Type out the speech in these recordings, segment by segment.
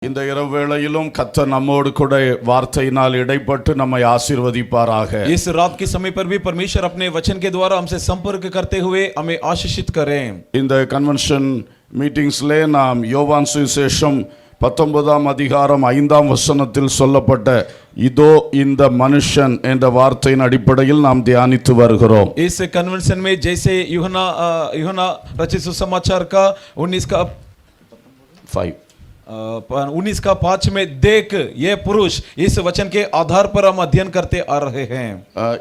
இந்த இரவு வேளையிலும் கர்த்தர் நம்மோடு கூட வார்த்தையினால் இடைப்பட்டு நம்மை ஆசீர்வதிப்பாராக. इस रात के समय पर भी परमेश्वर अपने वचन के द्वारा हमसे संपर्क करते हुए हमें आशीषित करें. இந்த கன்வென்ஷன் மீட்டிங்ஸ்லே நாம் யோவான் சுவிசேஷம் 19ஆம் அதிகாரம் 5ஆம் வசனத்தில் சொல்லப்பட்ட இதோ இந்த மனுஷன் என்ற வார்த்தையின் அடிப்படையில் நாம் தியானித்து வருகிறோம். इस कन्वेंशन में जैसे यूहन्ना रचित सुसमाचार का 19:5 में देख ये पुरुष, इस वचन के आधार पर हम अध्ययन करते आ रहे हैं.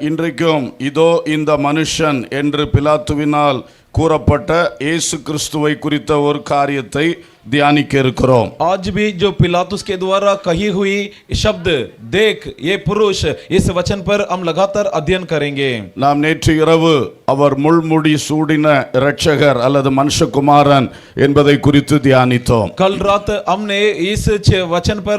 இன்றைக்கும் இதோ இந்த மனுஷன் என்று பிலாத்துவினால் கூறப்பட்ட இயேசு கிறிஸ்துவை குறித்த ஒரு காரியத்தை தியானிக்க இருக்கிறோம். आज भी जो पिलातुस के द्वारा कही हुई शब्द देख ये पुरुष, इस वचन पर हम लगातार अध्ययन करेंगे. நாம் நேற்று இரவு அவர் முள்முடி சூடின இரட்சகர் அல்லது மனுஷகுமாரன் என்பதை குறித்து தியானித்தோம். कल रात हमने इस वचन पर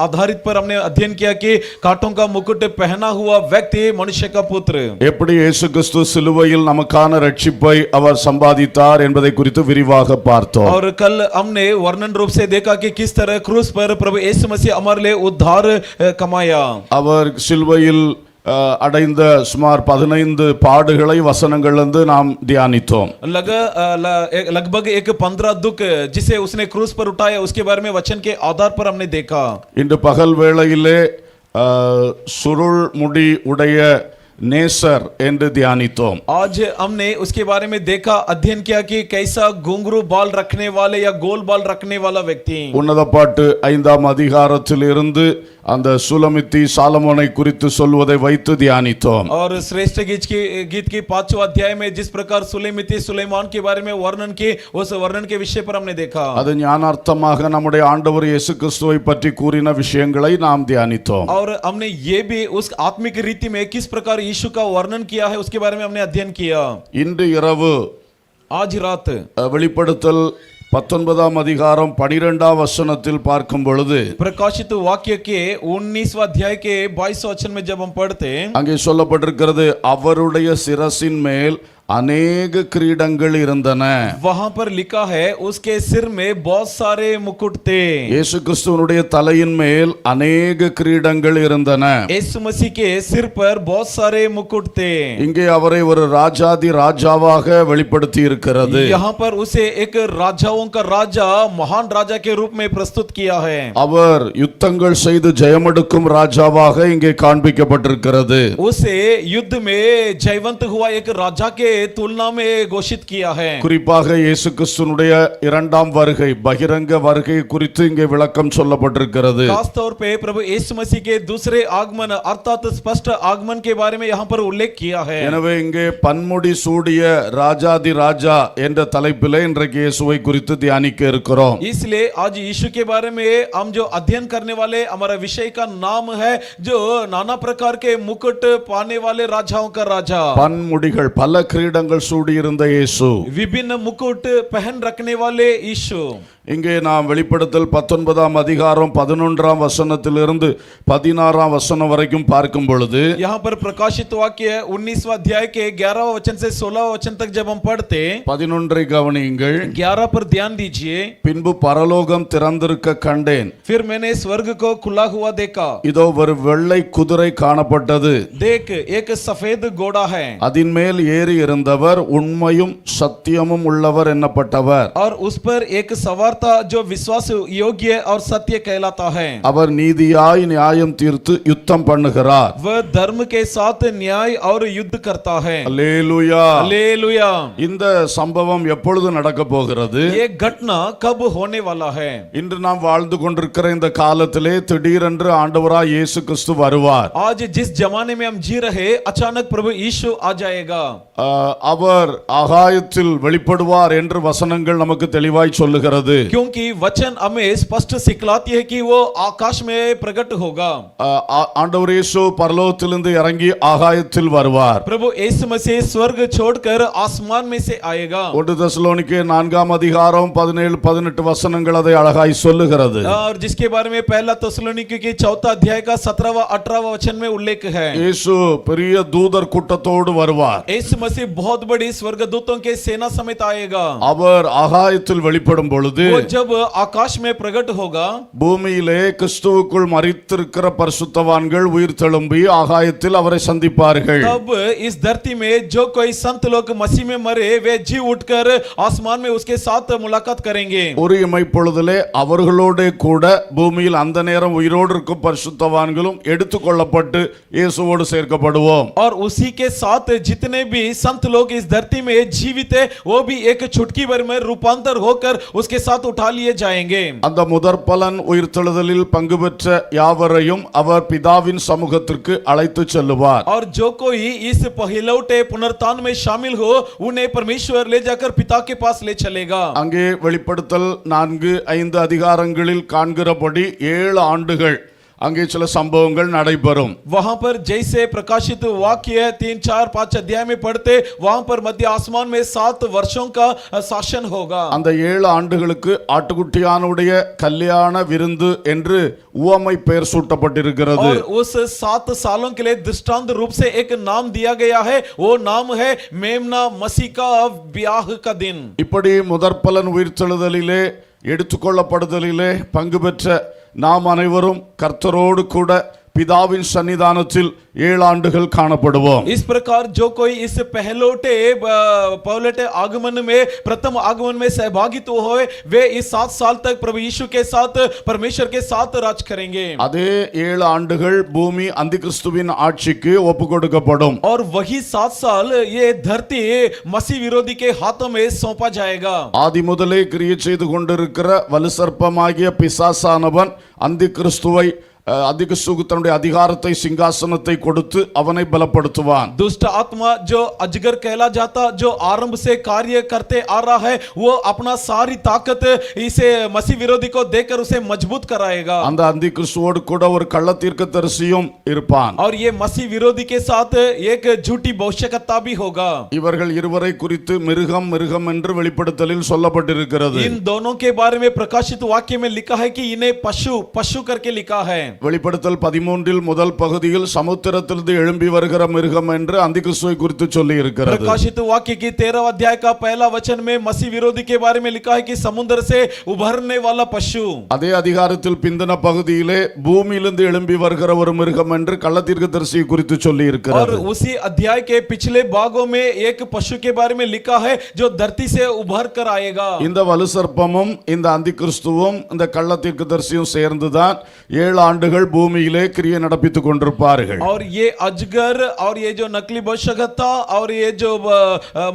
आधारित पर हमने अध्ययन किया कि कांटों का मुकुट पहना हुआ व्यक्ति मनुष्य का पुत्र. எப்படி இயேசு கிறிஸ்து சிலுவையில் நமக்கான ரட்சிப்பை அவர் சம்பாதித்தார் என்பதை குறித்து விரிவாக பார்த்தோம். और कल हमने वर्णन रूप से देखा कि किस तरह क्रूस पर प्रभु यीशु मसीह हमारे लिए उद्धार कमाया. அவர் சிலுவையில் அடைந்த சுமார் 15 பாடுகளை வசனங்களிலிருந்து நாம் தியானித்தோம். लगभग एक 15 दुख जिसे उसने क्रूस पर उठाया उसके बारे में वचन के आधार पर हमने देखा. இன்று பகல் வேளையிலே சுருள் முடி உடைய நேசர் என்று தியானித்தோம். आज हमने उसके बारे में देखा, अध्ययन किया कि कैसा घुंघरू बाल रखने वाले या गोल बाल रखने वाला व्यक्ति. உன்னத பாட்டு 5ஆம் அதிகாரத்தில் இருந்து அந்த சுலமித்தி சாலமோனை குறித்து சொல்வதை வைத்து தியானித்தோம். और श्रेष्ठ गीत की 5वां अध्याय में जिस प्रकार सुलेमिती सुलेमान के बारे में वर्णन किए, उस वर्णन के विषय पर हमने देखा. அது ஞானார்த்தமாக நம்முடைய ஆண்டவர் இயேசு கிறிஸ்துவை பற்றி கூறின விஷயங்களை நாம் தியானித்தோம். और हमने ये भी उस आत्मिक रीति में किस प्रकार यीशु का वर्णन किया है उसके बारे में हमने अध्ययन किया. இன்று இரவு आज रात வெளிப்படுத்தல் 19ஆம் அதிகாரம் 12ஆம் வசனத்தில் பார்க்கும் பொழுது, प्रकाशित वाक्य के 19वां अध्याय के 22वें वचन में जब हम पढ़ते हैं, அங்கே சொல்லப்பட்டிருக்கிறது அவருடைய சிரசின் மேல் अनेक கிரீடங்கள் இருந்தன. वहां पर लिखा है उसके सिर में बहुत सारे मुकुट थे. இயேசு கிறிஸ்துவினுடைய தலையின் மேல் अनेक கிரீடங்கள் இருந்தன. यीशु मसीह के सिर पर बहुत सारे मुकुट थे. இங்கே அவரை ஒரு ராஜாதி ராஜாவாக வெளிப்படுத்தி இருக்கிறது. यहाँ पर उसे एक राजाओं का राजा, महान राजा के रूप में प्रस्तुत किया है. அவர் யுத்தங்கள் செய்து ஜெயமெடுக்கும் ராஜாவாக இங்கே காண்பிக்கப்பட்டிருக்கிறது. उसे युद्ध में जयवंत हुआ एक राजा के तुलना में घोषित किया है. குறிப்பாக இயேசு கிறிஸ்துவினுடைய இரண்டாம் வருகை, பகிரங்க வருகை குறித்து இங்கே விளக்கம் சொல்லப்பட்டிருக்கிறது. खास तौर पे प्रभु यीशु मसीह के दूसरे आगमन अर्थात स्पष्ट आगमन के बारे में यहाँ पर उल्लेख किया है. எனவே இங்கே பன்முடி சூடிய ராஜாதி ராஜா என்ற தலைப்பிலே இன்றைக்கு இயேசுவை குறித்து தியானிக்க இருக்கிறோம். इसलिए आज यीशु के बारे में हम जो अध्ययन करने वाले, हमारा विषय का नाम है जो नाना प्रकार के मुकुट पाने वाले राजाओं का राजा. பன்முடிகள், பல கிரீடங்கள் சூடியிருந்த இயேசு, विभिन्न मुकुट पहन रखने वाले यीशु. இங்கே நாம் வெளிப்படுத்தல் 19ஆம் அதிகாரம் 11ஆம் வசனத்திலிருந்து 16ஆம் வசனம் வரைக்கும் பார்க்கும் பொழுது, यहाँ पर प्रकाशित वाक्य 19वां अध्याय के 11वें वचन से 16वें वचन तक जब हम पढ़ते, 11 கவனியுங்கள். 11 पर ध्यान दीजिए. பின்பு பரலோகம் திறந்திருக்க கண்டேன், फिर मैंने स्वर्ग को खुला हुआ देखा, இதோ ஒரு வெள்ளை குதிரை காணப்பட்டது. देख एक सफेद घोड़ा है, அதின் மேல் ஏறி இருந்தவர் உண்மையும் சத்தியமும் உள்ளவர் என்னப்பட்டவர். और उस पर एक सवार था जो विश्वास योग्य और सत्य कहलाता है. அவர் நீதியாய் நியாயம் தீர்த்து யுத்தம் பண்ணுகிறார். वह धर्म के साथ न्याय और युद्ध करता है. அல்லேலூயா. हालेलुया. இந்த சம்பவம் எப்பொழுது நடக்க போகிறது? ये घटना कब होने वाला है? இன்று நாம் வாழ்ந்து கொண்டிருக்கிற இந்த காலத்திலே திடீரென்று ஆண்டவராய் இயேசு கிறிஸ்து வருவார். आज जिस जमाने में हम जी रहे, अचानक प्रभु यीशु आ जाएगा. அவர் ஆகாயத்தில் வெளிப்படுவார் என்று வசனங்கள் நமக்கு தெளிவாய் சொல்லுகிறது. क्योंकि वचन हमें स्पष्ट सिखलाती है कि वो आकाश में प्रकट होगा. ஆண்டவர் இயேசு பரலோகத்திலிருந்து இறங்கி ஆகாயத்தில் வருவார். प्रभु यीशु मसीह स्वर्ग छोड़कर आसमान में से आएगा. 1 தெசலோனிக்கே 4ஆம் அதிகாரம் 17-18 வசனங்கள் அதை அழகாய் சொல்லுகிறது. और जिसके बारे में पहला தெசலோனிக்கே के 4 अध्याय का 17वां-18वां वचन में उल्लेख है. இயேசு பெரிய தூதர் கூட்டத்தோடு வருவார். यीशु मसीह बहुत बड़ी स्वर्गदूतों के सेना समेत आएगा. அவர் ஆகாயத்தில் வெளிப்படும் பொழுது वो जब आकाश में प्रकट होगा, பூமியிலே கிறிஸ்துவுக்குள் மரித்திருக்கிற பரிசுத்தவான்கள் உயிர் தெழும்பி ஆகாயத்தில் அவரை சந்திப்பார்கள். तब इस धरती में जो कोई संत लोग मसीह में मरे वे जी उठकर आसमान में उसके साथ मुलाकात करेंगे. ஒரு இமைப்பொழுதிலே அவர்களோடே கூட பூமியில் அந்த நேரம் உயிரோடு இருக்கும் பரிசுத்தவான்களும் எடுத்துக்கொள்ளப்பட்டு இயேசுவோடு சேர்க்கப்படுவோம். और उसी के साथ जितने भी संत लोग इस धरती में जीवित है वो भी एक चुटकी भर में रूपांतर होकर उसके साथ उठा लिए जाएंगे. அந்த முதற்பலன் உயிர்த்தெழுதலில் பங்கு பெற்ற யாவரையும் அவர் பிதாவின் சமூகத்திற்கு அழைத்து செல்லுவார். और जो कोई इस पहिलौटे पुनरुत्थान में शामिल हो उन्हें परमेश्वर ले जाकर पिता के पास ले चलेगा. அங்கே வெளிப்படுத்தல் 4-5 அதிகாரங்களில் காண்கிறபடி 7 ஆண்டுகள் அங்கே சில சம்பவங்கள் நடைபெறும். वहां पर जैसे प्रकाशित वाक्य 3-4-5 अध्याय में पढ़ते वहां पर मध्य आसमान में 7 वर्षों का शासन होगा. அந்த 7 ஆண்டுகளுக்கு ஆட்டுக்குட்டியானுடைய கல்யாண விருந்து என்று உவமை பெயர் சூட்டப்பட்டிருக்கிறது. और उस 7 सालों के लिए दृष्टांत रूप से एक नाम दिया गया है. वो नाम है मेमना मसीह का ब्याह का दिन. இப்படி முதற்பலன் உயிர்த்தெழுதலிலே எடுத்துக்கொள்ளப்படுதலிலே பங்கு பெற்ற நாம் அனைவரும் கர்த்தரோடு கூட பிதாவின் சன்னிதானத்தில் 7 ஆண்டுகள் காணப்படுவோம். इस प्रकार जो कोई इस पहलोटे आगमन में प्रथम आगमन में सहभागित्व होए वे इस 7 साल तक प्रभु यीशु के साथ परमेश्वर के साथ राज करेंगे. அதே 7 ஆண்டுகள் பூமி அந்திகிறிஸ்துவின் ஆட்சிக்கு ஒப்புக்கொடுக்கப்படும். और वही 7 साल ये धरती मसीह विरोधी के हाथों में सौंपा जाएगा. ஆதி முதலே கிரியை செய்து கொண்டிருக்கிற வலுசர்ப்பமாகிய பிசாசானவன் அந்திகிறிஸ்துவை அதிகிறிஸ்துவுக்கு தன்னுடைய அதிகாரத்தை சிங்காசனத்தை கொடுத்து அவனை பலப்படுத்துவான். दुष्ट आत्मा जो अजगर कहला जाता जो आरंभ से कार्य करते आ रहा है वो अपना सारी ताकत इसे मसीह विरोधी को देकर उसे मजबूत कराएगा. அந்த அந்திகிறிஸ்துவோடு கூட ஒரு கள்ளத்தீர்க்கதரிசியும் இருப்பான். और ये मसीह विरोधी के साथ एक झूठी भविष्यवक्ता भी होगा. இவர்கள் இருவரை குறித்து மிருகம் மிருகம் என்று வெளிப்படுத்தலில் சொல்லப்பட்டிருக்கிறது. इन दोनों के बारे में प्रकाशित वाक्य में लिखा है कि इन्हें पशु पशु करके लिखा है. வெளிப்படுத்தல் 13 முதல் பகுதியில் சமுத்திரத்திலிருந்து எழும்பி வருகிற மிருகம் என்று அந்திகிறிஸ்துவை குறித்து சொல்லி இருக்கிறது. प्रकाशित वाक्य की 13 अध्याय का पहला वचन में मसीह विरोधी के बारे में लिखा है कि समुद्र से उभरने वाला पशु. அதே அதிகாரத்தில் பிந்தின பகுதியிலே பூமியிலிருந்து எழும்பி வருகிற ஒரு மிருகம் என்று கள்ளத்தீர்க்கதரிசியை குறித்து சொல்லி और இருக்கிறது. उसी अध्याय के पिछले भागों में एक पशु के बारे में लिखा है जो धरती से उभर कर आएगा. இந்த வலுசர்ப்பமும் இந்த அந்திகிறிஸ்துவும் இந்த கள்ளத்தீர்க்கதரிசியும் சேர்ந்துதான் 7 ஆண்டுகள் பூமியிலே கிரியை நடப்பித்துக் கொண்டிருப்பார்கள். और ये अजगर और ये जो नकली भविष्यवक्ता और ये जो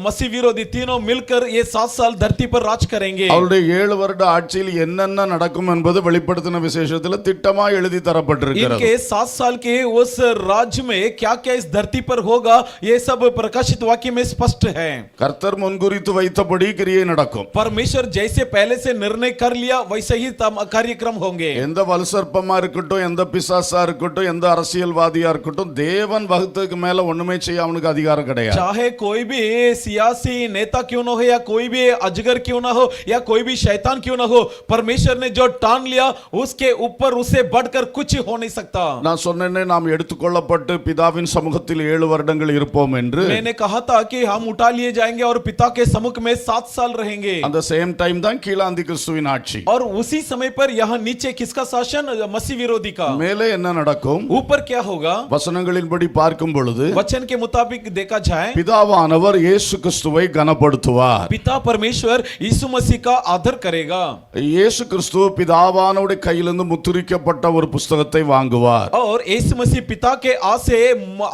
मसीह विरोधी तीनों मिलकर ये 7 साल धरती पर राज करेंगे. அவருடைய 7 வருட ஆட்சியில் என்னென்ன நடக்கும் என்பது வெளிப்படுத்தின விசேஷத்தில் திட்டமாய் எழுதி தரப்பட்டிருக்கிறது. इनके 7 साल के उस राज्य में क्या क्या इस धरती पर होगा ये सब प्रकाशित वाक्य में स्पष्ट है. கர்த்தர் முன்குறித்து வைத்தபடி கிரியை நடக்கும். परमेश्वर जैसे पहले से निर्णय कर लिया वैसे ही कार्यक्रम होंगे. எந்த வலுசர்ப்பமா இருக்கட்டும் எந்த பிசாசா இருக்கட்டும் எந்த அரசியல்வாதியா இருக்கட்டும் தேவன் வகுத்ததுக்கு மேல ஒண்ணுமே செய்ய அவனுக்கு அதிகாரம் கிடையாது. चाहे कोई भी सियासी नेता क्यों ना हो या कोई भी अजगर क्यों ना हो या कोई भी शैतान क्यों ना हो परमेश्वर ने जो ठान लिया उसके ऊपर उसे बढ़कर कुछ हो नहीं सकता. நான் சொன்னேனே நாம் எடுத்துக்கொள்ளப்பட்டு பிதாவின் சமூகத்தில் 7 வருடங்கள் இருப்போம் என்று. मैंने कहा था कि हम उठा लिए जाएंगे और पिता के सम्मुख में 7 साल रहेंगे. அந்த சேம் டைம் தான் கீழே அந்திகிறிஸ்துவின் ஆட்சி. और उसी समय पर यहाँ नीचे किसका शासन? मसीह विरोधी का. மேலே என்ன நடக்கும்? ऊपर क्या होगा? வசனங்களின்படி பார்க்கும் பொழுது वचन के मुताबिक देखा जाए பிதாவானவர் இயேசு கிறிஸ்துவை கனப்படுத்துவார். पिता परमेश्वर यीशु मसीह का आदर करेगा. இயேசு கிறிஸ்து பிதாவானவருடைய கையிலிருந்து முத்திரிக்கப்பட்ட ஒரு புத்தகத்தை வாங்குவார். और यीशु मसीह पिता के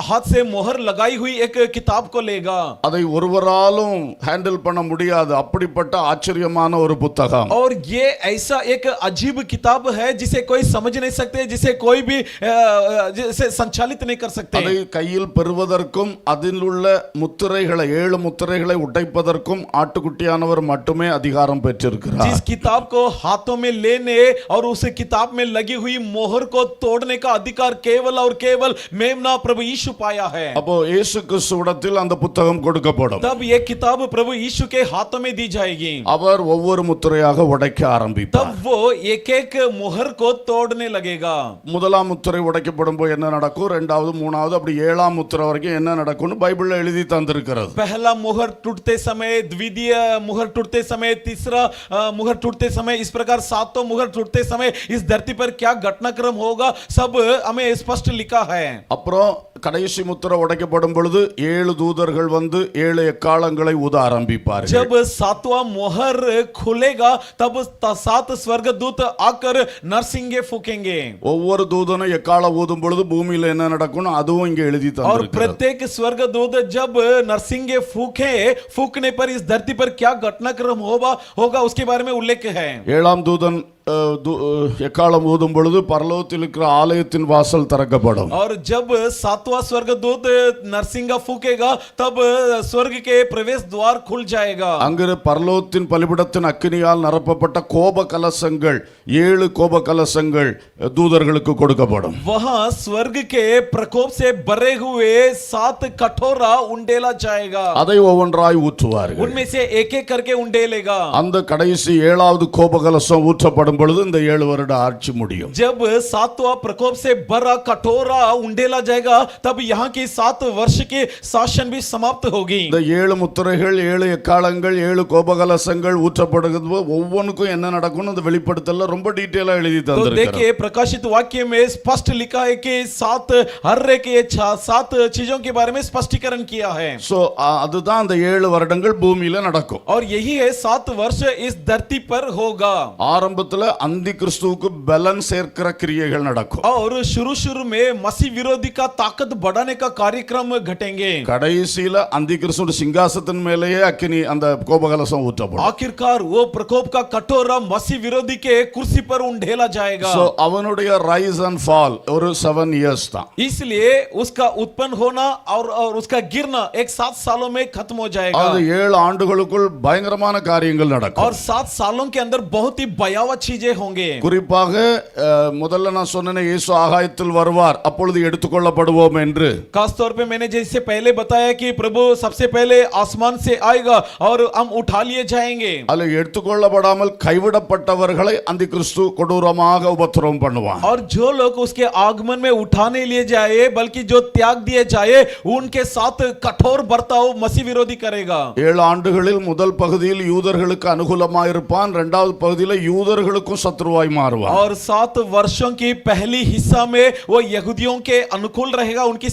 हाथ से मोहर लगाई हुई एक किताब को लेगा. அதை ஒருவராலும் ஹேண்டில் பண்ண முடியாது அப்படிப்பட்ட ஆச்சரியமான ஒரு புத்தகம். और ये ऐसा एक अजीब किताब है जिसे कोई समझ नहीं सकते जिसे कोई भी जिसे संचालित नहीं कर सकते. அதை கையில் பெறுவதற்கும் அதில் உள்ள முத்திரைகளை 7 முத்திரைகளை உடைப்பதற்கும் ஆட்டுக்குட்டியானவர் மட்டுமே அதிகாரம் பெற்றிருக்கிறார். जिस किताब को हाथों में लेने और उस किताब में लगी हुई मोहर को तोड़ने का अधिकार केवल और केवल मेमना प्रभु यीशु पाया है. அப்போ இயேசு கிறிஸ்துவிடத்தில் அந்த புத்தகம் கொடுக்கப்படும். तब ये किताब प्रभु यीशु के हाथों में दी जाएगी. அவர் ஒவ்வொரு முத்திரையாக உடைக்க ஆரம்பிப்பார். तब वो एक एक मोहर को तोड़ने लगेगा. जाएगा। முதலாம் முத்திரை உடைக்கப்படும் போது என்ன நடக்கும், இரண்டாவது மூணாவது அப்படி ஏழாம் முத்திரை வரைக்கும் என்ன நடக்கும்னு பைபிள்ல எழுதி தந்திருக்கிறது. पहला मुहर टूटते समय, द्वितीय मुहर टूटते समय, तीसरा मुहर टूटते समय, इस प्रकार सातों मुहर टूटते समय इस धरती पर क्या घटनाक्रम होगा सब हमें स्पष्ट लिखा है। அப்புறம் கடைசி முத்திரை உடைக்கப்படும் பொழுது 7 தூதர்கள் வந்து 7 எக்காளங்களை ஊத ஆரம்பிப்பார்கள். जब सातवां मोहर खुलेगा तब 7 स्वर्गदूत आकर नरसिंगे फूकेंगे। ஒவ்வொரு தூதனும் எக்காளம் ஊதும் பொழுது பூமியில என்ன நடக்கும்னு அதுவும் இங்க எழுதி और தந்திருக்கிறது. प्रत्येक स्वर्गदूत जब नरसिंगे फूकने पर इस धरती पर क्या घटनाक्रम होगा उसके बारे में उल्लेख है। ஏழாம் தூதன் எக்காளம் ஊதும் பொழுது பரலோகத்தில் இருக்கிற ஆலயத்தின் வாசல் திறக்கப்படும். और जब सातवां स्वर्गदूत नरसिंगा फूकेगा तब स्वर्ग के प्रवेश द्वार खुल जाएगा। அங்கு பரலோகத்தின் பலிபீடத்தின் அக்கினியால் நிரப்பப்பட்ட கோப கலசங்கள் 7 கோப கலசங்கள் தூதர்களுக்கு கொடுக்கப்படும். वहां स्वर्ग के प्रकोप से भरे हुए 7 कटोरा उंडेला जाएगा। அதை ஒவ்வொன்றாய் ஊற்றுவார்கள். उनमें से एक एक करके उंडेलेगा। அந்த கடைசி 7வது கோப கலசம் ஊற்றப்படும் பொழுது இந்த 7 வருட ஆட்சி முடியும். जब 7वां प्रकोप से भरा कटोरा उंडेला जाएगा तब यहाँ की 7 वर्ष की शासन भी समाप्त होगी। இந்த 7 முத்திரைகள் 7 எக்காளங்கள் 7 கோபகலசங்கள் ஊற்றப்படுகிறது ஒவ்வொன்றுக்கும் என்ன நடக்கும்னு அந்த வெளிப்படுத்தல ரொம்ப டீடைலா எழுதி तो தந்திருக்கிறார். देखिए प्रकाशित वाक्य में स्पष्ट लिखा है कि 7 हर एक 7 चीजों के बारे में स्पष्टीकरण किया है। சோ அதுதான் அந்த 7 வருடங்கள் பூமியில நடக்கும். और यही है 7 वर्ष इस धरती पर होगा। ஆரம்பத்துல அந்தி கிறிஸ்துவுக்கு பலன் சேர்க்கிற கிரியைகள் நடக்கும். और शुरू में मसीह विरोधी का ताकत बढ़ाने का कार्यक्रम घटेंगे। கடைசியில அந்தி கிறிஸ்துவோட சிங்காசனத்தின் மேலேயே அக்கினி அந்த கோபகலசம் ஊற்றப்படும். आखिरकार वो प्रकोप का कटोरा मसीह विरोधी के कुर्सी पर उंडेला जाएगा। சோ அவனுடைய ரைஸ் அண்ட் ஃபால் ஒரு 7 இயர்ஸ் தான். इसलिए उसका उत्पन्न होना और उसका गिरना एक 7 सालों में खत्म हो जाएगा। அது 7 ஆண்டுகளுக்குள் பயங்கரமான காரியங்கள் நடக்கும். और 7 सालों के अंदर बहुत ही भयावह चीजें होंगे। குறிப்பாக முதல்ல நான் சொன்னேனே இயேசு ஆகாயத்தில் வருவார் அப்பொழுது எடுத்துக்கொள்ளப்படுவோம் என்று. खास तौर पे मैंने जैसे पहले बताया कि प्रभु सबसे पहले आसमान से आएगा और हम उठा लिए जाएंगे। அல்ல எடுத்துக்கொள்ளப்படாமல் கைவிடப்பட்டவர்களை அந்தி கிறிஸ்து கொடூரமாக உபத்திரவம் பண்ணுவான். और जो लोग उसके आगमन में उठाने लिए जाए बल्कि जो त्याग दिए जाए उनके साथ कठोर बर्ताव मसीह विरोधी करेगा। 7 ஆண்டுகளில் முதல் பகுதியில் யூதர்களுக்கு अनुकूलமாய் இருப்பான், இரண்டாவது பகுதியில் யூதர்களுக்கும் சத்ருவாய் மாறுவான். और 7 वर्षों की पहली हिस्सा में वो यहूदियों के अनुकूल रहेगा, उनकी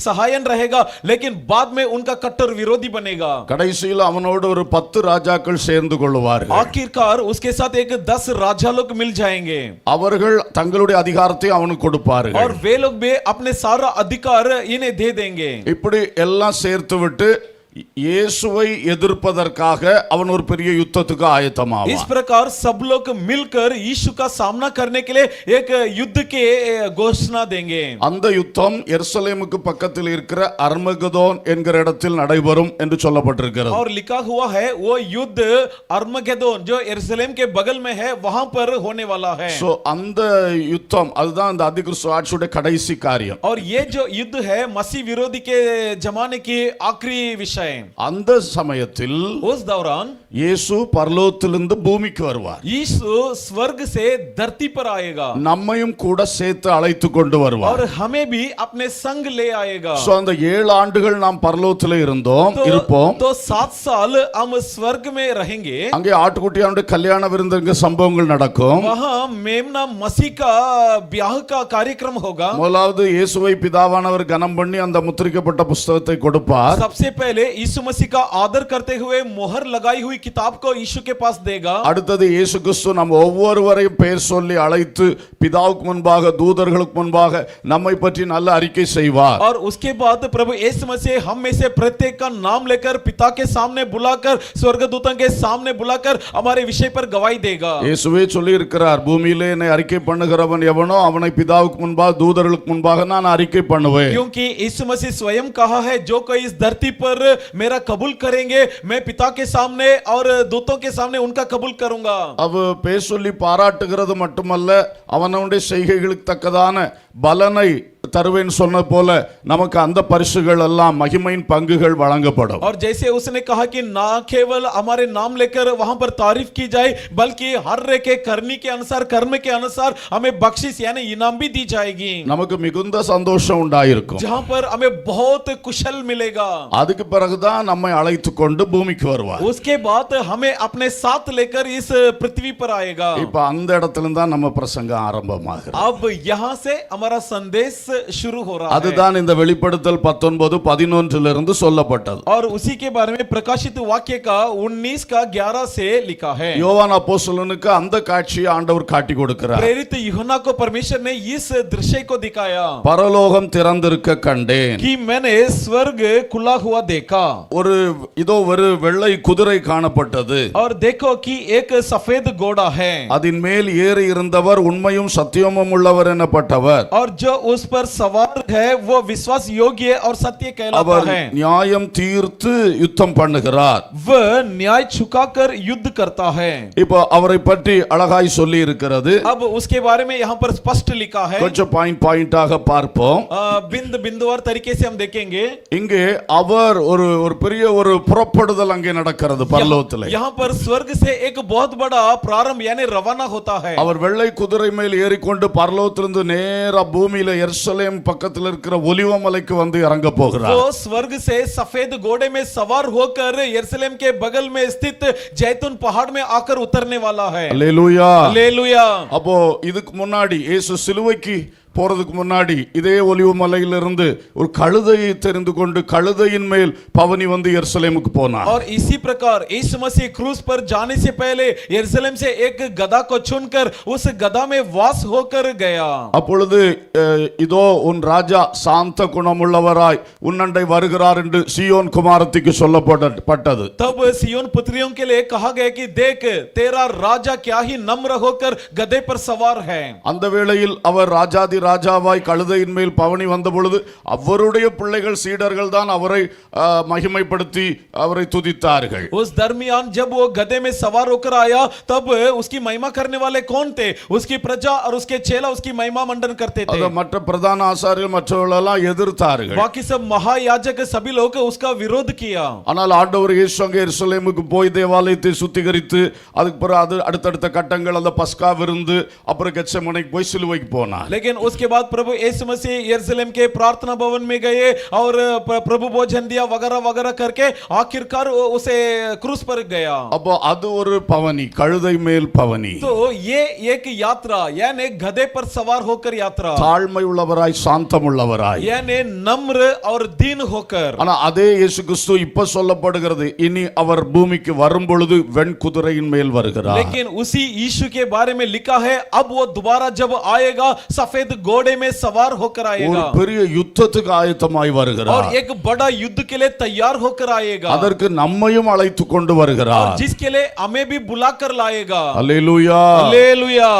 सहायन रहेगा, लेकिन बाद में उनका कट्टर विरोधी बनेगा। கடைசியில் அவனோடு ஒரு 10 ராஜாக்கள் சேர்ந்து கொள்வார்கள். आखिरकार उसके साथ एक 10 राजा लोग मिल जाएंगे அவர்கள் தங்களுடைய அதிகாரத்தை அவனுக்கு கொடுப்பார்கள். और वे लोग भी अपने सारा अधिकार इन्हें दे देंगे। இப்படி எல்லாம் சேர்த்து விட்டு இயேசுவை எதிர்ப்பதற்காக அவன் ஒரு பெரிய யுத்தத்துக்கு ஆயத்தமாவான். इस प्रकार सब लोग मिलकर यीशु का सामना करने के लिए एक युद्ध की घोषणा देंगे। அந்த யுத்தம் எருசலேமுக்கு பக்கத்தில் இருக்கிற அர்மகதோன் என்கிற இடத்தில் நடைபெறும் என்று சொல்லப்பட்டிருக்கிறது. और लिखा हुआ है वो युद्ध अर्मगेदोन जो यरूशलेम के बगल में है वहां पर होने वाला है। சோ அந்த யுத்தம் அதுதான் அந்த அந்திகிறிஸ்து ஆட்சியுடைய கடைசி காரியம். और ये जो युद्ध है मसीह विरोधी के जमाने की आखिरी विषय। அந்த சமயத்தில் उस दौरान இயேசு பரலோகத்திலிருந்து பூமிக்கு வருவார். यीशु स्वर्ग से धरती पर आएगा நம்மையும் கூட சேர்த்து அழைத்து கொண்டு வருவார். और हमें भी अपने संग ले आएगा। சோ அந்த 7 ஆண்டுகள் நாம் பரலோகத்தில் இருப்போம். तो 7 साल हम स्वर्ग में रहेंगे। அங்கே ஆட்டுக்குட்டியானுடைய கல்யாண விருந்துங்க சம்பவங்கள் நடக்கும். वहां मेमना मसीह का ब्याह का कार्यक्रम होगा। முதலாவது இயேசுவை பிதாவானவர் கனம் பண்ணி அந்த முத்திரிக்கப்பட்ட புத்தகத்தை கொடுப்பார். सबसे पहले यीशु मसीह का आदर करते हुए मोहर लगाई हुई किताब को यीशु के पास देगा। அடுத்தது இயேசு கிறிஸ்து நம்ம ஒவ்வொருவரையும் பெயர் சொல்லி அழைத்து பிதாவுக்கு முன்பாக தூதர்களுக்கு முன்பாக நம்மை பற்றி நல்ல அறிக்கை செய்வார். और उसके बाद प्रभु यीशु मसीह हम में से प्रत्येक का नाम लेकर पिता के सामने बुलाकर स्वर्गदूतों के सामने बुलाकर हमारे विषय पर गवाही देगा। இயேசுவே சொல்லி இருக்கிறார், பூமியிலே என்னை அறிக்கை பண்ணுகிறவன் எவனோ அவனை பிதாவுக்கு முன்பாக தூதர்களுக்கு முன்பாக நான் அறிக்கை பண்ணுவேன். क्योंकि यीशु मसीह स्वयं कहा है जो कोई इस धरती पर मेरा कबूल करेंगे मैं पिता के सामने और दूतों के सामने उनका कबूल करूंगा। அவ பேர் சொல்லி பாராட்டுகிறது மட்டுமல்ல அவனுடைய செய்கைகளுக்கு தக்கதான பலனை தருவேன்னு சொன்னது போல நமக்கு அந்த பரிசுகள் எல்லாம் மகிமையின் பங்குகள் வழங்கப்படும். और जैसे उसने कहा कि ना केवल हमारे नाम लेकर वहां पर तारीफ की जाए बल्कि हर के करनी के अनुसार कर्म के अनुसार हमें बख्शिश यानी इनाम भी दी जाएगी, நமக்கு மிகுந்த சந்தோஷம் உண்டாயிருக்கும். जहां पर हमें बहुत कुशल मिलेगा. அதுக்கு பிறகுதான் நம்மை அழைத்து கொண்டு பூமிக்கு வருவார். उसके बाद हमें अपने साथ लेकर इस पृथ्वी पर आएगा. இப்ப அந்த இடத்துல தான் நம்ம பிரசங்கம் ஆரம்பமாகிறது. अब यहाँ से हमारा संदेश शुरू हो रहा है அதுதான் இந்த வெளிப்படுத்தல் 19:11 சொல்லப்பட்டது. और उसी के बारे में प्रकाशित वाक्य का 19 का 11 से लिखा है. யோவான் அப்போஸ்தலனுக்கு அந்த காட்சியை ஆண்டவர் காட்டி கொடுக்கிறார். प्रेरित यूहन्ना को परमेश्वर ने इस दृश्य को दिखाया பரலோகம் திறந்திருக்க கண்டேன். कि मैंने स्वर्ग खुला हुआ देखा இதோ ஒரு வெள்ளை குதிரை காணப்பட்டது. और देखो कि एक सफेद घोड़ा है அதன் மேல் ஏறி இருந்தவர் உண்மையும் சத்தியமும் உள்ளவர் எனப்பட்டவர். और जो उस पर सवार है वो विश्वास योग्य और सत्य कहलाता அவர் है. நியாயம் தீர்த்து யுத்தம் பண்ணுகிறார். वह न्याय चुकाकर युद्ध करता है. இப்போ அவரை பற்றி அழகாய் சொல்லி இருக்கிறது. अब उसके बारे में यहाँ पर स्पष्ट लिखा है. கொஞ்சம் பாயிண்டாக பார்ப்போம். बिंदु बिंदुवार तरीके से हम देखेंगे. இங்கே அவர் ஒரு பெரிய ஒரு புறப்படுதல் அங்கே நடக்கிறது பரலோகத்திலே. यहाँ पर स्वर्ग से एक बहुत बड़ा प्रारंभ यानी रवाना होता है. அவர் வெள்ளை குதிரை மேல் ஏறிக்கொண்டு பரலோகத்திலிருந்து நேரா பூமியில எருசலேம் பக்கத்தில் இருக்கிற ஒலிவமலைக்கு வந்து இறங்க போகிறார். वो स्वर्ग से सफेद घोड़े में सवार होकर यरूशलेम के बगल में स्थित जैतून पहाड़ में आकर उतरने वाला है. அல்லேலூயா. हालेलुया. அப்போ இதுக்கு முன்னாடி இயேசு சிலுவைக்கு போறதுக்கு முன்னாடி இதே ஒலிவ மலையிலிருந்து ஒரு கழுதையை தெரிந்து கொண்டு கழுதையின் மேல் பவனி வந்து எருசலேமுக்கு போனார். और इसी प्रकार यीशु मसीह क्रूस पर जाने से पहले यरूशलेम से एक गधा को चुनकर उस गधा में वास होकर गया. அப்பொழுது இதோ உன் ராஜா சாந்த குணமுள்ளவராய் உன்னண்டை வருகிறார் என்று சீயோன் குமாரத்திக்கு சொல்லப்பட்டது. तब सिय्योन पुत्रियों के लिए कहा गया कि देख तेरा राजा क्या ही नम्र होकर गधे पर सवार है. அந்த வேளையில் அவர் ராஜாதி ராஜாவாய் கழுதையின் மேல் பவனி வந்த பொழுது அவருடைய பிள்ளைகள் சீடர்கள் தான் அவரை மகிமைப்படுத்தி அவரை துதித்தார்கள். उस दरमियान जब वो गधे में सवार होकर आया तब उसकी महिमा करने वाले कौन थे? उसकी प्रजा और उसके चेला उसकी महिमा मंडन करते थे. மற்ற பிரதான ஆசாரியர்கள் மற்றவர்களெல்லாம் எதிர்த்தார்கள். बाकी सब महायाजक सभी लोग उसका विरोध किया. ஆனால் ஆண்டவர் இயேசு அங்கே எருசலேமுக்கு போய் தேவாலயத்தை சுத்திகரித்து அதுக்கு பிறகு அடுத்தடுத்த கட்டங்கள் அந்த பஸ்கா விருந்து அப்புறம் கெத்செமனைக்கு போய் சிலுவைக்கு போனார். लेकिन उसके बाद प्रभु यीशु मसीह यरूशलेम के प्रार्थना भवन में गए और प्रभु भोजन दिया वगैरह वगैरह करके आखिरकार उसे क्रूस पर गया. அப்போ அது ஒரு பவனி, கழுதை மேல் பவனி. तो ये एक यात्रा यानी गधे पर सवार होकर यात्रा, தாழ்மை உள்ளவராய் சாந்தம் உள்ளவராய் यानी नम्र और दीन होकर. ஆனா அதே இயேசு கிறிஸ்து இப்ப சொல்லப்படுகிறது இனி அவர் பூமிக்கு வரும் பொழுது வெண் குதிரையின் மேல் வருகிறார். लेकिन उसी यीशु के बारे में लिखा है अब वो दोबारा जब आएगा सफेद घोड़े में सवार होकर ஒரு आएगा பெரிய யுத்தத்துக்கு ஆயத்தமாய் और வருகிறார். एक बड़ा युद्ध के लिए तैयार होकर आएगा அதற்கு நம்மையும் அழைத்து கொண்டு और வருகிறார். जिसके लिए हमें भी बुलाकर लाएगा. அல்லேலூயா. हालेलुया.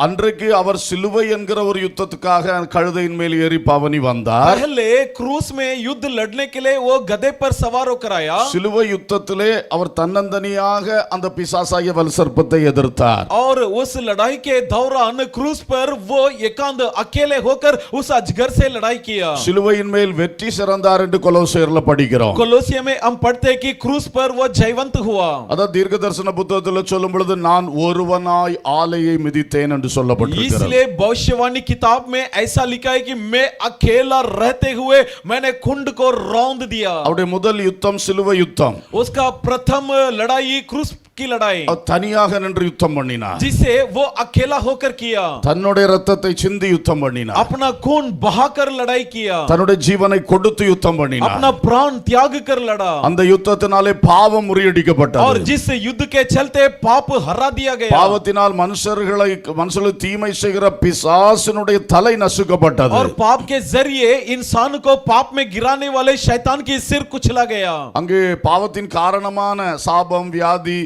அன்றைக்கு அவர் சிலுவை என்கிற ஒரு யுத்தத்துக்காக கழுதையின் மேல் ஏறி பவனி வந்தார். पहले क्रूस में युद्ध लड़ने के लिए वो गधे पर सवार होकर आया. சிலுவை யுத்தத்திலே அவர் தன்னந்தனியாக அந்த பிசாசாகிய வலுசர்ப்பத்தை எதிர்த்தார். और उस लड़ाई के दौरान क्रूस पर वो एकांत अकेले होकर उस अजगर से लड़ाई किया. சிலுவையின் மேல் வெற்றி சிறந்தார் என்று கொலோசியர்ல படிக்கிறோம். कोलोसिया में हम पढ़ते हैं कि क्रूस पर वो जयवंत हुआ. அதான் தீர்க்கதரிசன புத்தகத்தில் சொல்லும் பொழுது நான் ஒருவனாய் ஆலையை மிதித்தேன் என்று சொல்லப்பட்டிருக்கிறது. इसलिए भविष्यवाणी किताब में ऐसा लिखा है कि मैं अकेला रहते हुए मैंने कुंड को रौंद दिया. அவருடைய முதல் யுத்தம் சிலுவை யுத்தம். उसका प्रथम लड़ाई क्रूस की लड़ाई அவர் தனியாக நின்று யுத்தம் பண்ணினார். जिसे वो अकेला होकर किया. தன்னுடைய ரத்தத்தை சிந்தி யுத்தம் பண்ணினார். अपना खून बहाकर लड़ाई किया. தன்னுடைய ஜீவனை கொடுத்து யுத்தம் பண்ணினார். अपना प्राण त्याग कर लड़ा. அந்த யுத்தத்தினாலே பாவம் और முறியடிக்கப்பட்டது. जिस युद्ध के चलते पाप हरा दिया गया. பாவத்தினால் மனுஷர்களுக்கு தீமை செய்கிற பிசாசினுடைய தலை நசுக்கப்பட்டது. और पाप के जरिए इंसान को पाप में गिराने वाले शैतान की सिर कुचला गया. அங்கே பாவத்தின் காரணமான சாபம், வியாதி,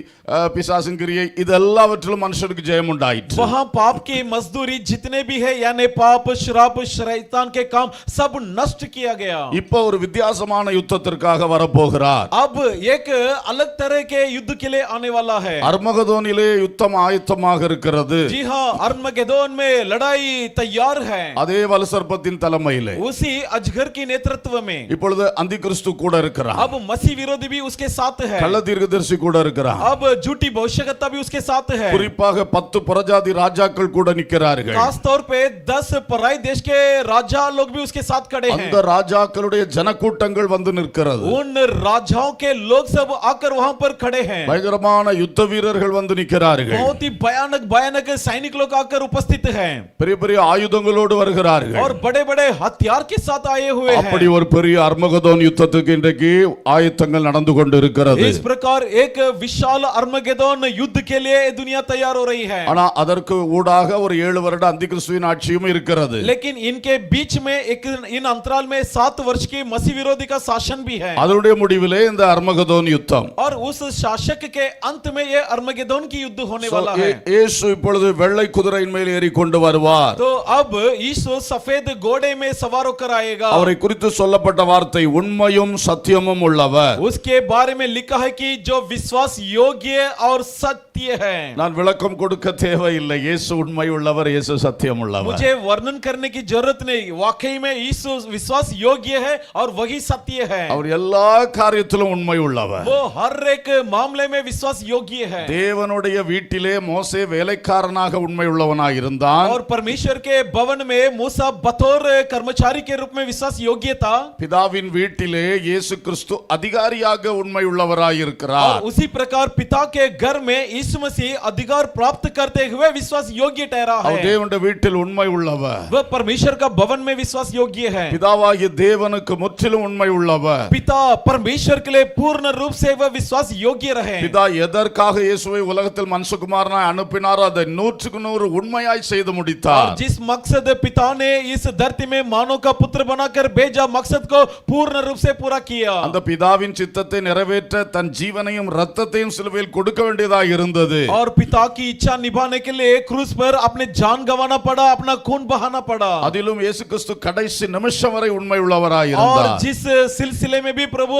பிசாசின் கிரியை இதெல்லாவற்றிலும் மனுஷனுக்கு ஜெயம் உண்டாயிற்று. वहां पाप की मजदूरी जितने भी है यानी पाप श्राप शैतान के काम सब नष्ट किया गया. இப்போ ஒரு வித்தியாசமான யுத்தத்திற்காக வரப்போகிறார். अब एक अलग तरह के युद्ध के लिए आने वाला है. அர்மகதோனிலே யுத்தம் ஆயத்தமாக இருக்கிறது. जी हाँ, अर्मगेदोन में लड़ाई तैयार है. அதே வலுசர்ப்பத்தின் தலைமையிலே उसी अजगर की नेतृत्व में இப்பொழுது அந்தி கிறிஸ்து கூட இருக்கிறார். अब मसीह विरोधी भी उसके साथ है. கள்ள தீர்க்கதரிசி கூட இருக்கிறார். अब झूठी भविष्यवक्ता भी उसके साथ है. குறிப்பாக 10 புறஜாதி ராஜாக்கள் கூட நிற்கிறார்கள். खास तौर पे 10 पराई देश के राजा लोग भी उसके साथ खड़े हैं. அந்த ராஜாக்களுடைய ஜனக்கூட்டங்கள் வந்து நிற்கிறது. उन राजाओं के लोग सब आकर वहां पर खड़े हैं. பயங்கரமான யுத்த வீரர்கள் வந்து நிற்கிறார்கள். बहुत ही भयानक भयानक सैनिक लोग आकर उपस्थित हैं பெரிய பெரிய ஆயுதங்களோடு வருகிறார்கள். और बड़े बड़े हथियार के साथ आए हुए हैं. அப்படி ஒரு பெரிய அர்மகதோன் யுத்தத்துக்கு இன்றைக்கு ஆயத்தங்கள் நடந்து கொண்டிருக்கிறது. इस प्रकार एक विशाल अर्मगेदोन युद्ध के लिए दुनिया तैयार हो रही है. ஆனா அதற்கு ஊடாக ஒரு 7 வருட அந்தி கிறிஸ்துவின் ஆட்சியும் இருக்கிறது. लेकिन इनके बीच में एक इन अंतराल में 7 वर्ष की मसीह विरोधी का शासन भी है. அதனுடைய முடிவிலே இந்த அர்மகதோன் யுத்தம். और उस शासक के अंत में ये अर्मगेदोन की युद्ध होने वाला है. இயேசு இப்பொழுது வெள்ளை குதிரையின் மேல் ஏறி கொண்டு வருவார். तो अब यीशु सफेद घोड़े में सवार होकर आएगा. அவரை குறித்து சொல்லப்பட்ட வார்த்தை உண்மையும் சத்தியமும் உள்ளவர். उसके बारे में लिखा है कि जो विश्वास योग्य और सत्य है. நான் விளக்கம் கொடுக்க தேவையில்லை. இயேசு உண்மை உள்ளவர், இயேசு சத்தியம் உள்ளவர். मुझे वर्णन करने की जरूरत नहीं. वाकई में यीशु विश्वास योग्य है और वही सत्य है. அவர் எல்லா காரியத்திலும் உண்மை உள்ளவர். वो हर एक मामले में विश्वास योग्य है. தேவனுடைய வீட்டிலே மோசே வேலைக்காரனாக உண்மை உள்ளவனாய் இருந்தான். और परमेश्वर के भवन में मूसा बतौर कर्मचारी के रूप में विश्वास योग्य था. பிதாவின் வீட்டிலே இயேசு கிறிஸ்து அதிகாரியாக உண்மை உள்ளவராய் இருக்கிறார். और उसी प्रकार पिता के घर में यीशु मसीह अधिकार प्राप्त करते हुए विश्वास योग्य ठहरा அவர் है. தேவனுடைய வீட்டில் உண்மை உள்ளவர். वह परमेश्वर का भवन में विश्वास योग्य है. பிதாவாகிய தேவனுக்கு முற்றிலும் உண்மை உள்ளவர். पिता परमेश्वर के लिए पूर्ण रूप से वह विश्वास योग्य रहे. பிதா எதற்காக இயேசுவை உலகத்தில் மனுஷகுமாரனாய் அனுப்பினாரோ அதை 100% உண்மையாய் செய்து और முடித்தார். जिस मकसद पिता ने इस धरती में मानव का पुत्र बनाकर भेजा मकसद को पूर्ण रूप से पूरा किया. அந்த பிதாவின் சித்தத்தை நிறைவேற்ற தன் ஜீவனையும் இரத்தத்தையும் சிலுவையில் கொடுக்க வேண்டியதாக இருந்தது. और पिता की इच्छा निभाने के लिए क्रूस पर अपने जान गंवाना पड़ा, अपना खून बहाना पड़ा. அதிலும் இயேசு கிறிஸ்து கடைசி நிமிஷம் வரை உண்மை உள்ளவராய் और இருந்தார். जिस सिलसिले में भी प्रभु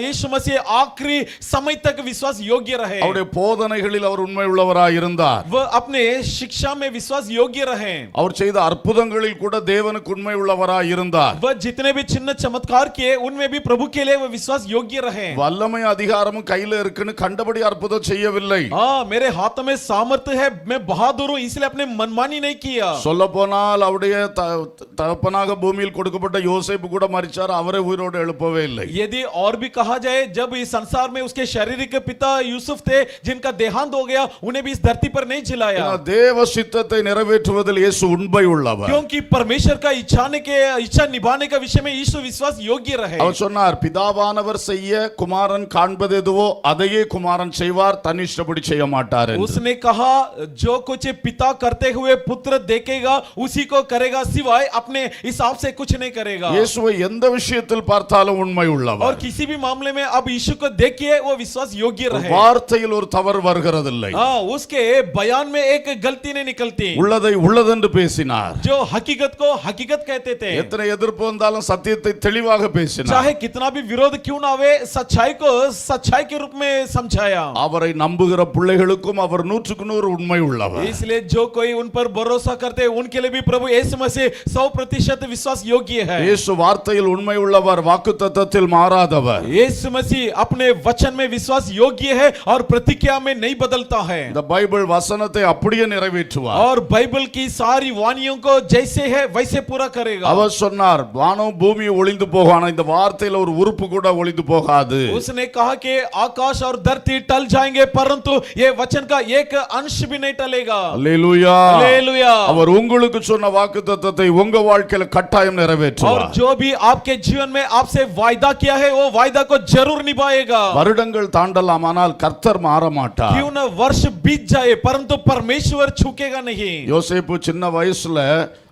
यीशु मसीह आखिरी समय तक विश्वास योग्य रहे. அவருடைய போதனைகளில் அவர் உண்மை உள்ளவராய் இருந்தார். वह अपने शिक्षा में विश्वास योग्य रहे. அவர் செய்த அற்புதங்களில் கூட தேவனுக்கு உண்மை உள்ளவராய் இருந்தார். वह जितने भी चिन्ह चमत्कार किए उनमें भी प्रभु के लिए वह विश्वास योग्य रहे. வல்லமை அதிகாரமும் கையில இருக்குன்னு கண்டபடி அற்புதம் செய்யவில்லை. हाँ, मेरे हाथ में सामर्थ्य है, मैं बहादुर हूं इसलिए अपने मनमानी नहीं किया. சொல்ல போனால் அவருடைய தகப்பனாக பூமியில் கொடுக்கப்பட்ட யோசேப்பு கூட மரிச்சார், அவரை உயிரோடு எழுப்பவே இல்லை. यदि और भी कहा जाए जब इस संसार में उसके शारीरिक पिता यूसुफ थे जिनका देहांत हो गया, उन्हें भी इस धरती पर नहीं जिलाया. தேவ சித்தத்தை நிறைவேற்றுவதில் இயேசு உண்மை உள்ளவர். क्योंकि परमेश्वर का इच्छा निभाने का विषय में यीशु विश्वास योग्य रहे. அவர் சொன்னார், பிதாவானவர் செய்ய குமாரன் காண்பது எதுவோ அதையே குமாரன் செய்வார், தன் இஷ்டப்படி செய்ய மாட்டார். उसने कहा जो कुछ पिता करते हुए पुत्र देखेगा उसी को करेगा, सिवाय अपने हिसाब से कुछ नहीं करेगा. இயேசுவை எந்த விஷயத்தில் பார்த்தாலும் உண்மை और உள்ளவர். किसी भी मामले में अब यीशु को देखिए वो विश्वास योग्य रहे. வார்த்தையில் ஒரு தவறு வருகிறதில்லை. हाँ, उसके बयान में एक गलती नहीं निकलती. உள்ளதை உள்ளதென்று பேசினார். जो हकीकत को हकीकत कहते थे. எத்தனை எதிர்ப்பு வந்தாலும் சத்தியத்தை தெளிவாக பேசினார். चाहे कितना भी विरोध क्यों ना आवे, सच्चाई को सच्चाई के रूप में समझाया. அவரை நம்புகிற பிள்ளைகளுக்கும் அவர் 100% உண்மை உள்ளவர். इसलिए जो कोई उन पर भरोसा करते हैं उनके लिए भी प्रभु यीशु मसीह 100% विश्वास योग्य है. இயேசு வார்த்தையில் உண்மை உள்ளவர், வாக்குத்தத்தத்தில் மாறாதவர். यीशु मसीह अपने वचन में विश्वास योग्य है और प्रतिज्ञा में नहीं बदलता है. இந்த பைபிள் வசனத்தை அப்படியே நிறைவேற்றுவார். और बाइबल की सारी वाणियों को जैसे है वैसे पूरा करेगा. அவர் சொன்னார், வானம் பூமி ஒளிந்து போகும், ஆனா இந்த வார்த்தையில ஒரு உறுப்பு கூட ஒளிந்து போகாது. उसने कहा कि आकाश और धरती टल जाएंगे परंतु ये वचन का एक अंश भी नहीं टलेगा. அல்லேலூயா. हालेलुया. அவர் உங்களுக்கு சொன்ன வாக்குத்தத்தத்தை உங்க வாழ்க்கையில கட்டாயம் और நிறைவேற்றுவார். जो भी आपके जीवन में आपसे वायदा किया है वो वायदा को जरूर निभाएगा. வருடங்கள் தாண்டலாம், ஆனால் கர்த்தர் மாற மாட்டார். क्यों न वर्ष बीत जाए परंतु परमेश्वर झुकेगा नहीं. யோசேப்பு சின்ன வயசுல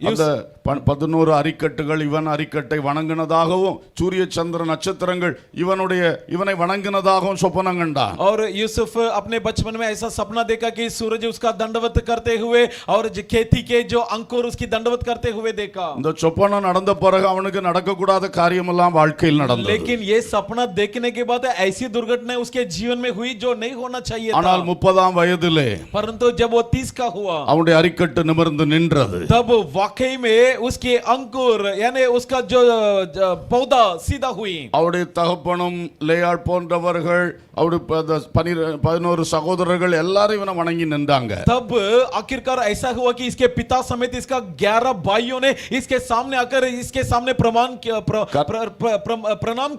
அந்த 11 அரிக்கட்டுகள் இவன் அரிக்கட்டை வணங்கினதாகவும் சூரிய சந்திர நட்சத்திரங்கள் இவனை வணங்கினதாகவும் சொப்பனம் கண்டான். और यूसुफ अपने बचपन में ऐसा सपना देखा कि सूरज उसका दंडवत करते हुए और खेती के जो अंकुर उसकी दंडवत करते हुए देखा. இந்த சொப்பனம் நடந்த பிறகு அவனுக்கு நடக்கக்கூடாத காரியமெல்லாம் வாழ்க்கையில் நடந்தது. लेकिन ये सपना देखने के बाद ऐसी दुर्घटना उसके जीवन में हुई जो नहीं होना चाहिए था. ஆனால் 30ஆம் வயதிலே परंतु जब वो 30 का हुआ அவனுடைய அரிக்கட்டு நிமிர்ந்து நின்றது. तब वाकई में उसके अंकुर यानी उसका जो पौधा सीधा हुई. அவருடைய தகப்பனும் லேயாள் போன்றவர்கள் அவருடைய 11 சகோதரர்கள் எல்லாரும் இவனை வணங்கி நின்றாங்க. तब आखिरकार ऐसा हुआ कि इसके पिता समेत इसका 11 भाइयों ने इसके सामने आकर इसके सामने प्रणाम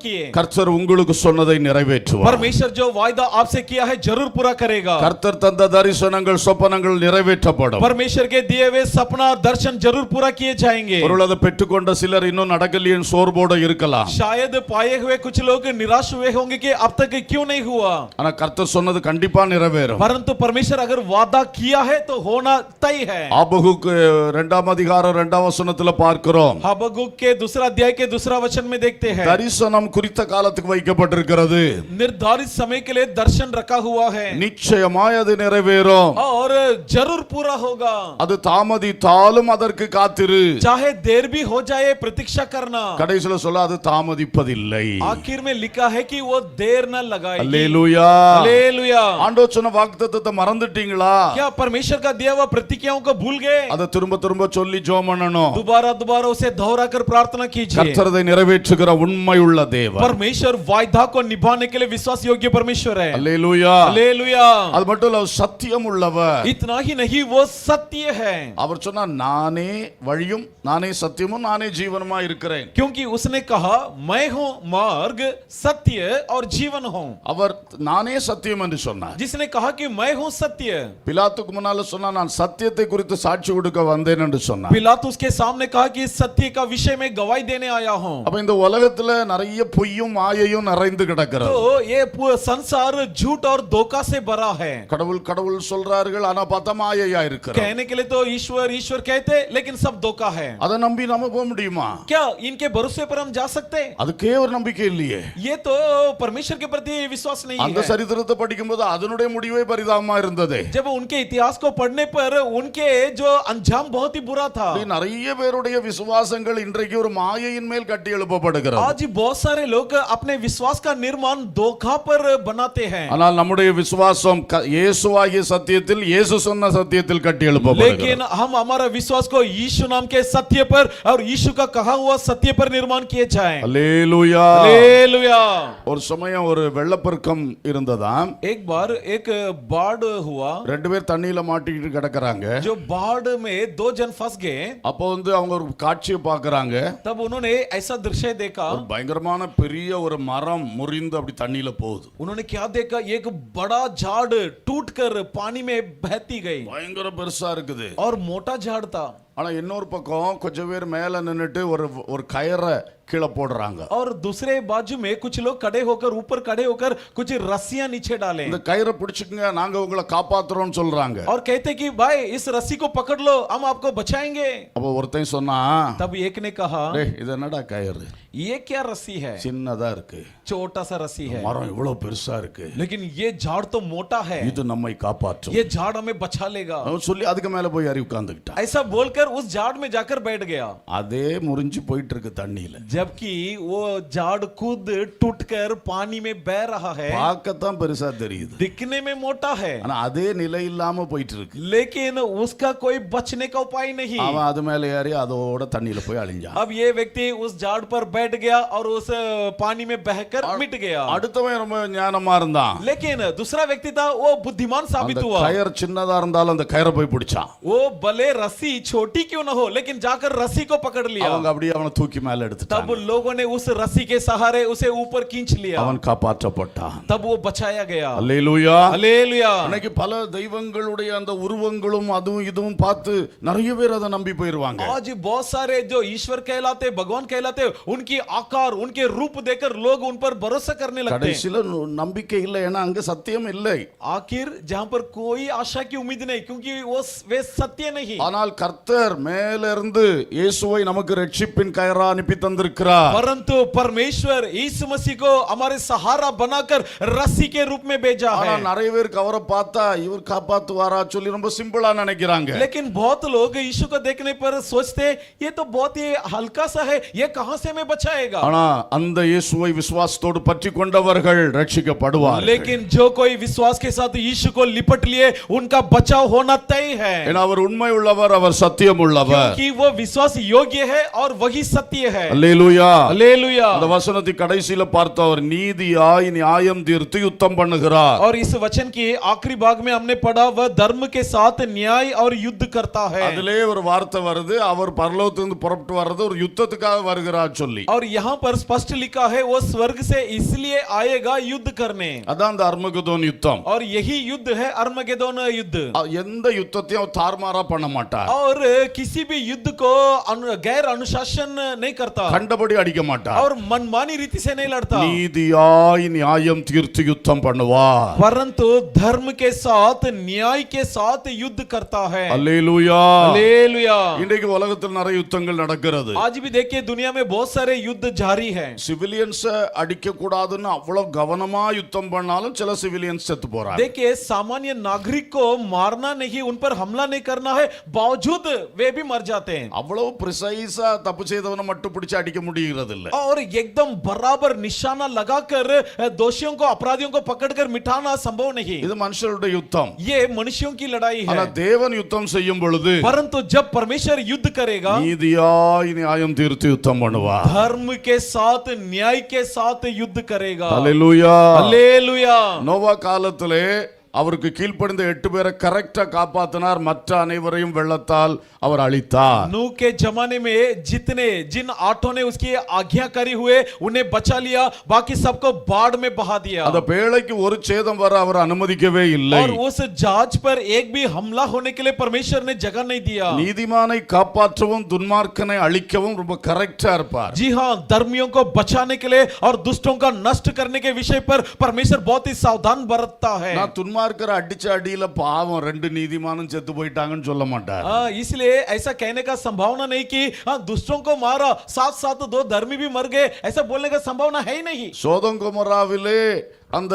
किए. கர்த்தர் உங்களுக்கு சொன்னதை நிறைவேற்றுவார். परमेश्वर जो वायदा आपसे किया है जरूर पूरा करेगा. கர்த்தர் தந்த தரிசனங்கள் சொப்பனங்கள் நிறைவேற்றப்படும். परमेश्वर के दिए हुए सपना दर्शन जरूर पूरा किए जाएंगे. ஒருவேளை அதை பெற்றுக்கொண்ட சிலர் இன்னும் நடக்கலையேன்னு சோர்வோட இருக்கலாம். शायद पाए हुए कुछ लोग निराश हुए होंगे कि अब तक क्यों नहीं हुआ. ஆனா கர்த்தர் சொன்னது கண்டிப்பா நிறைவேறும். परंतु परमेश्वर अगर वादा किया है तो होना तय है. ஆபகுக்கு 2ஆம் அதிகாரம் 2ஆம் வசனத்துல பார்க்கிறோம். हबक्कुक के दूसरा अध्याय के दूसरा वचन में देखते हैं தரிசனம் குறித்த காலத்துக்கு வைக்கப்பட்டிருக்கிறது. निर्धारित समय के लिए दर्शन रखा हुआ है நிச்சயமாய் அது நிறைவேறும். और जरूर पूरा होगा. அது தாமதித்தாலும் அதற்கு காத்திரு. चाहे देर भी हो जाए प्रतीक्षा करना. கடைசில சொல்ல அது தாமதிப்பதில்லை. आखिर में लिखा है कि वो देर न लगाएगी. அல்லேலூயா. हालेलुया. ஆண்டவர் சொன்ன வாக்குத்தத்தத்தை மறந்துட்டீங்களா? क्या परमेश्वर का दिया हुआ प्रतिज्ञाओं को भूल गए? அதை திரும்ப திரும்ப சொல்லி ஜெபம் பண்ணணும். दोबारा दोबारा उसे दोहरा कर प्रार्थना कीजिए. கர்த்தர் அதை நிறைவேற்றுகிற உண்மையுள்ள தேவன். परमेश्वर वायदा को निभाने के लिए विश्वास योग्य परमेश्वर है. அல்லேலூயா. हालेलुया. அது மட்டும் இல்ல சத்தியம் உள்ளவர். इतना ही नहीं वो सत्य है. அவர் சொன்னா நானே வழியும் நானே சத்தியமும் நானே ஜீவனுமா இருக்கிறேன். क्योंकि उसने कहा मैं हूं मार्ग सत्य और जीवन हूं. அவர் நானே சத்தியம் என்று சொன்னார். जिसने कहा कि मैं हूं सत्य. பிலாத்துக்கு முன்னால சொன்னா நான் சத்தியத்தை குறித்து சாட்சி கொடுக்க வந்தேன் என்று சொன்னார். पिलातुस के सामने कहा कि सत्य का विषय में गवाही देने आया हूं. அப்ப இந்த உலகத்துல நிறைய பொய்யும் மாயையும் நிறைந்து கிடக்கிறது. तो ये संसार झूठ और धोखा से भरा है. கடவுள் கடவுள் சொல்றார்கள் ஆனா பார்த்தா மாயையா இருக்கிறது. कहने के लिए तो ईश्वर ईश्वर कहते लेकिन सब धोखा है. அதை நம்பி நாம போக முடியுமா? क्या इनके भरोसे पर हम जा सकते? அதுக்கே ஒரு நம்பிக்கை இல்லையே. ये तो परमेश्वर के प्रति विश्वास नहीं அந்த है. சரித்திரத்தை படிக்கும்போது அதனுடைய முடிவே பரிதாபமா இருந்தது. जब उनके इतिहास को पढ़ने पर उनके जो अंजाम बहुत ही बुरा था. நிறைய பேருடைய விசுவாசங்கள் இன்றைக்கு ஒரு மாயையின் மேல் கட்டி எழுப்பப்படுகிறது. आज बहुत सारे लोग अपने विश्वास का निर्माण धोखा पर बनाते हैं. ஆனால் நம்முடைய விசுவாசம் இயேசுவாகிய சத்தியத்தில் இயேசு சொன்ன சத்தியத்தில் கட்டி எழுப்பப்படுகிறது. लेकिन हम हमारा विश्वास को यीशु नाम के सत्य पर और यीशु का कहा हुआ सत्य पर निर्माण किए जाए. அல்லேலூயா. हालेलुया. ஒரு சமயம் ஒரு வெள்ளப்பெருக்கம் இருந்ததாம். एक बार एक बाढ़ हुआ. ரெண்டு பேர் தண்ணியில மாட்டிக்கிட்டு கிடக்குறாங்க. जो बाढ़ में दो जन फंस गए. அப்போ அவங்க ஒரு காட்சியை பார்க்கறாங்க. तब उन्होंने ऐसा दृश्य देखा. ஒரு பயங்கரமான பெரிய ஒரு மரம் முறிந்து அப்படி தண்ணியில போகுது. उन्होंने क्या देखा? एक बड़ा झाड़ टूटकर पानी में बहती गई. பயங்கர பெருசா இருக்குது. और मोटा झाड़ था. ஆனா இன்னொரு பக்கம் கொஞ்சம் பேர் மேல நின்னுட்டு ஒரு கயிறை கீழே போடுறாங்க. और दूसरे बाजू में कुछ लोग खड़े होकर ऊपर खड़े होकर कुछ रस्सियां नीचे डाले. இந்த கயிறை பிடிச்சுக்கங்க நாங்க உங்களை காப்பாத்துறோம்னு சொல்றாங்க. और कहते कि भाई इस रस्सी को पकड़ लो हम आपको बचाएंगे. அப்ப ஒருத்தன் சொன்னா तब एक ने कहा டேய் இது என்னடா கயிறு? ये क्या रस्सी है? சின்னதா இருக்கு. छोटा सा रस्सी है. மரம் இவ்வளவு பெருசா இருக்கு. लेकिन ये झाड़ तो मोटा है. இது நம்மை காப்பாற்றும். ये झाड़ हमें बचा लेगा. அவன் சொல்லி அதுக்கு மேல போய் ஏறி உட்கார்ந்துட்டான். ऐसा बोलकर उस झाड़ में जाकर बैठ गया. அதே முறிஞ்சு போயிட்டு இருக்கு தண்ணியில. जबकि वो झाड़ खुद टूटकर पानी में बह रहा है. பார்க்கத்தான் பெருசா தெரியுது. दिखने में मोटा है. ஆனா அதே நிலை இல்லாம போயிட்டு இருக்கு. लेकिन उसका कोई बचने का उपाय नहीं. அவன் அது மேல ஏறி அதோட தண்ணியில போய் அழிஞ்சான். अब ये व्यक्ति उस झाड़ पर बैठ गया और उस पानी में बहकर मिट गया. அடுத்தவன் ரொம்ப ஞானமா இருந்தான். लेकिन दूसरा व्यक्ति था वो बुद्धिमान साबित அந்த हुआ. கயிறு சின்னதா இருந்தாலும் அந்த கயிறை போய் பிடிச்சான். वो भले रस्सी छोटी क्यों न हो लेकिन जाकर रस्सी को पकड़ लिया. அவங்க அப்படியே அவனை தூக்கி மேல எடுத்துட்டாங்க. तब लोगों ने उस रस्सी के सहारे उसे ऊपर खींच लिया. அவன் காப்பாற்றப்பட்டான். तब वो बचाया गया. அல்லேலூயா. हालेलुया. இன்னைக்கு பல தெய்வங்களுடைய அந்த உருவங்களும் அதுவும் இதுவும் பார்த்து நிறைய பேர் அதை நம்பி போயிருவாங்க. आज बहुत सारे जो ईश्वर कहलाते भगवान कहलाते उनकी आकार उनके रूप देखकर लोग उन पर भरोसा करने लगते हैं. கடைசில நம்பிக்கை இல்லை ஏன்னா அங்க சத்தியம் இல்லை. आखिर जहां पर कोई आशा की उम्मीद नहीं क्योंकि वो वे सत्य नहीं. ஆனால் கர்த்தர் கர்த்தர் மேல இருந்து இயேசுவை நமக்கு ரட்சிப்பின் கயரா அனுப்பி தந்திருக்கிறார். परंतु परमेश्वर यीशु मसीह को हमारे सहारा बनाकर रस्सी के रूप में भेजा ஆனா है। நிறைய பேருக்கு அவரை பார்த்தா இவர் காப்பாத்துவாரா சொல்லி ரொம்ப சிம்பிளா நினைக்கிறாங்க. लेकिन बहुत लोग यीशु को देखने पर सोचते ये तो बहुत ही हल्का सा है, ये कहां से हमें बचाएगा। ஆனா அந்த இயேசுவை விசுவாசத்தோடு பற்றி கொண்டவர்கள் ரட்சிக்கப்படுவார்கள். लेकिन जो कोई विश्वास के साथ यीशु को लिपट लिए उनका बचाव होना तय है, ஏன்னா அவர் உண்மை உள்ளவர், அவர் சத்தியம் உள்ளவர். क्योंकि वो विश्वास योग्य है और वही सत्य है। அல்லேலூயா. हालेलुया। அந்த வசனத்தின் கடைசியில பார்த்த அவர் நீதியாய் நியாயம் தீர்த்து யுத்தம் பண்ணுகிறார். और इस वचन के आखिरी भाग में हमने पढ़ा वह धर्म के साथ न्याय और युद्ध करता है। அதிலே ஒரு வார்த்தை வருது, அவர் பரலோகத்திலிருந்து புறப்பட்டு வர்றது ஒரு யுத்தத்துக்காக வருகிறார் சொல்லி. और यहाँ पर स्पष्ट लिखा है वो स्वर्ग से इसलिए आएगा युद्ध करने, அதான் அந்த அர்மகதோன் யுத்தம். और यही युद्ध है अर्मगेदोन युद्ध। எந்த யுத்தத்தையும் அவர் தாறுமாறா பண்ண மாட்டார். और किसी भी युद्ध को गैर अनुशासन नहीं करता கண்டபடி அடிக்க மாட்டார். और मनमानी रीति से नहीं लड़ता, நீதியாய் நியாயம் தீர்த்து யுத்தம் பண்ணுவார். परंतु धर्म के साथ न्याय के साथ युद्ध करता है। அல்லேலூயா. हालेलुया। இன்றைக்கு உலகத்தில் நிறைய யுத்தங்கள் நடக்கிறது. आज भी देखिए दुनिया में बहुत सारे युद्ध जारी है। சிவிலியன்ஸ் அடிக்க கூடாதுன்னு அவ்வளவு கவனமா யுத்தம் பண்ணாலும் சில சிவிலியன்ஸ் செத்து போறாங்க. देखिए सामान्य नागरिक को मारना नहीं, उन पर हमला नहीं करना है, बावजूद वे भी मर जाते हैं। அவ்வளவு பிரிசைஸா தப்பு செய்தவனை மட்டும் பிடிச்சு அடிக்க முடிகிறது இல்ல. और एकदम बराबर निशाना लगाकर दोषियों को अपराधियों को पकड़कर मिटाना संभव नहीं। இது மனுஷருடைய யுத்தம். ये मनुष्यों की लड़ाई ஆனா है, தேவன் யுத்தம் செய்யும் பொழுது परंतु जब परमेश्वर युद्ध करेगा நீதியாய் நியாயம் தீர்த்து யுத்தம் பண்ணுவார். धर्म के साथ न्याय के साथ युद्ध करेगा। அல்லேலூயா. हालेलुया। நோவா காலத்திலே அவருக்கு கீழ்ப்படிந்த 8 பேரை கரெக்டா காப்பாத்தினார், மற்ற அனைவரையும் வெள்ளத்தால் அவர் அழித்தார். नूह के जमाने में जिन आठों ने उसकी आज्ञाकारी हुए उन्हें बचा लिया, बाकी सबको बाढ़ में बहा दिया। அந்த பேழைக்கு ஒரு சேதம் வர அவர் அனுமதிக்கவே இல்லை. और उस जहाज पर एक भी हमला होने के लिए परमेश्वर ने जगह नहीं दिया। நீதிமானை காப்பாற்றவும் துன்மார்க்கனை அழிக்கவும் ரொம்ப கரெக்டா இருப்பார். जी हाँ, धर्मियों को बचाने के लिए और दुष्टों का नष्ट करने के विषय पर परमेश्वर बहुत ही सावधान बरतता है। நான் துன்மார்க்கரை அடிச்ச அடியில பாவம் 2 நீதிமானும் செத்து போயிட்டாங்கன்னு சொல்ல மாட்டார். इसलिए ऐसा कहने का संभावना नहीं कि दुष्टों को मारा साथ साथ 2 धर्मी भी मर गए, ऐसा बोलने का संभावना है ही नहीं। சோதோம் கொமோராவிலே அந்த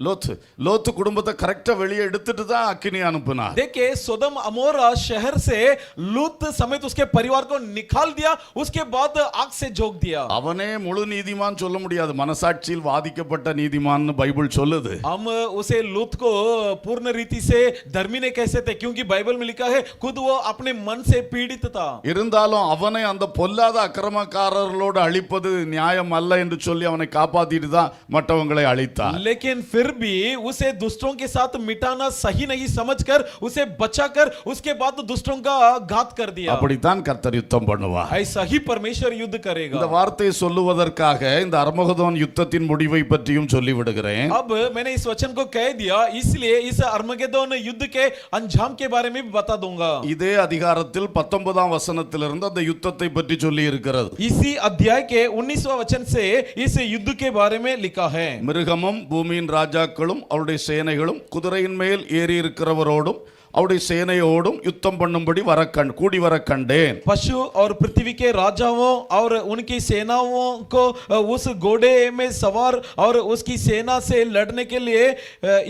லோத்து குடும்பத்தை கரெக்டா வெளியே எடுத்துட்டு தான் அக்கினி அனுப்புனார். देखिए सोदम अमोरा शहर से लूत समेत उसके परिवार को निकाल दिया, उसके बाद आग से झोंक दिया। அவனே முழு நீதிமான் சொல்ல முடியாது, மனசாட்சியில் வாதிக்கப்பட்ட நீதிமான் பைபிள் சொல்லுது. हम उसे लूत को पूर्ण रीति से धर्मी नहीं कह सकते, क्योंकि बाइबल में लिखा है खुद वो अपने मन से पीड़ित था। இருந்தாலும் அவனை அந்த பொல்லாத அக்கிரமக்காரர்களோடு அழிப்பது நியாயம் அல்ல என்று சொல்லி அவனை காப்பாத்திட்டு தான் மற்றவங்களை அழித்தார். लेकिन फिर भी उसे दुष्टों के साथ मिटाना सही नहीं समझकर उसे बचाकर उसके बाद दुष्टों का घात कर दिया। அப்படித்தான் கர்த்தர் யுத்தம் பண்ணுவார். ऐसा ही परमेश्वर युद्ध करेगा। இந்த வார்த்தையை சொல்லுவதற்காக இந்த அர்மகதோன் யுத்தத்தின் முடிவை பற்றியும் சொல்லி விடுகிறேன். अब मैंने इस वचन को कह दिया, इसलिए इस अर्मगेदोन युद्ध के अंजाम के बारे में भी बता दूंगा। இதே அதிகாரத்தில் 19ஆம் வசனத்திலிருந்து அந்த யுத்தத்தை பற்றி சொல்லி இருக்கிறது. इसी अध्याय के 19वां वचन से इस युद्ध के बारे में लिखा है। மிருகமும் பூமியின் ராஜாக்களும் அவருடைய சேனைகளும் குதிரையின் மேல் ஏறி இருக்கிறவரோடும் அவருடைய சேனையோடும் யுத்தம் பண்ணும்படி கூடி வர கண்டேன். पशु और पृथ्वी के राजाओं और उनकी सेनाओं को उस घोड़े में सवार और उसकी सेना से लड़ने के लिए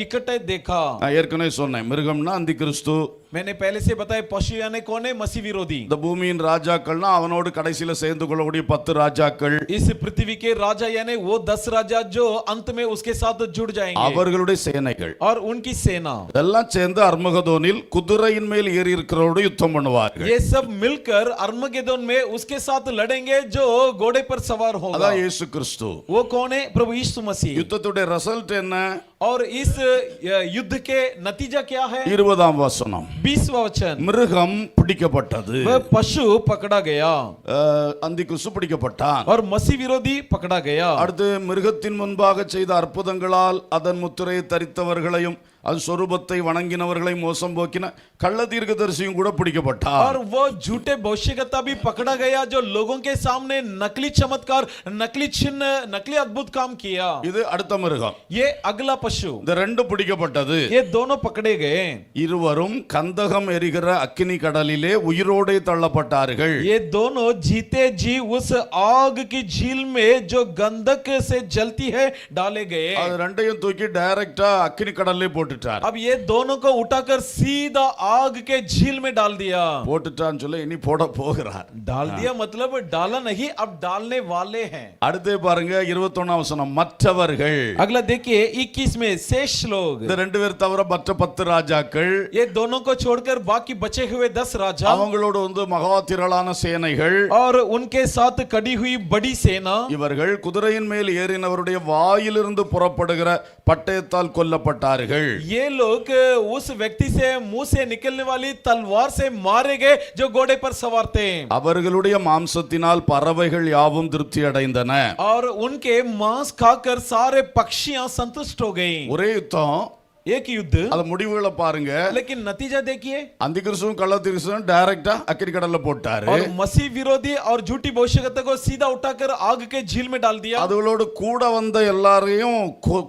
इकट्ठे देखा। நான் ஏற்கனவே சொன்னேன், மிருகம்னா அந்தி கிறிஸ்து. मैंने पहले से बताया पशु यानी कौन है? मसीह विरोधी। இந்த பூமியின் ராஜாக்கள்னா அவனோடு கடைசியில சேர்ந்து கொள்ளக்கூடிய 10 ராஜாக்கள். इस पृथ्वी के राजा यानी वो 10 राजा जो अंत में उसके साथ जुड़ जाएंगे, அவர்களுடைய சேனைகள் और उनकी सेना எல்லாம் சேர்ந்து அர்மகதோனில் குதிரையின் மேல் ஏறி இருக்கிறவரோடு யுத்தம் பண்ணுவார்கள். ये सब मिलकर अर्मगेदोन में उसके साथ लड़ेंगे जो घोड़े पर सवार होगा। அதான் இயேசு கிறிஸ்து. वो कौन है? प्रभु यीशु मसीह। யுத்தத்துடைய ரிசல்ட் என்ன? और इस युद्ध के नतीजा क्या है? 20ஆம் வசனம். 20वां वचन, மிருகம் பிடிக்கப்பட்டது, वह पशु पकड़ा गया அந்தி கிறிஸ்து பிடிக்கப்பட்டான். और मसीह विरोधी पकड़ा गया। அடுத்து மிருகத்தின் முன்பாக செய்த அற்புதங்களால் அதன் முத்திரையை தரித்தவர்களையும் அது சொரூபத்தை வணங்கினவர்களை மோசம் போக்கின கள்ள தீர்க்கதரிசியும் கூட பிடிக்கப்பட்டார். और वो झूठे भविष्यवक्ता भी पकड़ा गया जो लोगों के सामने नकली चमत्कार, नकली चिन्ह, नकली अद्भुत काम किया. இது அடுத்த மிருகம். ये अगला पशु. இந்த ரெண்டு பிடிக்கப்பட்டது. ये दोनों पकड़े गए. இருவரும் கந்தகம் எரிகிற அக்கினி கடலிலே உயிரோடே தள்ளப்பட்டார்கள். ये दोनों जीते जी उस आग की झील में जो गंधक से जलती है डाले गए. அது ரெண்டையும் தூக்கி டைரக்டா அக்கினி கடல்லே போட்டுட்டார். अब ये दोनों को उठाकर सीधा आग के झील में डाल दिया. போட்டுட்டான்னு சொல்ல இனி போட போகிறார். डाल दिया मतलब डाला नहीं, अब डालने वाले हैं. அடுத்து பாருங்க 21ஆம் வசனம், மற்றவர்கள். अगला देखिए 21 में शेष लोग. இந்த ரெண்டு பேர் தவிர மற்ற 10 ராஜாக்கள், ये दोनों को छोड़कर बाकी बचे हुए 10 राजा அவங்களோடு வந்து மகா திரளான சேனைகள், और उनके साथ कड़ी हुई बड़ी सेना. இவர்கள் குதிரையின் மேல் ஏறினவருடைய வாயிலிருந்து புறப்படுகிற பட்டயத்தால் கொல்லப்பட்டார்கள். ये लोग उस व्यक्ति से मुंह से निकलने वाली तलवार से मारे गए जो घोड़े पर सवार थे. அவர்களுடைய மாம்சத்தினால் பறவைகள் யாவும் திருப்தி அடைந்தன. और उनके मांस खाकर सारे पक्षियां संतुष्ट हो गई. ஒரே யுத்தம், एक युद्ध, அது முடிவுகளை பாருங்க. लेकिन नतीजा देखिए. அந்தி கிறிஸ்துவும் கள்ள தீர்க்கதரிசியும் டைரக்டா அக்கினி கடல்ல போட்டாரு. और मसीह विरोधी और झूठी भविष्यवक्ता को सीधा उठाकर आग के झील में डाल दिया. அதுகளோடு கூட வந்த எல்லாரையும்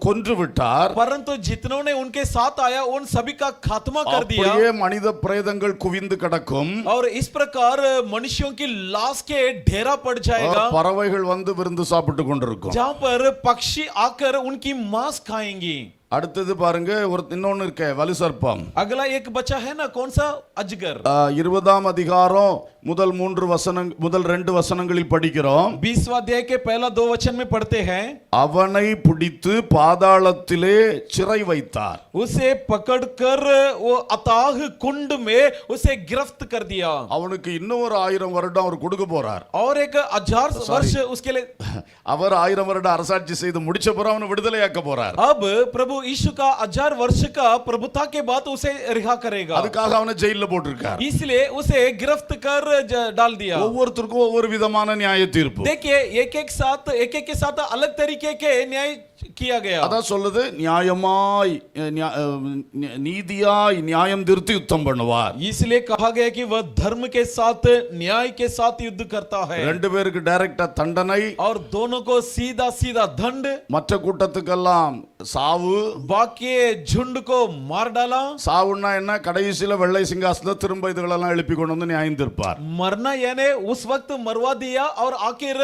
கொன்று விட்டார். परंतु जितनों ने उनके साथ आया उन सभी का खात्मा कर दिया. அப்படியே மனித பிரேதங்கள் குவிந்து கிடக்கும். और इस प्रकार मनुष्यों की लाश के ढेरा पड़ जाएगा. பறவைகள் வந்து விருந்து சாப்பிட்டு கொண்டிருக்கும். जहाँ पर पक्षी आकर उनकी मांस खाएंगी. அடுத்தது பாருங்க, ஒரு இன்னொன்னு இருக்க வலு சர்ப்பம். अगला एक बचा है ना, कौन सा? अजगर. 20ஆம் அதிகாரம் முதல் 2 வசனங்களில் படிக்கிறோம். 20वां अध्याय के पहला 2 वचन में पढ़ते हैं, அவனை பிடித்து பாதாளத்திலே சிறை வைத்தார். उसे पकड़कर वो अथाह कुंड में उसे गिरफ्त कर दिया. அவனுக்கு இன்னும் ஒரு 1000 வருடம் அவர் கொடுக்க போறார். और एक 1000 वर्ष उसके लिए. அவர் 1000 வருடம் அரசாட்சி செய்து முடிச்ச பிறகு அவனை விடுதலையாக்க போறார். अब प्रभु यीशु का 1000 वर्ष का प्रभुता के बाद उसे रिहा करेगा. அதுக்காக அவனை ஜெயில்ல போட்டிருக்கார். इसलिए उसे गिरफ्त कर डाल दिया. ஒவ்வொருத்தருக்கும் ஒவ்வொரு விதமான நியாய தீர்ப்பு. देखिए एक एक के साथ अलग तरीके के न्याय किया गया. அதான் சொல்லுது, நியாயமாய் நீதியாய் நியாயம் தீர்த்து யுத்தம் பண்ணுவார். इसलिए कहा गया कि वह धर्म के साथ न्याय के साथ युद्ध करता है. ரெண்டு பேருக்கு டைரக்டா தண்டனை, और दोनों को सीधा सीधा दंड, மற்ற கூட்டத்துக்கெல்லாம் சாவு. बाकी झुंड को मार डाला. சாவுன்னா என்ன? கடைசியில வெள்ளை சிங்காசனத்தை திரும்ப இதுகளெல்லாம் எழுப்பி கொண்டு வந்து நியாயம் தீர்ப்பார். मरना यानी उस वक्त मरवा दिया और आखिर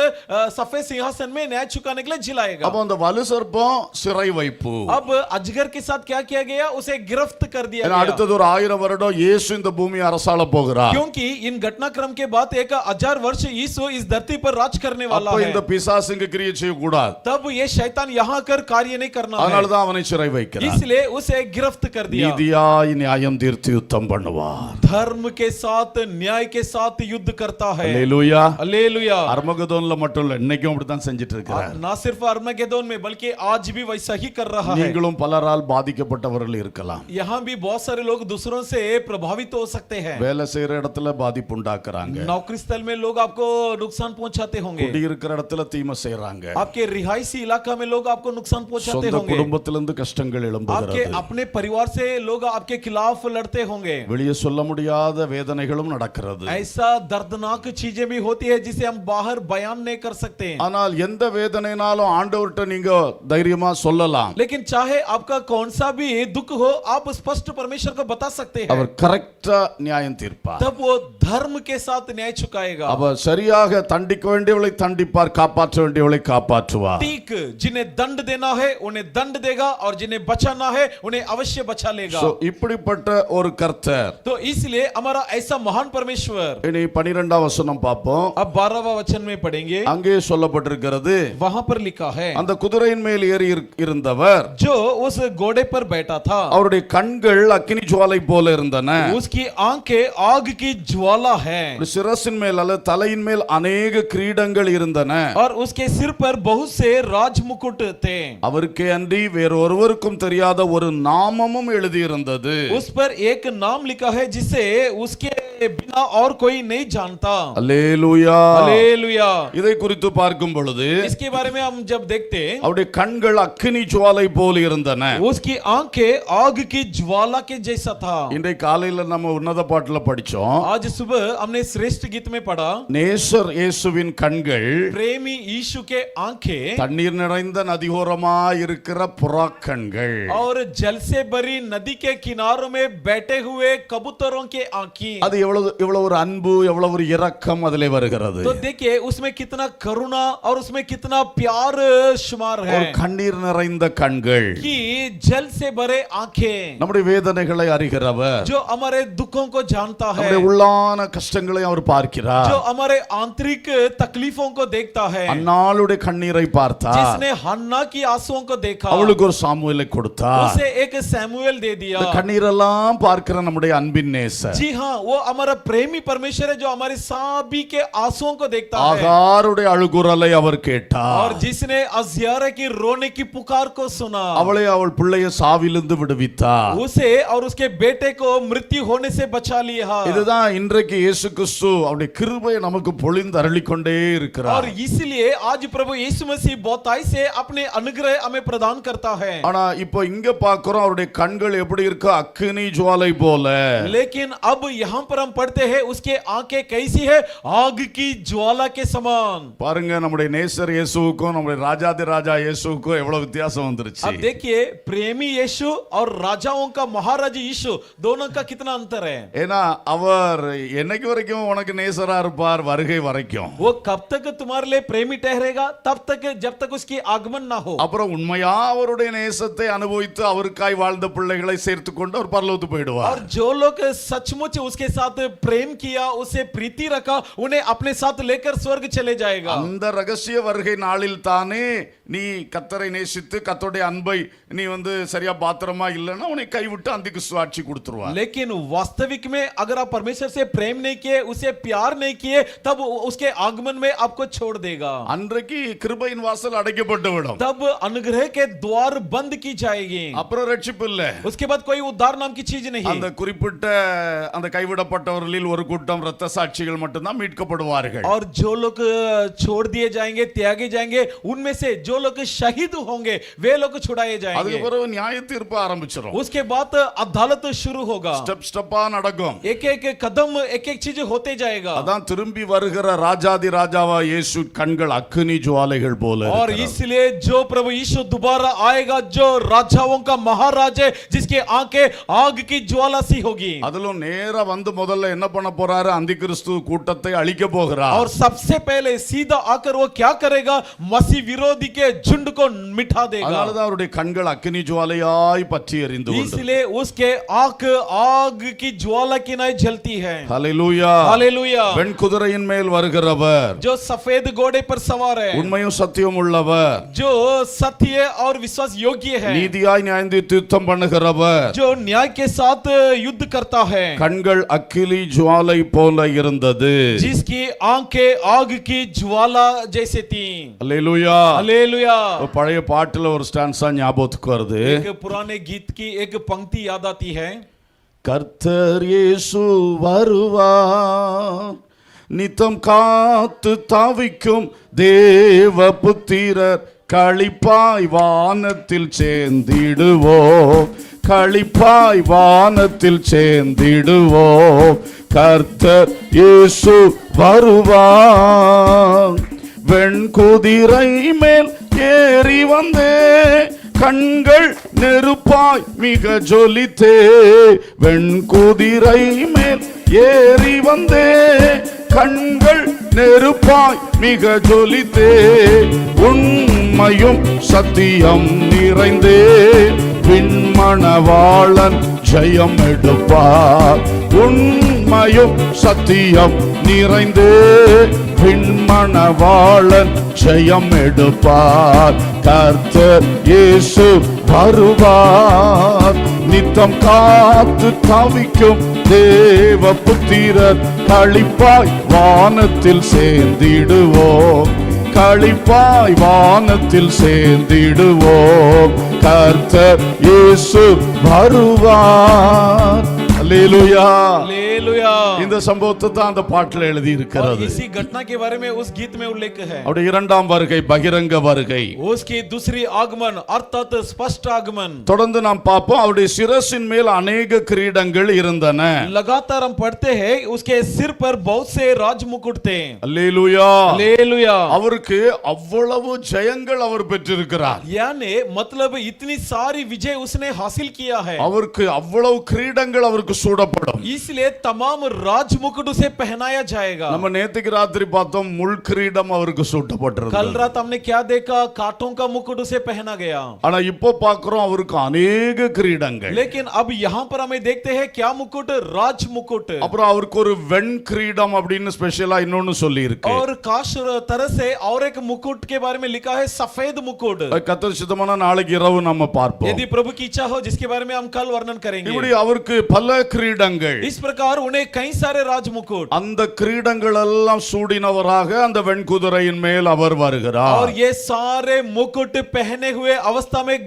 सफेद सिंहासन में न्याय चुकाने के लिए जिलाएगा. அப்போ அந்த வலு சர்ப்பம் சிறை வைப்பு. अब अजगर के साथ क्या किया गया? उसे गिरफ्त कर दिया ஏன்னா गया. அடுத்தது ஒரு 1000 வருடம் இயேசு இந்த பூமியை அரசாள போகிறார். क्योंकि इन घटनाक्रम के बाद एक 1000 वर्ष यीशु इस धरती पर राज करने वाला அப்ப है. இந்த பிசாசுங்க கிரியை செய்யக்கூடாது. तब ये शैतान यहाँ कर कार्य नहीं करना है. அதனால தான் அவனை சிறை வைக்கிறார். इसलिए उसे गिरफ्त कर दिया. நீதியாய் நியாயம் தீர்த்து யுத்தம் பண்ணுவார். धर्म के साथ न्याय के साथ युद्ध करता है. அல்லேலூயா. हालेलुया. அர்மகதோன்ல மட்டும் இல்ல, இன்னைக்கும் அப்படித்தான் செஞ்சிட்டு இருக்கிறார். ना सिर्फ अर्मगेदोन में बल्कि आज भी वैसा ही कर रहा है. நீங்களும் பலரால் பாதிக்கப்பட்டவர்கள் இருக்கலாம். यहाँ भी बहुत सारे लोग दूसरों से प्रभावित हो सकते हैं. வேலை செய்யற இடத்துல பாதிப்பு உண்டாக்குறாங்க. नौकरी स्थल में लोग आपको नुकसान पहुंचाते होंगे. குடியிருக்கிற இடத்துல தீமை செய்யறாங்க. आपके रिहायशी इलाका में लोग आपको नुकसान पहुंचाते சொந்த होंगे. குடும்பத்திலிருந்து கஷ்டங்கள் आपके எழும்புகிறது. अपने परिवार से लोग आपके खिलाफ लड़ते होंगे. வெளியே சொல்ல முடியாத வேதனைகளும் நடக்கிறது. ऐसा दर्दनाक चीजें भी होती है जिसे हम बाहर बयान नहीं कर सकते. ஆனால் எந்த வேதனைனாலும் ஆண்டவர்ட்ட நீங்க தைரியமா சொல்லலாம். लेकिन चाहे आपका कौन सा भी दुख हो, आप स्पष्ट परमेश्वर को बता सकते हैं. அவர் கரெக்டா நியாயம் தீர்ப்பார். तब वो धर्म के साथ न्याय चुकाएगा. அவர் சரியாக தண்டிக்க வேண்டியவளை தண்டிப்பார், காப்பாற்ற வேண்டியவளை காப்பாற்றுவார். ठीक, जिन्हें दंड देना है उन्हें दंड देगा और जिन्हें बचाना है उन्हें अवश्य बचा लेगा. So, இப்படிப்பட்ட ஒரு கர்த்தர். तो इसलिए हमारा ऐसा महान परमेश्वर. இனி 12ஆம் வசனம் பார்ப்போம். अब 12वां वचन में पढ़ेंगे. அங்கே சொல்லப்பட்டிருக்கிறது, वहां पर लिखा है, அந்த குதிரையின் மேல் ஏறி இருந்தவர் जो उस घोड़े पर बैठा था அவருடைய கண்கள் அக்கினி ஜுவாலை போல இருந்தன. उसकी आंखें आग की ज्वाला ज्वाला है சிரசின் மேல் அல்லது தலையின் மேல் அநேக கிரீடங்கள் இருந்தன. और उसके सिर पर बहुत से राज मुकुट थे. அவருக்கே அன்றி வேறொருவருக்கும் தெரியாத ஒரு நாமமும் எழுதியிருந்தது. उस पर एक नाम लिखा है जिसे उसके बिना और कोई नहीं जानता. அல்லேலூயா. हालेलुया. இதை குறித்து பார்க்கும் பொழுது इसके बारे में हम जब देखते हैं அவருடைய கண்கள் அக்கினி ஜுவாலை போல் இருந்தன. उसकी आंखें आग की ज्वाला के जैसा था. இன்றைக்கு காலையில நம்ம உன்னத பாட்டுல படிச்சோம். आज सुबह हमने श्रेष्ठ गीत में पढ़ा நேசர் இயேசுவின் கண்கள் प्रेमी यीशु के आंखें தண்ணீர் நிறைந்த நதியோரமா இருக்கிற புறாக்கண்கள். और जल से भरी नदी के किनारों में बैठे हुए कबूतरों के आंखें. அது எவ்வளவு ஒரு அன்பு, எவ்வளவு ஒரு இரக்கம் அதிலே வருகிறது. तो देखिए उसमें कितना करुणा और उसमें कितना प्यार शुमार है. ஒரு கண்ணீர் நிறைந்த கண்கள். कि जल से भरे आंखें நம்முடைய வேதனைகளை அறிகிறவர், जो हमारे दुखों को जानता है, நம்முடைய உள்ளான கஷ்டங்களை அவர் பார்க்கிறார். जो हमारे आंतरिक तकलीफों को देखता है, அன்னாளுடைய கண்ணீரை பார்த்தார். जिसने हन्ना की आंसुओं को देखा அவளுக்கு ஒரு சாமுவேலை கொடுத்தார். उसे एक सैमुएल दे दिया. இந்த கண்ணீரெல்லாம் பார்க்கிற நம்முடைய அன்பின் நேசர். जी हाँ, वो हमारा प्रेमी परमेश्वर है जो हमारे सभी के आंसुओं को देखता है. ஆகாருடைய அழுகுரலை அவர் கேட்டார். और जिसने अज़्यारा की रोने की पुकार को सुना, அவளை அவள் பிள்ளையை சாவிலிருந்து விடுவித்தார். उसे और उसके बेटे को मृत्यु होने से बचा लिया. இதுதான் இன்றைக்கு இயேசு கிறிஸ்து அவருடைய கிருபையை நமக்கு பொழிந்து அருளிக்கொண்டே और இருக்கிறார். इसलिए आज प्रभु यीशु मसीह बहुताई से अपने अनुग्रह हमें प्रदान करता है. ஆனா இப்போ இங்க பார்க்கிறோம் அவருடைய கண்கள் எப்படி இருக்கு, அக்கினி ஜுவாலை போல. लेकिन अब यहाँ पर हम पढ़ते हैं उसके आंखें कैसी है, आग की ज्वाला के समान. பாருங்க நம்முடைய நேசர் இயேசுவுக்கும் நம்முடைய ராஜாதி ராஜா இயேசுவுக்கும் எவ்வளவு வித்தியாசம் வந்துருச்சு. अब देखिए प्रेमी यीशु और राजाओं का महाराज यीशु दोनों का कितना अंतर है. ஏன்னா அவர் என்னைக்கு வரைக்கும் உனக்கு நேசரா இருப்பார், வருகை வரைக்கும். वो कब तक तुम्हारे लिए प्रेमी ठहरेगा, तब तक जब तक उसकी आगमन ना हो. அப்புறம் உண்மையா அவருடைய நேசத்தை அனுபவித்து அவருக்காய் வாழ்ந்த பிள்ளைகளை சேர்த்து கொண்டு அவர் பரலோகத்துக்கு போயிடுவார். और जो लोग सचमुच उसके साथ प्रेम किया, उसे प्रीति रखा, उन्हें अपने साथ लेकर स्वर्ग चले जाएगा. அந்த ரகசிய வருகை நாளில் தானே நீ கர்த்தரை நேசித்து கர்த்தருடைய அன்பை நீ சரியா பாத்திரமா இல்லைன்னா உன்னை கைவிட்டு அந்த கிறிஸ்து ஆட்சி கொடுத்துருவார். लेकिन वास्तविक में अगर आप परमेश्वर से प्रेम नहीं किए, उसे प्यार नहीं किए, तब उसके आगमन में आपको छोड़ देगा. அன்றைக்கு கிருபையின் வாசல் அடைக்கப்பட்டு விடும். तब अनुग्रह के द्वार बंद की जाएगी. அப்புறம் ரட்சிப்பு இல்ல. उसके बाद कोई उद्धार नाम की चीज नहीं. அந்த குறிப்பிட்ட அந்த கைவிடப்பட்டவர்களில் ஒரு கூட்டம் இரத்த சாட்சிகள் மட்டும்தான் மீட்கப்படுவார்கள். और जो लोग छोड़ दिए जाएंगे, त्यागे जाएंगे, उनमें से जो लोग शहीद होंगे वे लोग छुड़ाए जाएंगे. அதுக்கு பிறகு நியாய தீர்ப்பு ஆரம்பிச்சிரும். उसके बाद अदालत शुरू होगा. ஸ்டெப் ஸ்டெப்பா நடக்கும். एक एक कदम एक एक चीज होते जाएगा. அதான் திரும்பி வருகிற ராஜாதி ராஜாவா இயேசு கண்கள் அக்கினி ஜுவாலைகள் போல और இருக்கிறது. इसलिए जो प्रभु यीशु दोबारा आएगा, जो राजाओं का महाराज है, जिसकी आंखें आग की ज्वाला सी होगी. அதிலும் நேரா முதல்ல என்ன பண்ண போறாரு, அந்தி கிறிஸ்து கூட்டத்தை அழிக்க போகிறார். और सबसे पहले सीधा आकर वो क्या करेगा, मसीह विरोधी के झुंड को मिटा देगा. அதனாலதான் அவருடைய கண்கள் அக்கினி ஜுவாலையாய் பற்றி எரிந்து கொண்டு. इसलिए उसके आंख आग की ज्वाला की नाई जलती है. ஹல்லேலூயா. हालेलुया. பெண் குதிரையின் மேல் வருகிறவர், जो सफेद घोड़े पर सवार है, உண்மையும் சத்தியம் உள்ளவர், जो सत्य और विश्वास योग्य है, நீதியாய் நியாயந்தீர்த்து யுத்தம் பண்ணுகிறவர், जो न्याय के साथ युद्ध करता है, கண்கள் அக்கினி ஜுவாலை போல இருந்தது. जिसकी आंखें आग की ज्वाला जैसे थी. ஹல்லேலூயா. हालेलुया. பழைய பாட்டுல ஒரு ஸ்டான்ஸா ஞாபகத்துக்கு வருது. एक पुराने गीत की एक पंक्ति याद आती है. கர்த்தர் இயேசு வருவார், நித்தம் காத்து தவிக்கும் தேவ புத்திரர் களிப்பாய் வானத்தில் சேர்ந்திடுவோம், களிப்பாய் வானத்தில் சேர்ந்திடுவோம். கர்த்தர் இயேசு வருவார், வெண்குதிரை மேல் ஏறி வந்தே கண்கள் நெருப்பாய் மிக ஜொலித்தே, வெண்குதிரை மேல் ஏறி வந்தே கண்கள் நெருப்பாய் மிக ஜொலித்தே, உண்மையும் சத்தியம் நிறைந்தே விண்மணவாளன் ஜெயம் எடுப்பார், உண்மையும் சத்தியம் நிறைந்தே விண்மணவாளன் ஜெயம் எடுப்பார். கர்த்தர் இயேசு வருவார், நித்தம் காத்து தவிக்கும் தேவ புத்திரர் களிப்பாய் வானத்தில் சேர்ந்திடுவோம், களிப்பாய் வானத்தில் சேர்ந்திடுவோம். கர்த்தர் இயேசு வருவார். அல்லேலூயா. हालेलुया। இந்த சம்பவத்தை தான் அந்த பாட்டுல எழுதி और இருக்கிறது. इसी घटना के बारे में उस गीत में उल्लेख है। அவருடைய இரண்டாம் வருகை பகிரங்க வருகை. उसकी दूसरी आगमन अर्थात स्पष्ट आगमन। தொடர்ந்து நாம் பார்ப்போம், அவருடைய சிரசின் மேல் अनेक கிரீடங்கள் இருந்தன. लगातार हम पढ़ते हैं उसके सिर पर बहुत से राज मुकुट थे। அல்லேலூயா. हालेलुया। அவருக்கு அவ்வளவு ஜெயங்கள் அவர் பெற்றிருக்கிறார். यानी मतलब इतनी सारी विजय उसने हासिल किया है, அவருக்கு அவ்வளவு கிரீடங்கள் அவருக்கு சூடப்படும். इसलिए तमाम राज मुकुट उसे पहनाया जाएगा। நம்ம நேத்துக்கு ராத்திரி பார்த்தோம், முள் கிரீடம் அவருக்கு कल சூட்டப்பட்டிருந்தது. रात हमने क्या देखा, कांटों का मुकुट उसे पहना गया। ஆனா இப்போ பார்க்கிறோம் அவருக்கு अनेक கிரீடங்கள். लेकिन अब यहाँ पर हमें देखते हैं क्या मुकुट, राज मुकुट। அப்புறம் அவருக்கு ஒரு வெண் கிரீடம் அப்படின்னு ஸ்பெஷலா இன்னொன்னு சொல்லி இருக்கு. और खास तरह से और एक मुकुट के बारे में लिखा है सफेद मुकुट। கர்த்தர் சித்தமான நாளைக்கு இரவு நம்ம பார்ப்போம். यदि प्रभु की इच्छा हो जिसके बारे में हम कल वर्णन करेंगे। இப்படி அவருக்கு பல கிரீடங்கள். इस प्रकार उन्हें कई सारे राज मुकुट, அந்த கிரீடங்கள் எல்லாம் சூடினவராக அந்த வெண்குதிரையின் மேல் அவர் வருகிறார். और ये सारे मुकुट पहने हुए अवस्था में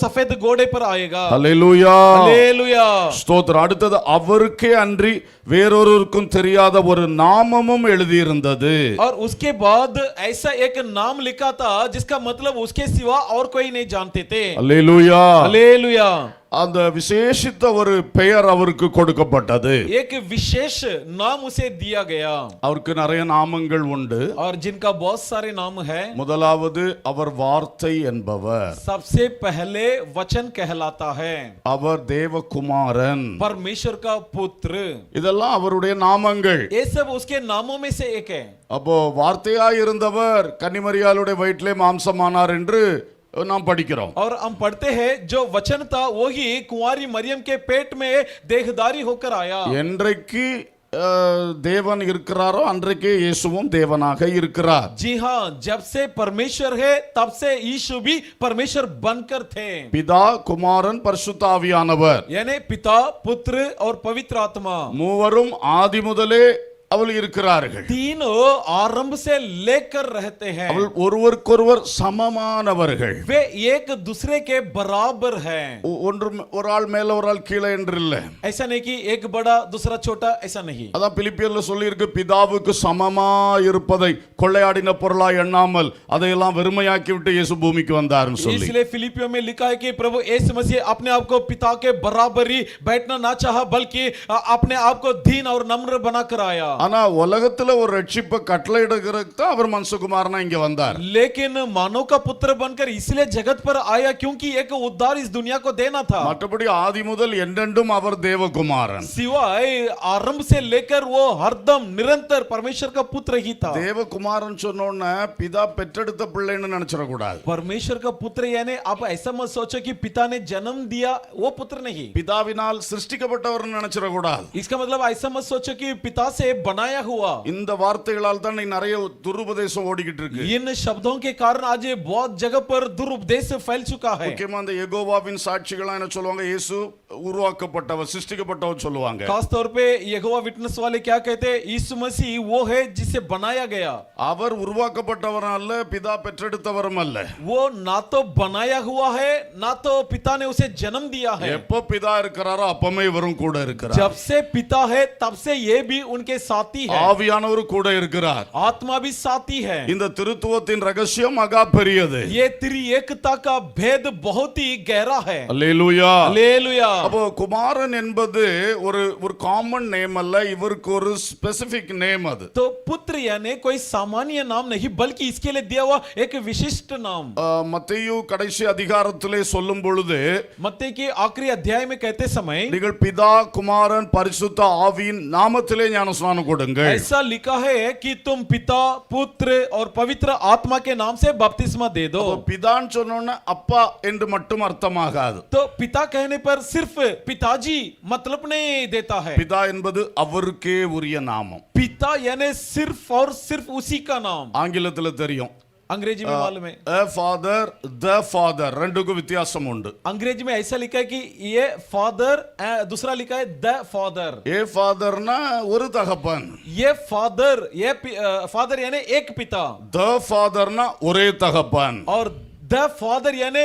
सफेद घोड़े पर आएगा। அல்லேலூயா. हालेलुया। ஸ்தோத்திரம். அடுத்தது அவருக்கே அன்றி வேறொருவருக்கும் தெரியாத ஒரு நாமமும் எழுதியிருந்தது. और उसके बाद ऐसा एक नाम लिखा था जिसका मतलब उसके सिवा और कोई नहीं जानते थे। அல்லேலூயா. हालेलुया। அந்த விசேஷித்த ஒரு பெயர் அவருக்கு கொடுக்கப்பட்டது. एक विशेष नाम उसे दिया गया, அவருக்கு நிறைய நாமங்கள் உண்டு. और जिनका बहुत सारे नाम है। முதலாவது அவர் வார்த்தை என்பவர், सबसे पहले वचन कहलाता है, அவர் தேவகுமாரன், परमेश्वर का पुत्र। இதெல்லாம் அவருடைய நாமங்கள். ये सब उसके नामों में से एक है। அப்போ வார்த்தையாய் இருந்தவர் கன்னிமரியாளுடைய வயிற்றிலே மாம்சமானார் என்று நாம் படிக்கிறோம். और हम पढ़ते हैं जो वचन था वही कुंवारी मरियम के पेट में देहधारी होकर आया। என்றைக்கு தேவன் இருக்கிறாரோ அன்றைக்கே இயேசுவும் தேவனாக இருக்கிறார். जी हाँ, जब से परमेश्वर है तब से यीशु भी परमेश्वर बनकर थे। பிதா, குமாரன், பரிசுத்த ஆவியானவர், यानी पिता, पुत्र और पवित्र आत्मा, மூவரும் ஆதி முதலே அவள் இருக்கிறார்கள். तीनों आरंभ से लेकर रहते हैं। அவள் ஒருவருக்கொருவர் சமமானவர்கள். वे एक दूसरे के बराबर हैं। ஒன்று ஒரு ஆள் மேல ஒரு ஆள் கீழே என்று இல்லை. ऐसा नहीं कि एक बड़ा दूसरा छोटा, ऐसा नहीं। அதான் பிலிப்பியர்ல சொல்லி இருக்கு, பிதாவுக்கு சமமா இருப்பதை கொள்ளையாடின பொருளா எண்ணாமல் அதையெல்லாம் வெறுமையாக்கி விட்டு இயேசு பூமிக்கு வந்தார்னு சொல்லி. इसलिए फिलिपियों में लिखा है कि प्रभु यीशु मसीह अपने आप को पिता के बराबर ही बैठना ना चाहा, बल्कि अपने आप को दीन और नम्र बनाकर आया। ஆனா உலகத்துல ஒரு ரட்சிப்பை கட்டளையிடுகிறதுக்கு தான் அவர் மனுஷகுமாரனா இங்க வந்தார். लेकिन मानव का पुत्र बनकर इसलिए जगत पर आया क्योंकि एक उद्धार इस दुनिया को देना था। மற்றபடி ஆதி முதல் என்றென்றும் அவர் தேவகுமாரன். सिवाय आरंभ से लेकर वो हरदम निरंतर परमेश्वर का पुत्र ही था। தேவகுமாரன் சொன்னோன்னா பிதா பெற்றெடுத்த பிள்ளைன்னு நினைச்சிட கூடாது. परमेश्वर का पुत्र यानी आप ऐसा मत सोचो कि पिता ने जन्म दिया, वो पुत्र नहीं। பிதாவினால் சிருஷ்டிக்கப்பட்டவர் நினைச்சிட கூடாது. इसका मतलब ऐसा मत सोचो कि पिता से बनाया हुआ। இந்த வார்த்தைகளால் தான் நிறைய துருபதேசம் ஓடிக்கிட்டு இருக்கு. इन शब्दों के कारण आज ये बहुत जगह पर दुरुपदेश फैल चुका है। முக்கியமா அந்த யெகோவாவின் சாட்சிகளா என்ன சொல்லுவாங்க, இயேசு உருவாக்கப்பட்டவர், சிருஷ்டிக்கப்பட்டவர் சொல்லுவாங்க. खास तौर पे यहोवा विटनेस वाले क्या कहते हैं, यीशु मसीह वो है जिसे बनाया गया। அவர் உருவாக்கப்பட்டவர் அல்ல, பிதா பெற்றெடுத்தவரும் அல்ல. वो ना तो बनाया हुआ है ना तो पिता ने उसे जन्म दिया है। எப்போ பிதா இருக்கிறாரோ அப்பமே இவரும் கூட இருக்கிறார். जब से पिता है तब से ये भी उनके साथी है। ஆவியானவர் கூட இருக்கிறார். आत्मा भी साथी है। இந்த திருத்துவத்தின் ரகசியம் மகா பெரியது. ये त्रिएकता का भेद बहुत ही गहरा है। அல்லேலூயா. हालेलुया। அப்போ குமாரன் என்பது ஒரு காமன் நேம் அல்ல, இவருக்கு ஒரு ஸ்பெசிபிக் நேம். அது तो पुत्र यानी कोई सामान्य नाम नहीं बल्कि इसके लिए दिया हुआ एक विशिष्ट नाम। மத்தேயு கடைசி அதிகாரத்திலே சொல்லும் பொழுது, मत्ती के आखिरी अध्याय में कहते समय நீங்கள் பிதா, குமாரன், பரிசுத்த ஆவியின் நாமத்திலே ஞானஸ்நானம் கொடுங்கள். ऐसा लिखा है कि तुम पिता, पुत्र और पवित्र आत्मा के नाम से बपतिस्मा दे दो। பிதான்னு சொன்னோன்னா அப்பா என்று மட்டும் அர்த்தமாகாது. तो पिता कहने पर सिर्फ पिताजी मतलब नहीं देता है। பிதா என்பது அவருக்கே உரிய நாமம். पिता यानी सिर्फ और सिर्फ उसी का नाम। ஆங்கிலத்தில் தெரியும், अंग्रेजी में मालूम है, a father, the father ரெண்டுக்கு வித்தியாசம் உண்டு. अंग्रेजी में ऐसा लिखा है कि ये फादर, दूसरा लिखा है द फादर. a fatherனா ஒரு தகப்பன், ये फादर, ये फादर यानी एक पिता, the fatherனா ஒரே தகப்பன். और द फादर यानी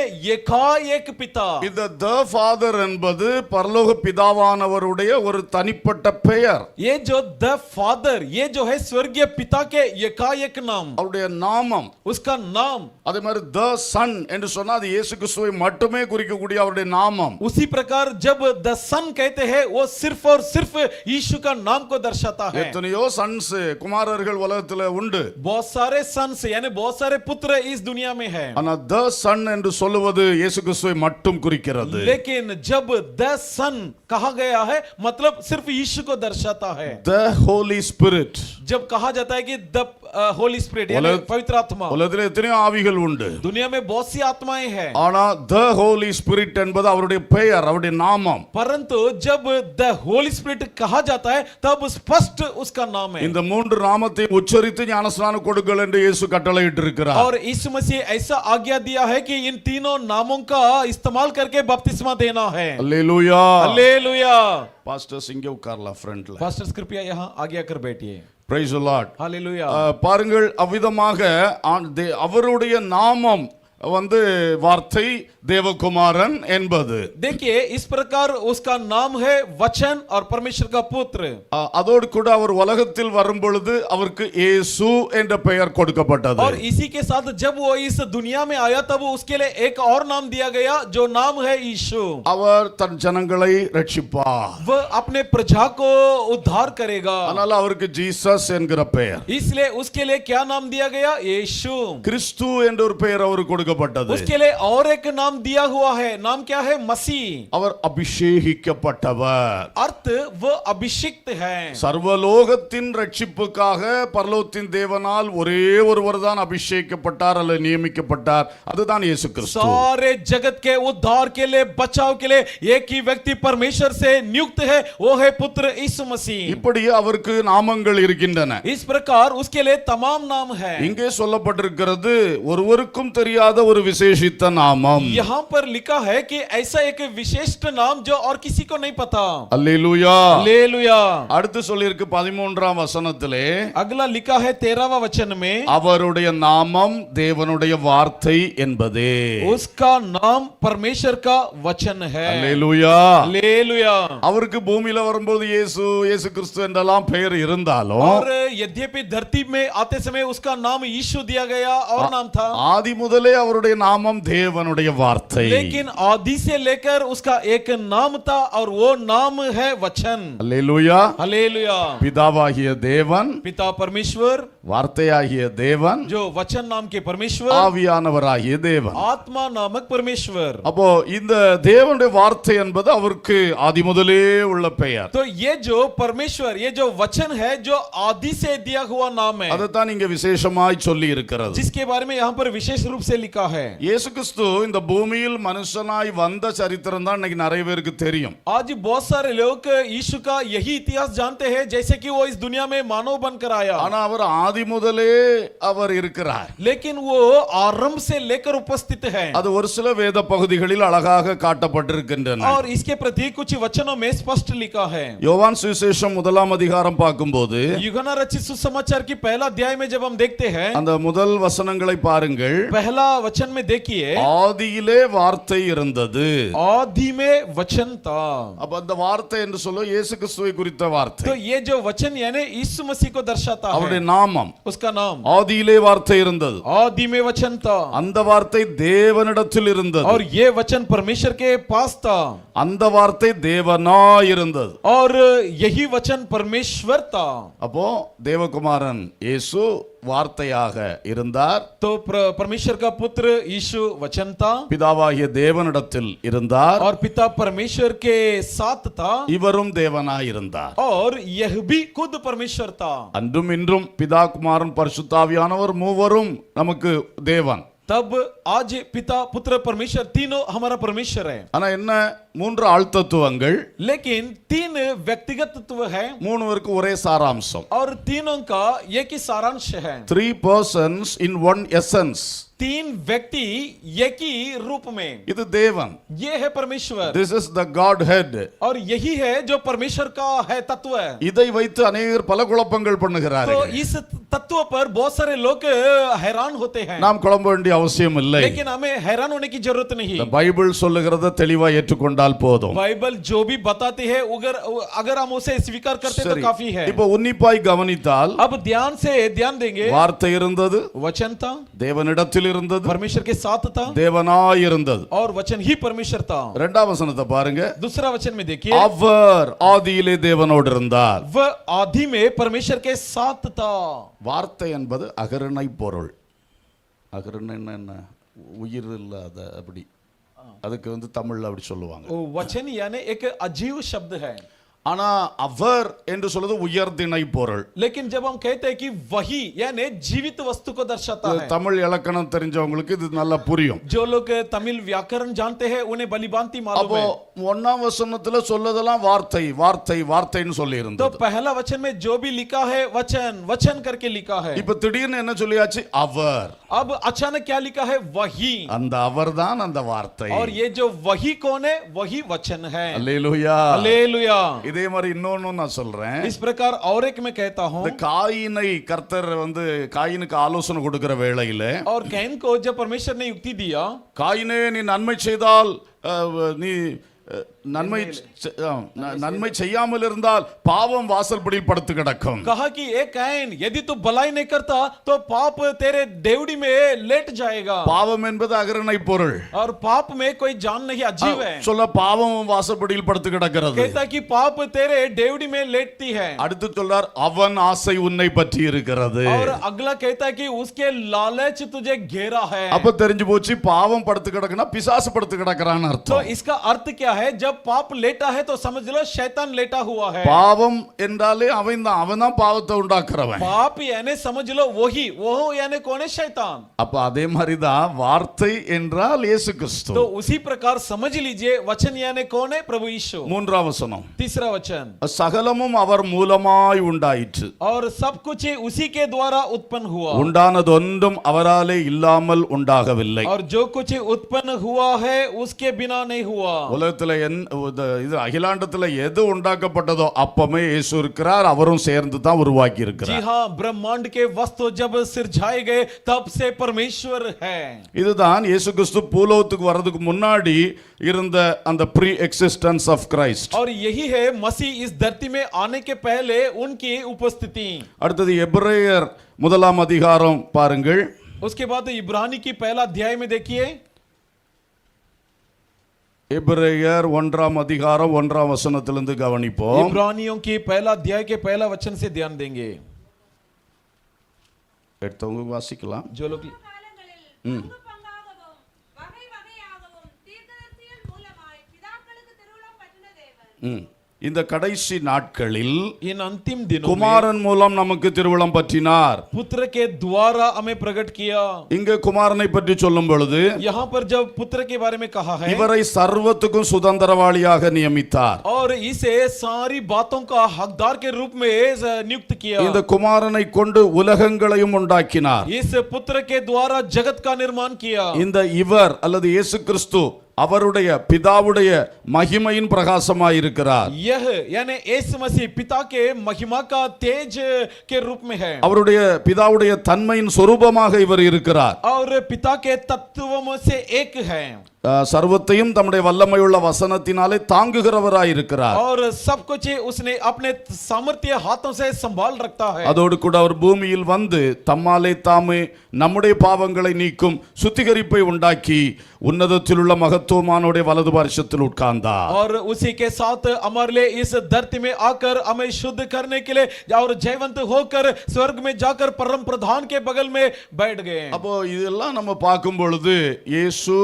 एक पिता. இந்த the father என்பது பரலோக பிதாவானவருடைய ஒரு தனிப்பட்ட பெயர். ये जो द फादर, ये जो है स्वर्गीय पिता के एक नाम, அவருடைய நாமம். उसका नाम. அதே மாதிரி the son என்று சொன்னா அது இயேசு கிறிஸ்துவை மட்டுமே குறிக்கக்கூடிய அவருடைய நாமம். उसी प्रकार जब द सन कहते हैं वो सिर्फ और सिर्फ यीशु का नाम को दर्शाता है. எத்தனையோ சன்ஸ் குமாரர்கள் உலகத்துல உண்டு. बहुत सारे सन्स यानी बहुत सारे पुत्र इस दुनिया में है, ஆனா the son என்று சொல்லுவது இயேசு கிறிஸ்துவை மட்டும் குறிக்கிறது. लेकिन जब द सन कहा गया है मतलब सिर्फ यीशु को दर्शाता है. the holy spirit, जब कहा जाता है कि द होली स्पिरिट यानी पवित्र आत्मा, உலகத்துல எத்தனையோ ஆவிகள் உண்டு. दुनिया में बहुत सी आत्माएं हैं, ஆனா the holy spirit என்பது அவருடைய பெயர், அவருடைய நாமம். परंतु जब द होली स्पिरिट कहा जाता है तब स्पष्ट उसका नाम है. இந்த மூன்று நாமத்தை உச்சரித்து ஞானஸ்நானம் கொடுங்கள் என்று இயேசு கட்டளையிட்டிருக்கிறார். और यीशु मसीह ऐसा आज्ञा दिया है कि इन तीनों नामों का इस्तेमाल करके बपतिस्मा देना है. அல்லேலூயா. हालेलुया. பாஸ்டர்ஸ் இங்கே உட்காரலாம் ஃப்ரண்ட்ல. पास्टर्स कृपया यहाँ आगे आकर बैठिए. Praise the Lord. हालेलुया. பாருங்கள், அவ்விதமாக அவருடைய நாமம் வந்து வார்த்தை தேவகுமாரன் என்பது. देखिए इस प्रकार उसका नाम है वचन और परमेश्वर का पुत्र. அதோடு கூட அவர் உலகத்தில் வரும் பொழுது அவருக்கு இயேசு என்ற பெயர் கொடுக்கப்பட்டது. और इसी के साथ जब वो इस दुनिया में आया तब उसके लिए एक और नाम दिया गया जो नाम है यीशु. அவர் தன் ஜனங்களை ரட்சிப்பார். वह अपने प्रजा को उद्धार करेगा. அதனால அவருக்கு ஜீசஸ் என்கிற பெயர். इसलिए उसके लिए क्या नाम दिया गया? यीशु. கிறிஸ்து என்ற ஒரு பெயர் அவருக்கு கொடுக்கப்பட்டது. उसके लिए और एक नाम दिया हुआ है. नाम क्या है? मसीह. அவர் அபிஷேகிக்கப்பட்டவர். अर्थ वह अभिषिक्त है. சர்வலோகத்தின் ரட்சிப்புக்காக பரலோகத்தின் தேவனால் ஒரே ஒருவர் தான் அபிஷேகிக்கப்பட்டார் அல்லது நியமிக்கப்பட்டார். அதுதான் இயேசு கிறிஸ்து. सारे जगत के उद्धार के लिए, बचाव के लिए एक ही व्यक्ति परमेश्वर से नियुक्त है, वो है पुत्र यीशु मसीह. இப்படி அவருக்கு நாமங்கள் இருக்கின்றன. इस प्रकार उसके लिए तमाम नाम है. இங்கே சொல்லப்பட்டிருக்கிறது ஒருவருக்கும் தெரியாத ஒரு விசேஷித்த நாமம். यहाँ पर लिखा है कि ऐसा एक विशिष्ट नाम जो और किसी को नहीं पता. அல்லேலூயா. हालेलुया. அடுத்து சொல்லிருக்கு 13ஆம் வசனத்திலே, अगला लिखा है 13वां वचन में, அவருடைய நாமம் தேவனுடைய வார்த்தை என்பதே. उसका नाम परमेश्वर का वचन है. அல்லேலூயா. हालेलुया. அவருக்கு பூமியில வரும்போது இயேசு கிறிஸ்து என்றெல்லாம் பெயர் இருந்தாலும், और यद्यपि धरती में आते समय उसका नाम यीशु दिया गया और नाम था, ஆதி முதலே அவருடைய நாமம் தேவனுடைய வார்த்தை. लेकिन आदि से लेकर उसका एक नाम था और वो नाम है वचन. அல்லேலூயா. हालेलुया. பிதாவாகிய தேவன், पिता परमेश्वर, வார்த்தையாகிய தேவன், जो वचन नाम के परमेश्वर, ஆவியானவராகிய தேவன். आत्मा नामक परमेश्वर. அப்போ இந்த தேவனுடைய வார்த்தை என்பது அவருக்கு ஆதி முதலே உள்ள பெயர். तो ये जो परमेश्वर, ये जो वचन है जो आदि से दिया हुआ नाम है, அதைத்தான் இங்க விசேஷமாய் சொல்லி இருக்கிறது. जिसके बारे में यहाँ पर विशेष रूप से लिखा है. இயேசு கிறிஸ்து இந்த பூமியில் மனுஷனாய் வந்த சரித்திரம் தான் இன்னைக்கு நிறைய பேருக்கு தெரியும். आज बहुत सारे लोग यीशु का यही इतिहास जानते हैं जैसे कि वो इस दुनिया में मानव बनकर आया. ஆனா அவர் ஆதி முதலே அவர் இருக்கிறார். लेकिन वो आरंभ से लेकर उपस्थित है. அது ஒரு சில வேத பகுதிகளில் அழகாக காட்டப்பட்டிருக்கின்றன. और इसके प्रति कुछ वचनों में स्पष्ट लिखा है. யோவான் சுவிசேஷம் 1ஆம் அதிகாரம் பார்க்கும்போது यूहन्ना रचित सुसमाचार की पहला अध्याय में जब हम देखते हैं, அந்த முதல் வசனங்களை பாருங்கள். पहला वचन में देखिए, ஆதியிலே வார்த்தை இருந்தது. आदि में वचन था. அப்ப அந்த வார்த்தை என்று சொல்ல இயேசு கிறிஸ்துவை குறித்த வார்த்தை. तो ये जो वचन यानी यीशु मसीह को दर्शाता அவருடைய है. நாமம். उसका नाम. ஆதியிலே வார்த்தை இருந்தது. आदि में वचन था. அந்த வார்த்தை தேவனிடத்தில் இருந்தது. और ये वचन परमेश्वर के पास था. அந்த வார்த்தை தேவனாய் இருந்தது. और यही वचन परमेश्वर था. அப்போ தேவகுமாரன் இயேசு வார்த்தையாக இருந்தார். तो परमेश्वर का पुत्र यीशु वचन था. பிதாவாகிய தேவனிடத்தில் இருந்தார். और पिता परमेश्वर के साथ था. இவரும் தேவனாய் இருந்தார். और यह भी खुद परमेश्वर था. அன்றும் இன்றும் பிதா குமாரன் பரிசுத்தாவியானவர் மூவரும் நமக்கு தேவன். तब आज पिता पुत्र परमेश्वर तीनों हमारा परमेश्वर है। ஆனா என்ன 3 ஆழ்த்தத்துவங்கள், लेकिन 3 व्यक्तिगत तत्व है 3 பேருக்கு ஒரே சாராம்சம். और तीनों का एक ही सारांश है। 3 persons in one essence. 3 व्यक्ति एक ही रूप में, இது தேவன். ये है परमेश्वर This is the Godhead. और यही है जो परमेश्वर का है तत्व है। இதை வைத்து अनेகர் பல குழப்பங்கள் तो பண்ணுகிறார்கள். इस तत्व पर बहुत सारे लोग हैरान होते हैं, நாம் குழம்ப வேண்டிய அவசியம் இல்லை. लेकिन हमें हैरान होने की जरूरत नहीं। இந்த பைபிள் சொல்லுகிறத தெளிவா ஏற்றுக்கொண்டால் போதும். बाइबल जो भी बताती है अगर हम उसे स्वीकार करते हैं तो சரி, काफी है। இப்போ உன்னிப்பாய் கவனித்தால் अब ध्यान से ध्यान देंगे, வார்த்தை இருந்தது, वचन था, தேவனிடத்தில் இருந்தது, परमेश्वर के साथ था தேவனாய் இருந்தது. और वचन ही परमेश्वर था। இரண்டாம் வசனத்தை பாருங்க. दूसरा वचन में देखिए, அவர் ஆதியிலே தேவனோடு இருந்தார். वह आदि में परमेश्वर के साथ था। வார்த்தை என்பது அகரணை பொருள். அகரணைன்னா என்ன? உயிர் இல்லாத, அப்படி அதுக்கு தமிழ்ல அப்படி சொல்லுவாங்க. वचन यानी एक अजीव शब्द है, ஆனா அவர் என்று சொல்றது உயர்திணை பொருள். लेकिन जब हम कहते हैं कि वही यानी जीवित वस्तु को दर्शाता है, தமிழ் இலக்கணம் தெரிஞ்சவங்களுக்கு இது நல்லா புரியும். जो लोग तमिल व्याकरण जानते हैं उन्हें भलीभांति मालूम அப்போ है। ஒன்னாம் வசனத்துல சொல்லதெல்லாம் வார்த்தை வார்த்தை வார்த்தைன்னு சொல்லி तो இருந்தது. पहला वचन में जो भी लिखा है वचन वचन करके लिखा है। இப்ப திடீர்னு என்ன சொல்லியாச்சு? அவர். अब अचानक क्या लिखा है? वही। அந்த அவர்தான் அந்த வார்த்தை. और ये जो वही कौन है? वही वचन है। அல்லேலூயா. हालेलुया। இதே மாதிரி இன்னொன்னு நான் சொல்றேன். इस प्रकार और एक मैं कहता हूँ, இந்த காயினை கர்த்தர் காயினுக்கு ஆலோசனை கொடுக்கிற வேளையில, और कैन को जब परमेश्वर ने युक्ति दिया, காயினே நீ நன்மை செய்தால் நீ நன்மை செய்யாமல் இருந்தால் பாவம் வாசல்படியில் படுத்து கிடக்கும். कहा कि ए कैन यदि तू भलाई नहीं करता तो पाप तेरे डेवड़ी में लेट जाएगा। பாவம் என்பது அகரணை பொருள். और पाप में कोई जान नहीं, अजीब है। சொல்ல பாவம் வாசல்படியில் படுத்து கிடக்கிறது. कहता कि पाप तेरे डेवड़ी में लेटती है। அடுத்து சொல்றார் அவன் ஆசை உன்னை பற்றி இருக்கிறது. और अगला कहता है कि उसके लालच तुझे घेरा है। அப்ப தெரிஞ்சு போச்சு பாவம் படுத்து கிடக்குனா பிசாசு படுத்து கிடக்குறான்னு तो அர்த்தம். इसका अर्थ क्या है? जब पाप लेटा है तो समझ लो शैतान लेटा हुआ है। பாவம் என்றாலே அவன் தான் பாவத்தை உண்டாக்குறவன். पाप यानी समझ लो वही, वो यानी कौन है? शैतान। அப்ப அதே மாதிரி தான் வார்த்தை என்றால் இயேசு கிறிஸ்து. तो उसी प्रकार समझ लीजिए वचन यानी कौन है? प्रभु यीशु। மூன்றாம் வசனம், तीसरा वचन, சகலமும் அவர் மூலமாய் உண்டாயிற்று. और सब कुछ उसी के द्वारा उत्पन्न हुआ, உண்டானது ஒன்றும் அவராலே இல்லாமல் உண்டாகவில்லை. और जो कुछ उत्पन्न हुआ है उसके बिना नहीं हुआ। உலகத்துல இது அகிலாண்டத்துல எது உண்டாக்கப்பட்டதோ அப்பமே இயேசு இருக்கிறார், அவரும் சேர்ந்து தான் உருவாக்கி जी இருக்கிறார். हाँ, ब्रह्मांड के वस्तु जब सिरजाए गए तब से परमेश्वर है। இதுதான் இயேசு கிறிஸ்து பூலோகத்துக்கு வர்றதுக்கு முன்னாடி இருந்த அந்த ப்ரீ எக்ஸிஸ்டன்ஸ் ஆஃப் கிரைஸ்ட். और यही है मसीह इस धरती में आने के पहले उनकी उपस्थिति। அடுத்தது எபிரேயர் 1 அதிகாரம் பாருங்கள். उसके बाद इब्रानी की पहला अध्याय में देखिए, எபிரேயர் 1 அதிகாரம் 1 வசனத்திலிருந்து கவனிப்போம். इब्रानियों की पहला अध्याय के पहला वचन से ध्यान देंगे। எடுத்தவங்க வாசிக்கலாம். जो लोग ம். ம். இந்த கடைசி நாட்களில் इन अंतिम दिनों में குமாரன் மூலம் நமக்கு திருவுளம் பற்றினார். पुत्र के द्वारा हमें प्रकट किया। இங்க குமாரனை பற்றி சொல்லும் பொழுது यहाँ पर जब पुत्र के बारे में कहा है, இவரை சர்வத்துக்கும் சுதந்திரவாளியாக நியமித்தார். और इसे सारी बातों का हकदार के रूप में नियुक्त किया। இந்த குமாரனை கொண்டு உலகங்களையும் உண்டாக்கினார். इस पुत्र के द्वारा जगत का निर्माण किया। இந்த இவர் அல்லது இயேசு கிறிஸ்து அவருடைய பிதாவுடைய மகிமையின் பிரகாசமாயிருக்கிறார். यह यानी यीशु मसीह पिता के महिमा का तेज के रूप में है, அவருடைய பிதாவுடைய தன்மையின் சொரூபமாக இவர் இருக்கிறார். और पिता के तत्वों से एक है, சர்வத்தையும் தம்முடைய வல்லமையுள்ள வசனத்தினாலே தாங்குகிறவராயிருக்கிறார். और सब कुछ उसने अपने सामर्थ्य हाथों से संभाल रखता है। அதோடு கூட அவர் பூமியில் வந்து தம்மாலே தாமே நம்முடைய பாவங்களை நீக்கும் சுத்திகரிப்பை உண்டாக்கி உன்னதத்தில் உள்ள மகத்துவமானோடைய வலது பார்சத்தில் உட்கார்ந்தார். और उसी के साथ हमारे लिए इस धरती में आकर हमें शुद्ध करने के लिए और जयवंत होकर स्वर्ग में जाकर परम प्रधान के बगल में बैठ गए। அப்போ இதெல்லாம் நம்ம பார்க்கும் பொழுது இயேசு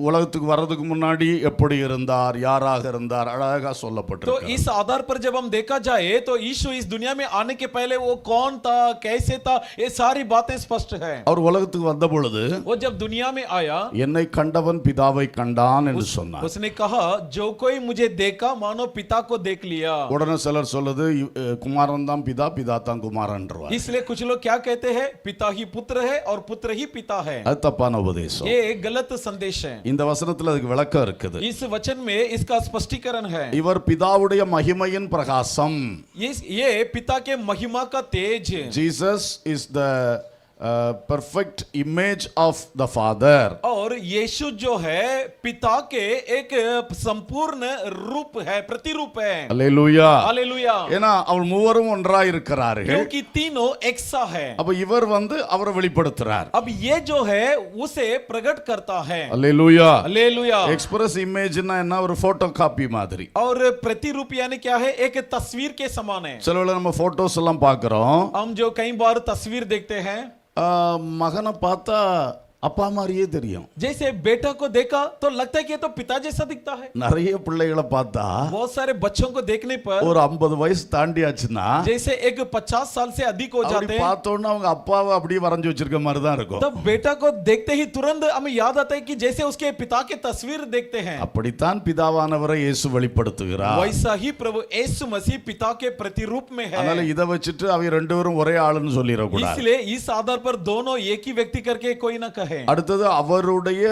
உலகத்தில் உலகத்துக்கு வர்றதுக்கு முன்னாடி எப்படி இருந்தார், யாராக இருந்தார், அழகா तो சொல்லப்பட்டிருக்கு. इस आधार पर जब हम देखा जाए तो यीशु इस दुनिया में आने के पहले वो कौन था, कैसे था, ये सारी बातें स्पष्ट है। அவர் உலகத்துக்கு வந்த பொழுது वो जब दुनिया में आया என்னை கண்டவன் பிதாவை கண்டான் என்று சொன்னார். उसने कहा जो कोई मुझे देखा मानो पिता को देख लिया। உடனே சிலர் சொல்லுது குமாரன் தான் பிதா, பிதா தான் குமாரன்றவர். इसलिए कुछ लोग क्या कहते हैं, पिता ही पुत्र है और पुत्र ही पिता है। அது தப்பான உபதேசம். ये एक गलत संदेश है। இந்த வசனத்துல அதுக்கு விளக்கம் இருக்குது. इस वचन में इसका स्पष्टीकरण है। இவர் பிதாவுடைய மகிமையின் பிரகாசம். ये पिता के महिमा का तेज। Jesus is the perfect image of the Father. और यीशु जो है पिता के एक संपूर्ण रूप है, प्रतिरूप है। அல்லேலூயா. हालेलुया। ஏன்னா அவர் மூவரும் ஒன்றாய் இருக்கிறார்கள். क्योंकि तीनों एक सा है। அப்ப இவர் அவரை வெளிப்படுத்துறார். अब ये जो है उसे प्रकट करता है। அல்லேலூயா. हालेलुया। எக்ஸ்பிரஸ் இமேஜ்னா என்ன, ஒரு போட்டோ காப்பி மாதிரி. और प्रतिरूप यानी क्या है, एक तस्वीर के समान है। சில வேளை நம்ம போட்டோஸ் எல்லாம் பார்க்கிறோம். हम जो कई बार तस्वीर देखते हैं, மகனை பார்த்தா அப்பா மாதிரியே தெரியும். जैसे बेटा को देखा तो लगता है कि ये तो पिता जैसा दिखता है। நிறைய பிள்ளைகளை பார்த்தா बहुत सारे बच्चों को देखने पर ஒரு 50 வயசு தாண்டியாச்சுன்னா जैसे एक 50 साल से अधिक हो जाते हैं, பார்த்தோன்னா அவங்க அப்பாவை அப்படியே வரைஞ்சு வச்சிருக்க மாதிரி தான் இருக்கும். तब बेटा को देखते ही तुरंत हमें याद आता है कि जैसे उसके पिता के तस्वीर देखते हैं। அப்படித்தான் பிதாவானவரை இயேசு வெளிப்படுத்துகிறார். वैसा ही प्रभु यीशु मसीह पिता के प्रतिरूप में है। அதனால இத வச்சிட்டு அவங்க ரெண்டு பேரும் ஒரே ஆளுன்னு சொல்லிர கூடாது. इसलिए इस आधार पर दोनों एक ही व्यक्ति करके कोई ना कहे। அடுத்தது அவருடைய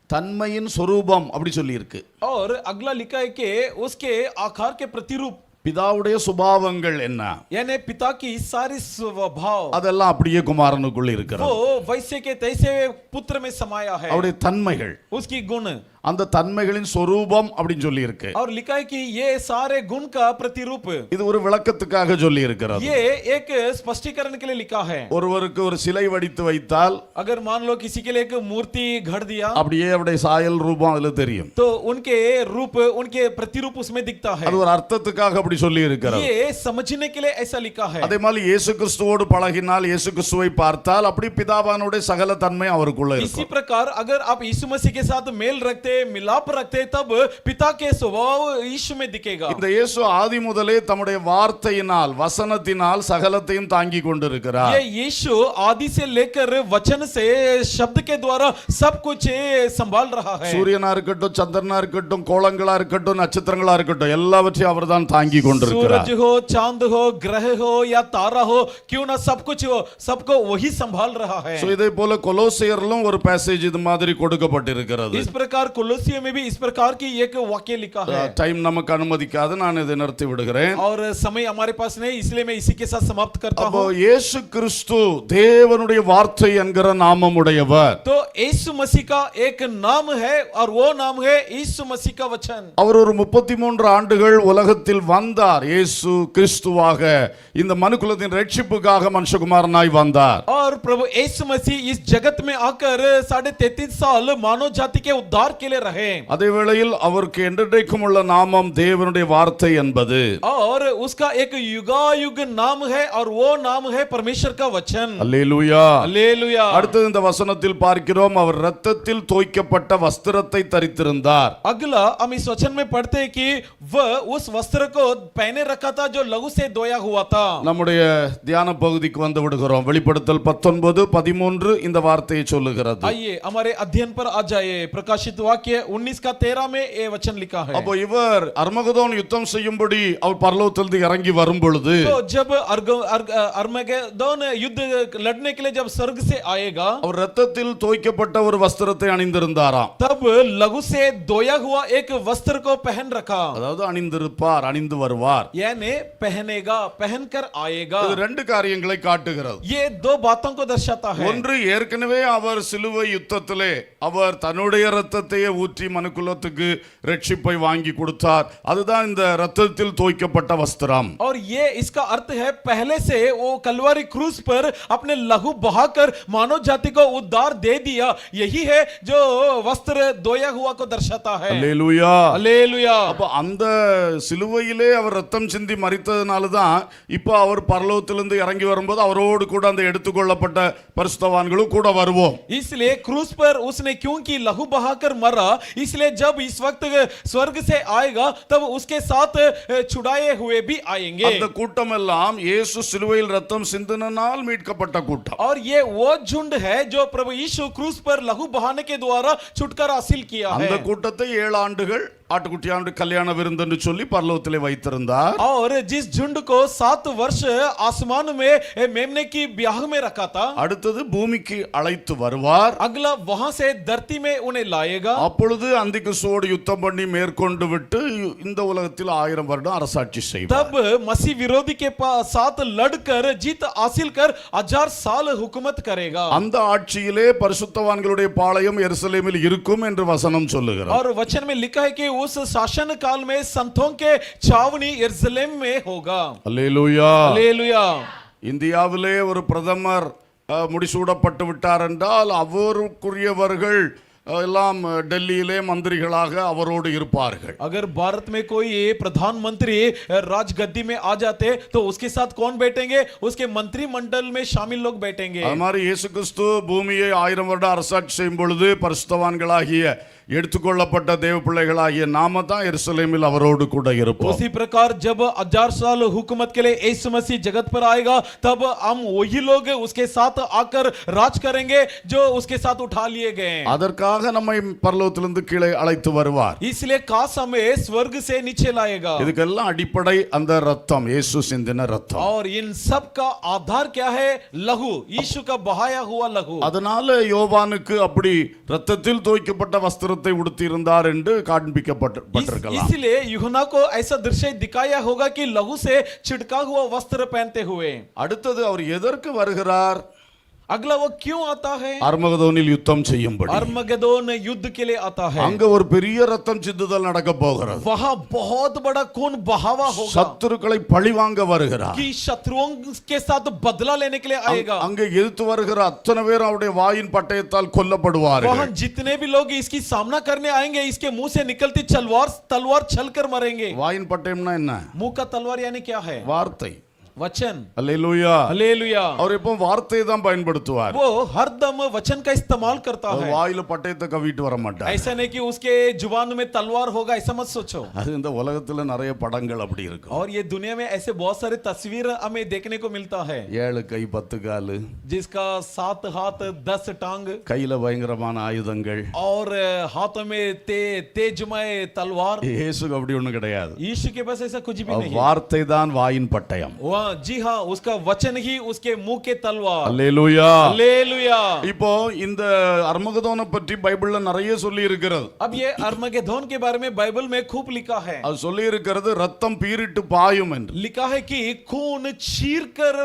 தன்மையின் சொரூபம் அப்படி சொல்லி இருக்கு. और अगला लिखा है कि उसके आकार के प्रतिरूप, பிதாவுடைய சுபாவங்கள் என்ன, यानी पिता की सारी स्वभाव அதெல்லாம் அப்படியே குமாரனுக்குள்ள இருக்கிறது. वो वैसे के तैसे पुत्र में समाया है। அவருடைய தன்மைகள், उसकी गुण, அந்த தன்மைகளின் சொரூபம் அப்படின்னு சொல்லி இருக்கு. और लिखा है कि ये सारे गुण का प्रतिरूप, இது ஒரு விளக்கத்துக்காக சொல்லி இருக்கிறது. ये एक स्पष्टीकरण के लिए लिखा है। ஒருவருக்கு ஒரு சிலை வடித்து வைத்தால், अगर मान लो किसी के लिए एक मूर्ति घड़ दिया, அப்படியே அவருடைய சாயல் ரூபம் அதுல தெரியும். तो उनके रूप, उनके प्रतिरूप उसमें दिखता है। அது ஒரு அர்த்தத்துக்காக அப்படி சொல்லி இருக்கிறது. ये समझने के लिए ऐसा लिखा है। அதே மாதிரி இயேசு கிறிஸ்துவோடு பழகினால், இயேசு கிறிஸ்துவை பார்த்தால் அப்படி பிதாவானுடைய சகல தன்மை அவருக்குள்ள इसी இருக்கும். प्रकार अगर आप यीशु मसीह के साथ मेल रखते, मिलाप रखते, तब पिता के स्वभाव यीशु में दिखेगा। இந்த இயேசு ஆதி முதலே தம்முடைய வார்த்தையினால், வசனத்தினால் சகலத்தையும் தாங்கி கொண்டிருக்கிறார். ये यीशु आदि से लेकर वचन से, शब्द के द्वारा सब कुछ संभाल रहा है। சூரியனா இருக்கட்டும், சந்திரனா இருக்கட்டும், கோளங்களா இருக்கட்டும், நட்சத்திரங்களா இருக்கட்டும், எல்லாவற்றையும் அவர்தான் தாங்கி கொண்டிருக்கிறார். सूरज हो, चांद हो, ग्रह हो या तारा हो, क्यों ना सब कुछ हो, सबको वही संभाल रहा है। சோ இதே போல கொலோசியர்லும் ஒரு பேசேஜ் இது மாதிரி கொடுக்கப்பட்டிருக்கிறது. इस प्रकार कोलोसियों में भी इस प्रकार की एक वाक्य लिखा है। டைம் நமக்கு அனுமதிக்காது, நான் இதை நிறுத்தி விடுகிறேன். और समय हमारे पास नहीं, इसलिए मैं इसी के साथ समाप्त करता அப்போ हूँ। இயேசு கிறிஸ்து தேவனுடைய வார்த்தை என்கிற நாமம் உடையவர். तो यीशु मसीह का एक नाम है और वो नाम है यीशु मसीह का वचन। அவர் ஒரு 33 ஆண்டுகள் உலகத்தில் வந்தார். இயேசு கிறிஸ்துவாக இந்த மனுக்குலத்தின் ரட்சிப்புக்காக மனுஷகுமாரனாய் வந்தார். और प्रभु यीशु मसीह इस जगत में आकर 33.5 साल मानव जाति के उद्धार के लिए रहे। அதே வேளையில் அவருக்கு என்றென்றைக்கும் உள்ள நாமம் தேவனுடைய வார்த்தை என்பது. और उसका एक युगायुग नाम है और वो नाम है परमेश्वर का वचन। அல்லேலூயா. हालेलुया। அடுத்து இந்த வசனத்தில் பார்க்கிறோம், அவர் இரத்தத்தில் தோய்க்கப்பட்ட வஸ்திரத்தை தரித்திருந்தார். अगला हम इस वचन में पढ़ते हैं कि वह उस वस्त्र को पहने रखा था जो लहू से धोया हुआ था। நம்முடைய தியான பகுதிக்கு வந்து விடுகிறோம். வெளிப்படுத்தல் 19:13 இந்த வார்த்தையை சொல்லுகிறது. आइए हमारे अध्ययन पर आ जाए। प्रकाशित वाक्य 19 का 13 में ये वचन लिखा है। அப்போ இவர் அர்மகதோன் யுத்தம் செய்யும்படி அவர் பரலோகத்திலிருந்து இறங்கி வரும் பொழுது, तो जब अर्मगेदोन युद्ध लड़ने के लिए जब स्वर्ग से आएगा, அவர் இரத்தத்தில் தோய்க்கப்பட்ட ஒரு வஸ்திரத்தை அணிந்திருந்தாராம். तब लहू से धोया हुआ एक वस्त्र को पहन रखा। அதாவது அணிந்திருப்பார், அணிந்து வருவார். यानी पहनेगा, पहनकर आएगा। இது ரெண்டு காரியங்களை காட்டுகிறது. ये दो बातों को दर्शाता है। ஒன்று, ஏற்கனவே அவர் சிலுவை யுத்தத்திலே அவர் தன்னுடைய இரத்தத்தையே ரத்தத்தையே ஊற்றி மனுக்குலத்துக்கு ரட்சிப்பை வாங்கி கொடுத்தார். அதுதான் இந்த ரத்தத்தில் தோய்க்கப்பட்ட வஸ்திரம். और ये इसका अर्थ है पहले से वो कलवारी क्रूस पर अपने लहू बहाकर मानव जाति को उद्धार दे दिया. यही है जो वस्त्र धोया हुआ को दर्शाता है. அல்லேலூயா. हालेलुया. அப்ப அந்த சிலுவையிலே அவர் ரத்தம் சிந்தி மரித்ததனால தான் இப்போ அவர் பரலோகத்திலிருந்து இறங்கி வரும்போது அவரோடு கூட அந்த எடுத்துக்கொள்ளப்பட்ட பரிசுத்தவான்களும் கூட வருவோம். इसलिए क्रूस पर उसने क्योंकि लहू बहाकर मरा, इसलिए जब इस वक्त स्वर्ग से आएगा तब उसके साथ छुड़ाए हुए भी आएंगे. அந்த கூட்டம் எல்லாம் இயேசு சிலுவையில் ரத்தம் சிந்தினால் மீட்கப்பட்ட கூட்டம். और ये वो झुंड है जो प्रभु यीशु क्रूस पर लहू बहाने के द्वारा छुटकारा हासिल किया है. அந்த கூட்டத்தை 7 ஆண்டுகள் ஆட்டுக்குட்டியாண்டு கல்யாண விருந்து என்று சொல்லி பரலோகத்திலே வைத்திருந்தார். और जिस झुंड को 7 वर्ष आसमान में मेमने की ब्याह में रखा था, அடுத்தது பூமிக்கு அழைத்து வருவார். अगला वहां से धरती में उन्हें लाएगा. அப்பொழுது அந்திகிறிஸ்துவோடு யுத்தம் பண்ணி மேற்கொண்டு விட்டு இந்த உலகத்தில் 1000 வருடம் அரசாட்சி செய்வார். तब मसीह विरोधी के साथ लड़कर जीत हासिल कर 1000 साल हुकूमत करेगा. அந்த ஆட்சியிலே பரிசுத்தவான்களுடைய பாளையம் எருசலேமில் இருக்கும் என்று வசனம் சொல்லுகிறது. और वचन में लिखा है कि उस शासन काल में संतों के छावनी यरूशलेम में होगा. அல்லேலூயா. हालेलुया. இந்தியாவிலே ஒரு பிரதமர் முடிசூடப்பட்டு விட்டார் என்றால் அவருக்குரியவர்கள் எல்லாம் டெல்லியிலே மந்திரிகளாக அவரோடு இருப்பார்கள். अगर भारत में कोई प्रधानमंत्री राजगद्दी में आ जाते तो उसके साथ कौन बैठेंगे? उसके मंत्रिमंडल में शामिल लोग बैठेंगे. அது மாதிரி இயேசு கிறிஸ்து பூமியை 1000 வருடம் அரசாட்சி செய்யும் பொழுது பரிசுத்தவான்களாகிய எடுத்துக்கொள்ளப்பட்ட தேவ பிள்ளைகளாகிய நாம தான் எருசலேமில் அவரோடு கூட இருப்போம். उसी प्रकार जब 1000 साल हुकूमत के लिए यीशु मसीह जगत पर आएगा तब हम वही लोग उसके साथ आकर राज करेंगे जो उसके साथ उठा लिए गए हैं. அதற்காக நம்மை பரலோகத்திலிருந்து கீழே அழைத்து வருவார். इसलिए खास हमें स्वर्ग से नीचे लाएगा. இதுக்கெல்லாம் அடிப்படை அந்த ரத்தம், இயேசு சிந்தின ரத்தம். और इन सब का आधार क्या है? लहू, यीशु का बहाया हुआ लहू. அதனால யோவானுக்கு அப்படி ரத்தத்தில் தோய்க்கப்பட்ட வஸ்திரத்தை உடுத்தி இருந்தார் என்று காண்பிக்கப்பட்டிருக்கலாம். इसलिए यूहन्ना को ऐसा दृश्य दिखाया होगा कि लहू से छिड़का हुआ वस्त्र पहनते हुए. அடுத்தது அவர் எதற்கு வருகிறார்? अगला वो क्यों आता है? அர்மகதோனில் யுத்தம் செய்யும்படி. अर्मगेदोन युद्ध के लिए आता है. அங்க ஒரு பெரிய ரத்தம் சிந்துதல் நடக்க போகிறது. वहां बहुत बड़ा खून बहावा होगा. சத்துருக்களை பழிவாங்க வருகிறார். कि शत्रुओं के साथ बदला लेने के लिए आएगा. அங்க எதிர்த்து வருகிற அத்தனை பேர் அவருடைய வாயின் பட்டயத்தால் கொல்லப்படுவார்கள். वहां जितने भी लोग इसकी सामना करने आएंगे इसके मुंह से निकलती तलवार छलकर मरेंगे. வாயின் பட்டயம்னா என்ன? मुंह का तलवार यानी क्या है? வார்த்தை. वचन. அல்லேலூயா. हालेलुया. அவர் எப்போ வார்த்தையை தான் பயன்படுத்துவார். वो हरदम वचन का इस्तेमाल करता है. வாயில பட்டயத்தை கவிட்டு வர மாட்டார். ऐसा नहीं कि उसके जुबान में तलवार होगा, ऐसा मत सोचो. அது இந்த உலகத்துல நிறைய படங்கள் அப்படி இருக்கும். और ये दुनिया में ऐसे बहुत सारे तस्वीर हमें देखने को मिलता है. 7 கை 10 காலு, जिसका 7 हाथ 10 टांग கையில பயங்கரமான ஆயுதங்கள். और हाथों में तेजमय तलवार. இயேசுக்கு அப்படி ஒண்ணு கிடையாது. यीशु के पास ऐसा कुछ भी नहीं. வார்த்தை தான் வாயின் பட்டயம். जी हाँ, उसका वचन ही उसके मुंह के तलवार. அல்லேலூயா. हालेलुया. இப்போ இந்த அர்மகதோனை பற்றி பைபிள்ல நிறைய சொல்லி இருக்கிறது. अब ये अर्मगेदोन के बारे में बाइबल में खूब लिखा है. அது சொல்லி இருக்கிறது ரத்தம் பீரிட்டு பாயும் என்று. लिखा है कि खून चीरकर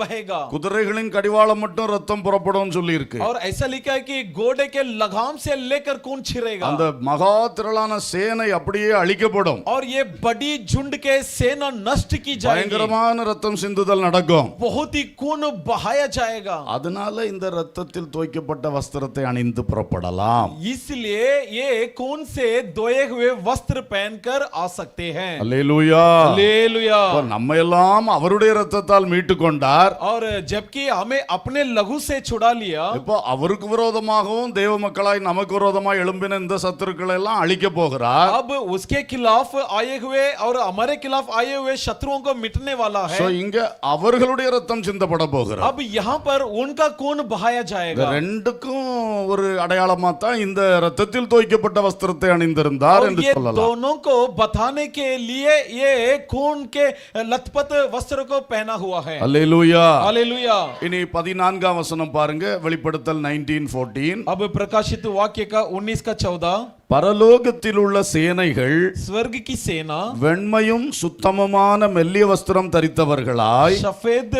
बहेगा. குதிரைகளின் கடிவாளம் மட்டும் ரத்தம் புறப்படும் சொல்லி இருக்கு. और ऐसा लिखा है कि घोड़े के लगाम से लेकर खून छिड़ेगा. அந்த மகா திரளான சேனை அப்படியே அழிக்கப்படும். और ये बड़ी झुंड के सेना नष्ट की जाएगी. பயங்கரமான ரத்தம் சிந்துதல் நடக்கும். बहुत ही खून बहाया जाएगा. அதனால இந்த ரத்தத்தில் தோய்க்கப்பட்ட வஸ்திரத்தை அணிந்து புறப்படலாம். इसलिए ये खून से धोए हुए वस्त्र पहनकर आ सकते हैं. அல்லேலூயா. हालेलुया. நம்ம எல்லாம் அவருடைய ரத்தத்தால் மீட்டு கொண்டார். और जबकि हमें अपने लहू से छुड़ा लिया. இப்போ அவருக்கு விரோதமாகவும் தேவ மக்களாய் நமக்கு விரோதமாய் எழும்பின இந்த சத்துருக்களை எல்லாம் அழிக்க போகிறார். अब उसके खिलाफ आए हुए और हमारे खिलाफ आए हुए शत्रुओं को मिटने वाला है. சோ இங்க அவர்களுடைய ரத்தம் சிந்தப்பட போகிறது. अब यहाँ पर उनका खून बहाया இந்த जाएगा. ரெண்டுக்கும் ஒரு அடையாளமா தான் இந்த ரத்தத்தில் தோய்க்கப்பட்ட வஸ்திரத்தை அணிந்திருந்தார் और என்று ये சொல்லலாம். दोनों को बताने के लिए ये खून के लथपथ वस्त्र को पहना हुआ है. அல்லேலூயா. हालेलुया. இனி 14ஆம் வசனம் பாருங்க, வெளிப்படுத்தல் 19:14. अब प्रकाशित वाक्य का 19 का 14. பரலோகத்தில் உள்ள சேனைகள் स्वर्ग की सेना வெண்மையும் சுத்தமுமான மெல்லிய வஸ்திரம் தரித்தவர்களாய் सफेद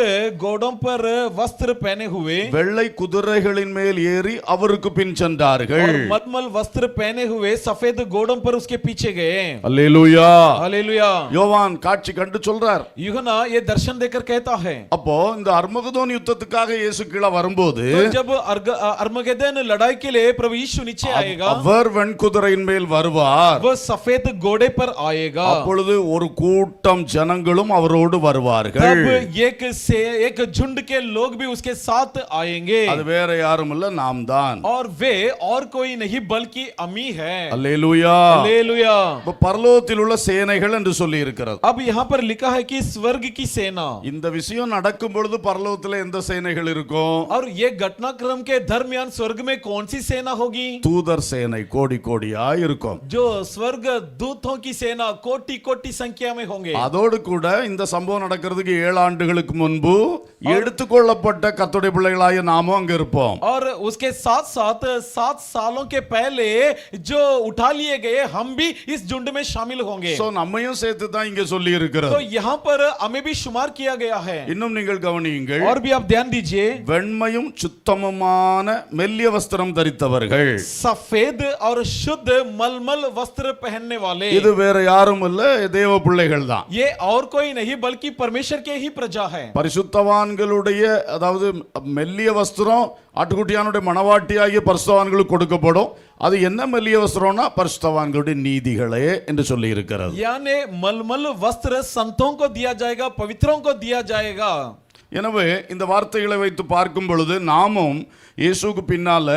घोड़ों पर वस्त्र पहने हुए வெள்ளை குதிரைகளின் மேல் ஏறி அவருக்கு பின் சென்றார்கள். और मलमल वस्त्र पहने हुए सफेद घोड़ों पर उसके पीछे गए। அல்லேலூயா. हालेलुया। யோவான் காட்சி கண்டு சொல்றார். यूहन्ना ये दर्शन देकर कहता है, அப்போ இந்த அர்மகதோன் யுத்தத்துக்காக இயேசு கீழே வரும்போது तो जब अर्मगेदन लड़ाई के लिए प्रभु यीशु नीचे आएगा, அவர் வெண்குதிரையின் மேல் வருவார். वो सफेद घोड़े पर आएगा। அப்பொழுது ஒரு கூட்டம் ஜனங்களும் அவரோடு வருவார்கள். तब एक झुंड के लोग भी उसके साथ आएंगे அது வேற யாரும் இல்ல, நாம் தான். और वे और कोई नहीं बल्कि अमी है। அல்லேலூயா. हालेलुया। இப்ப பரலோகத்தில் உள்ள சேனைகள் என்று சொல்லி இருக்கிறது. अब यहाँ पर लिखा है कि स्वर्ग की सेना, இந்த விஷயம் நடக்கும் பொழுது பரலோகத்தில் எந்த சேனைகள் இருக்கும்? और ये घटनाक्रम के दरमियान स्वर्ग में कौन सी सेना होगी? தூதர் சேனை கோடி கோடியா இருக்கும். जो स्वर्ग दूतों की सेना कोटि कोटि संख्या में होंगे। அதோடு கூட இந்த சம்பவம் நடக்கிறதுக்கு 7 ஆண்டுகளுக்கு முன்பு எடுத்துக்கொள்ளப்பட்ட கர்த்தருடைய பிள்ளைகளாய நாமும் அங்க இருப்போம். और उसके साथ साथ 7 सालों के पहले जो उठा लिए गए हम भी इस झुंड में शामिल होंगे। சோ நம்மையும் சேர்த்து தான் இங்க சொல்லி இருக்கிறது. तो यहाँ पर हमें भी शुमार किया गया है। இன்னும் நீங்கள் கவனியுங்கள். और भी आप ध्यान दीजिए, வெண்மையும் சுத்தமுமான மெல்லிய வஸ்திரம் தரித்தவர்கள், सफेद और शुद्ध मलमल वस्त्र पहनने वाले, இது வேற யாரும் இல்ல, தேவ பிள்ளைகள் தான். ये और कोई नहीं बल्कि परमेश्वर के ही प्रजा है। பரிசுத்தவான்களுடைய அதாவது மெல்லிய வஸ்திரம் ஆட்டுக்குட்டியானுடைய மணவாட்டியாகிய பரிசுத்தவான்களுக்கு கொடுக்கப்படும். அது என்ன மெல்லிய வஸ்திரம்னா பரிசுத்தவான்களுடைய நீதிகளே என்று சொல்லி இருக்கிறது. यानी मलमल वस्त्र संतों को दिया जाएगा, पवित्रों को दिया जाएगा। எனவே இந்த வார்த்தைகளை வைத்து பார்க்கும் பொழுது நாமும் இயேசுவுக்கு பின்னால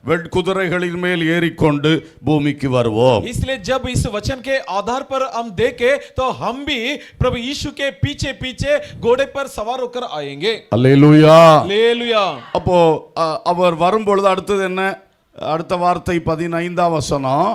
வெட்குதிரைகளின் மேல் ஏறிக்கொண்டு பூமிக்கு வருவோம். इसलिए जब इस वचन के आधार पर हम देखें तो हम भी प्रभु यीशु के पीछे पीछे घोड़े पर सवार होकर आएंगे। அல்லேலூயா. हालेलुया। அப்போ அவர் வரும்பொழுது அடுத்தது என்ன? அடுத்த வார்த்தை 15ஆம் வசனம்.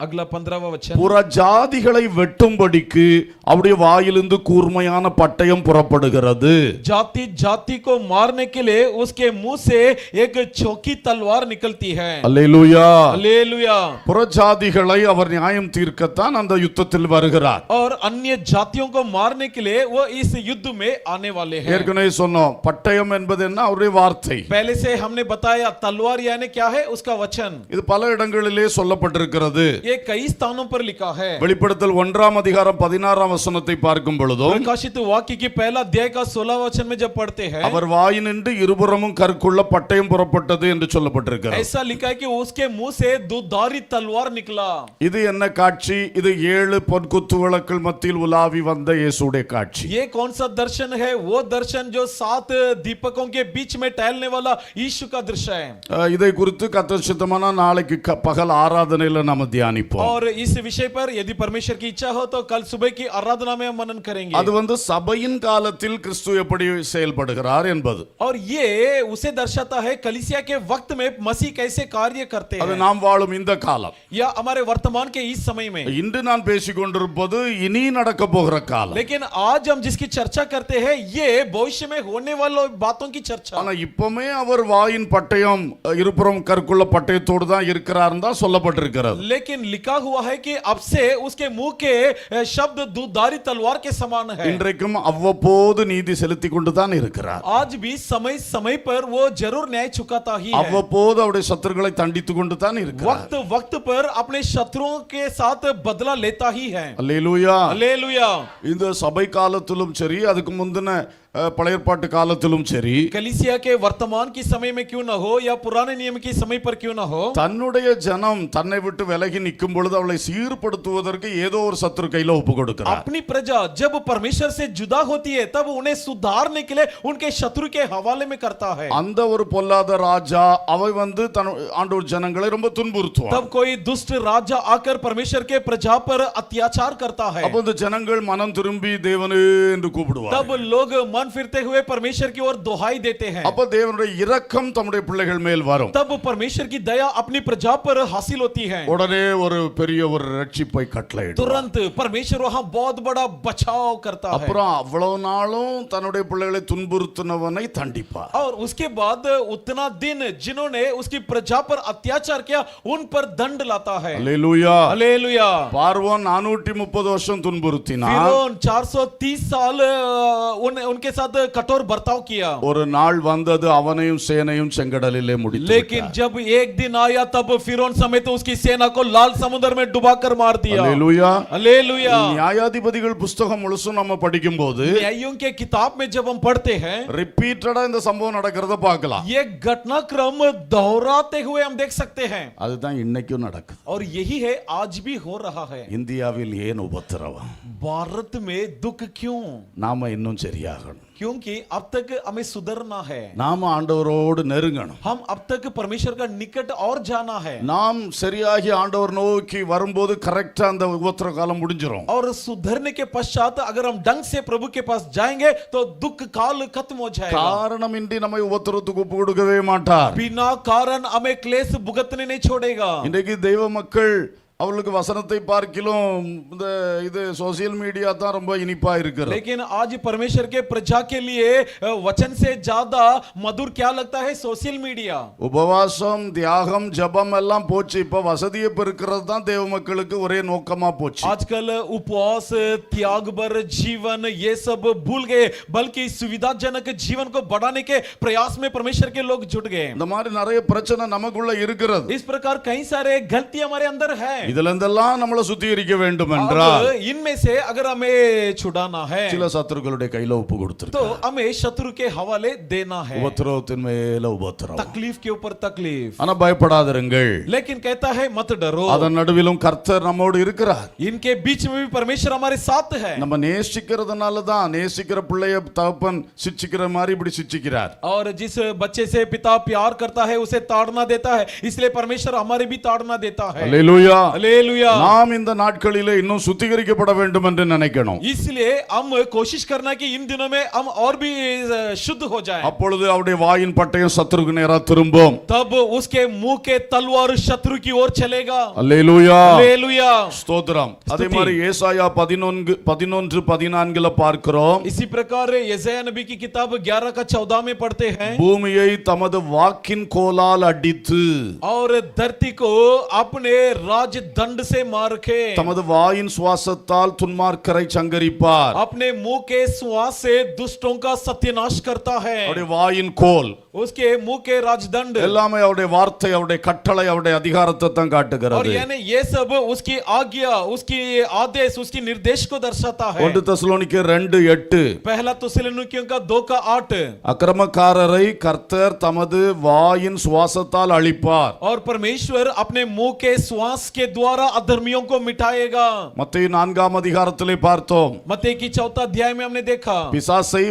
अगला 15वां वचन, புற ஜாதிகளை வெட்டும்படிக்கு அவருடைய வாயிலிருந்து கூர்மையான பட்டயம் புறப்படுகிறது. जाति जाति को मारने के लिए उसके मुंह से एक चौकी तलवार निकलती है। அல்லேலூயா. हालेलुया। புற ஜாதிகளை அவர் நியாயம் தீர்க்கத்தான் அந்த யுத்தத்தில் வருகிறார். और अन्य जातियों को मारने के लिए वो इस युद्ध में आने वाले हैं। ஏற்கனவே சொன்னோம், பட்டயம் என்பது என்ன? அவருடைய வார்த்தை. पहले से हमने बताया तलवार यानी क्या है, उसका वचन। இது பல இடங்களிலே சொல்லப்பட்டிருக்கிறது. ये कई स्थानों पर लिखा है। வெளிப்படுத்தல் 1ஆம் அதிகாரம் 16ஆம் வசனத்தை பார்க்கும் பொழுதும் प्रकाशित वाक्य की पहला अध्याय का 16 वचन में जब पढ़ते हैं, அவர் வாயினின்று இருபுறமும் கற்குள்ள பட்டயம் புறப்பட்டது என்று சொல்லப்பட்டிருக்கிறது. ऐसा लिखा है कि उसके मुंह से दुधारी तलवार निकला। இது என்ன காட்சி? இது 7 பொற்குத்து விளக்குகள் மத்தியில் உலாவி வந்த இயேசுடைய காட்சி. ये कौन सा दर्शन है? वो दर्शन जो 7 दीपकों के बीच में टहलने वाला यीशु का दृश्य है। இதை குறித்து கர்த்தர் சித்தமானா நாளைக்கு பகல் ஆராதனையில நாம தியானிப்போம். और इस विषय पर यदि परमेश्वर की इच्छा हो तो कल सुबह की आराधना में हम मनन करेंगे। அது சபையின் காலத்தில் கிறிஸ்து எப்படி செயல்படுகிறார் என்பது. और ये उसे दर्शाता है कलीसिया के वक्त में मसीह कैसे कार्य करते அது हैं, நாம் வாழும் இந்த காலம். या हमारे वर्तमान के इस समय में। இன்று நான் பேசிக் கொண்டிருப்பது இனி நடக்க போகிற காலம். लेकिन आज हम जिसकी चर्चा करते हैं ये भविष्य में होने वाली बातों की चर्चा। ஆனா இப்பமே அவர் வாயின் பட்டயம் இருபுறம் கற்குள்ள பட்டயத்தோடு தான் இருக்கிறார் தான் சொல்லப்பட்டிருக்கிறது. लेकिन लिखा हुआ है कि अब से उसके मुंह के शब्द दुधारी तलवार के समान है। இன்றைக்கும் அவ்வப்போது நீதி செலுத்திக் கொண்டு தான் இருக்கிறார். आज भी समय समय पर वो जरूर न्याय चुकाता ही है। அவ்வப்போது அவருடைய சத்துருக்களை தண்டித்துக் கொண்டு தான் இருக்கிறார். वक्त वक्त पर अपने शत्रुओं के साथ बदला लेता ही है। அல்லேலூயா. हालेलुया। இந்த சபை காலத்திலும் சரி, அதுக்கு முந்தின பழைய ஏற்பாட்டு காலத்திலும் சரி, कलीसिया के वर्तमान की समय में क्यों ना हो या पुराने नियम के समय पर क्यों ना हो, தன்னுடைய ஜனம் தன்னை விட்டு விலகி நிற்கும் பொழுது அவளை சீர்படுத்துவதற்கு ஏதோ ஒரு சத்துரு கையில ஒப்பு கொடுக்கிறார். अपनी प्रजा जब परमेश्वर से जुदा होती है तब उन्हें सुधारने के लिए उनके शत्रु के हवाले में करता है। அந்த ஒரு பொல்லாத ராஜா அவை தன் ஆண்டவர் ஜனங்களை ரொம்ப துன்புறுத்துவார். तब कोई दुष्ट राजा आकर परमेश्वर के प्रजा पर अत्याचार करता है। அப்ப இந்த ஜனங்கள் மனம் திரும்பி தேவனே என்று கூப்பிடுவார். तब लोग मन मन फिरते हुए परमेश्वर की ओर दुहाई देते हैं, அப்ப தேவனுடைய இரக்கம் தம்முடைய பிள்ளைகள் மேல் வரும். तब परमेश्वर की दया अपनी प्रजा पर हासिल होती है। உடனே ஒரு பெரிய ஒரு ரட்சிப்பை கட்டளையிடும். तुरंत परमेश्वर वहां बहुत बड़ा बचाव करता है அப்புறம் அவ்வளவு நாளும் தன்னுடைய பிள்ளைகளை துன்புறுத்தினவனை தண்டிப்பார். और उसके बाद उतना दिन जिन्होंने उसकी प्रजा पर अत्याचार किया उन पर दंड लाता है। அல்லேலூயா. हालेलुया। பார்வோன் 430 வருஷம் துன்புறுத்தினான். फिरौन 430 साल उनके साथ कठोर बर्ताव किया, ஒரு நாள் வந்தது அவனையும் சேனையும் செங்கடலிலே முடித்து लेकिन जब एक दिन आया तब फिरौन समेत उसकी सेना को लाल समुद्र में डुबाकर मार दिया। அல்லேலூயா. हालेलुया। நியாயாதிபதிகள் புஸ்தகம் முழுசும் நம்ம படிக்கும்போது न्यायों के किताब में जब हम पढ़ते हैं ரிப்பீட்டடா இந்த சம்பவம் நடக்கிறத பார்க்கலாம். ये घटनाक्रम दोहराते हुए हम देख सकते हैं, அதுதான் இன்னைக்கும் நடக்குது. और यही है आज भी हो रहा है। இந்தியாவில் ஏன் உபத்திரவம்? भारत में दुख क्यों? நாம இன்னும் சரியாகணும். क्योंकि अब तक हमें सुधरना है, நாம ஆண்டவரோடு நெருங்கணும். हम अब तक परमेश्वर का निकट और जाना है, நாம் சரியாகி ஆண்டவர் நோக்கி வரும்போது கரெக்டா அந்த உபத்திர காலம் முடிஞ்சிரும். और सुधरने के पश्चात अगर हम ढंग से प्रभु के पास जाएंगे तो दुख काल खत्म हो जाएगा। காரணமின்றி நம்மை உபத்திரத்துக்கு ஒப்பு கொடுக்கவே மாட்டார். बिना कारण हमें क्लेश भुगतने नहीं छोड़ेगा। இன்றைக்கு தெய்வ மக்கள் அவர்களுக்கு வசனத்தை பார்க்கிலும் இந்த இது சோசியல் மீடியா தான் ரொம்ப இனிப்பா இருக்கிறது. लेकिन आज परमेश्वर के प्रजा के लिए वचन से ज्यादा मधुर क्या लगता है? Social media. உபவாசம் தியாகம் ஜெபம் எல்லாம் போச்சு. இப்ப வசதியை பெருக்கிறது தான் தேவ மக்களுக்கு ஒரே நோக்கமா போச்சு. आजकल उपवास त्यागबर जीवन ये सब भूल गए, बल्कि सुविधाजनक जीवन को बढ़ाने के प्रयास में परमेश्वर के लोग जुट गए। இந்த மாதிரி நிறைய பிரச்சனை நமக்குள்ள இருக்கிறது. इस प्रकार कई सारे गलती हमारे अंदर है। இதுல இருந்தெல்லாம் நம்மள சுத்திகரிக்க வேண்டும் என்றால் अब इनमें से अगर हमें छुड़ाना है சில சத்துருக்களுடைய கையில ஒப்பு கொடுத்திருக்கு. तो हमें शत्रु के हवाले देना है, உபத்திரவத்தின் மேல உபத்திரவம். तकलीफ के ऊपर तकलीफ। ஆனா பயப்படாதிருங்கள். लेकिन कहता है मत डरो, அதன் நடுவிலும் கர்த்தர் நம்மோடு இருக்கிறார். इनके बीच में भी परमेश्वर हमारे साथ है। நம்ம நேசிக்கிறதுனால தான் நேசிக்கிற பிள்ளைய தகப்பன் சிட்சிக்கிற மாதிரி இப்படி சிட்சிக்கிறார். और जिस बच्चे से पिता प्यार करता है उसे ताड़ना देता है, इसलिए परमेश्वर हमारे भी ताड़ना देता है। அல்லேலூயா. हालेलुया। நாம் இந்த நாட்களிலே இன்னும் சுத்திகரிக்கப்பட வேண்டும் என்று நினைக்கணும். इसलिए हम कोशिश करना कि इन दिनों में हम और भी शुद्ध हो जाएं। அப்பொழுது அவருடைய வாயின் பட்டயம் சத்துருக்கு நேரா திரும்பும். तब उसके मुंह के तलवार शत्रु की ओर चलेगा। அல்லேலூயா. हालेलुया। ஸ்தோத்திரம். அதே மாதிரி ஏசாயா 11:14 பார்க்கிறோம். इसी प्रकार यशायाह नबी की किताब 11 का 14 में पढ़ते हैं, பூமியை தமது வாக்கின் கோலால் அடித்து और धरती को अपने राज दंड से मार के தமது வாயின் சுவாசத்தால் துன்மார்க்கரை சங்கரிப்பார். अपने मुंह के श्वास से दुष्टों का सत्यानाश करता है। அவருடைய வாயின் கோல் उसके मुंह के राजदंड எல்லாமே அவருடைய வார்த்தை, அவருடைய கட்டளை, அவருடைய அதிகாரத்தை தான் और காட்டுகிறது. यानी ये सब उसकी आज्ञा, उसकी आदेश, उसकी निर्देश को दर्शाता है। 1 தெசலோனிக்கேயர் 2:8 पहला तुसलोनिकियों का 2 का 8, அக்கிரமக்காரரை கர்த்தர் தமது வாயின் சுவாசத்தால் அழிப்பார். और परमेश्वर अपने मुंह के श्वास के द्वारा अधर्मियों को मिटाएगा। மத்தேயு 4 அதிகாரத்திலே பார்த்தோம். मत्ती की 4 अध्याय में हमने देखा, பிசாசை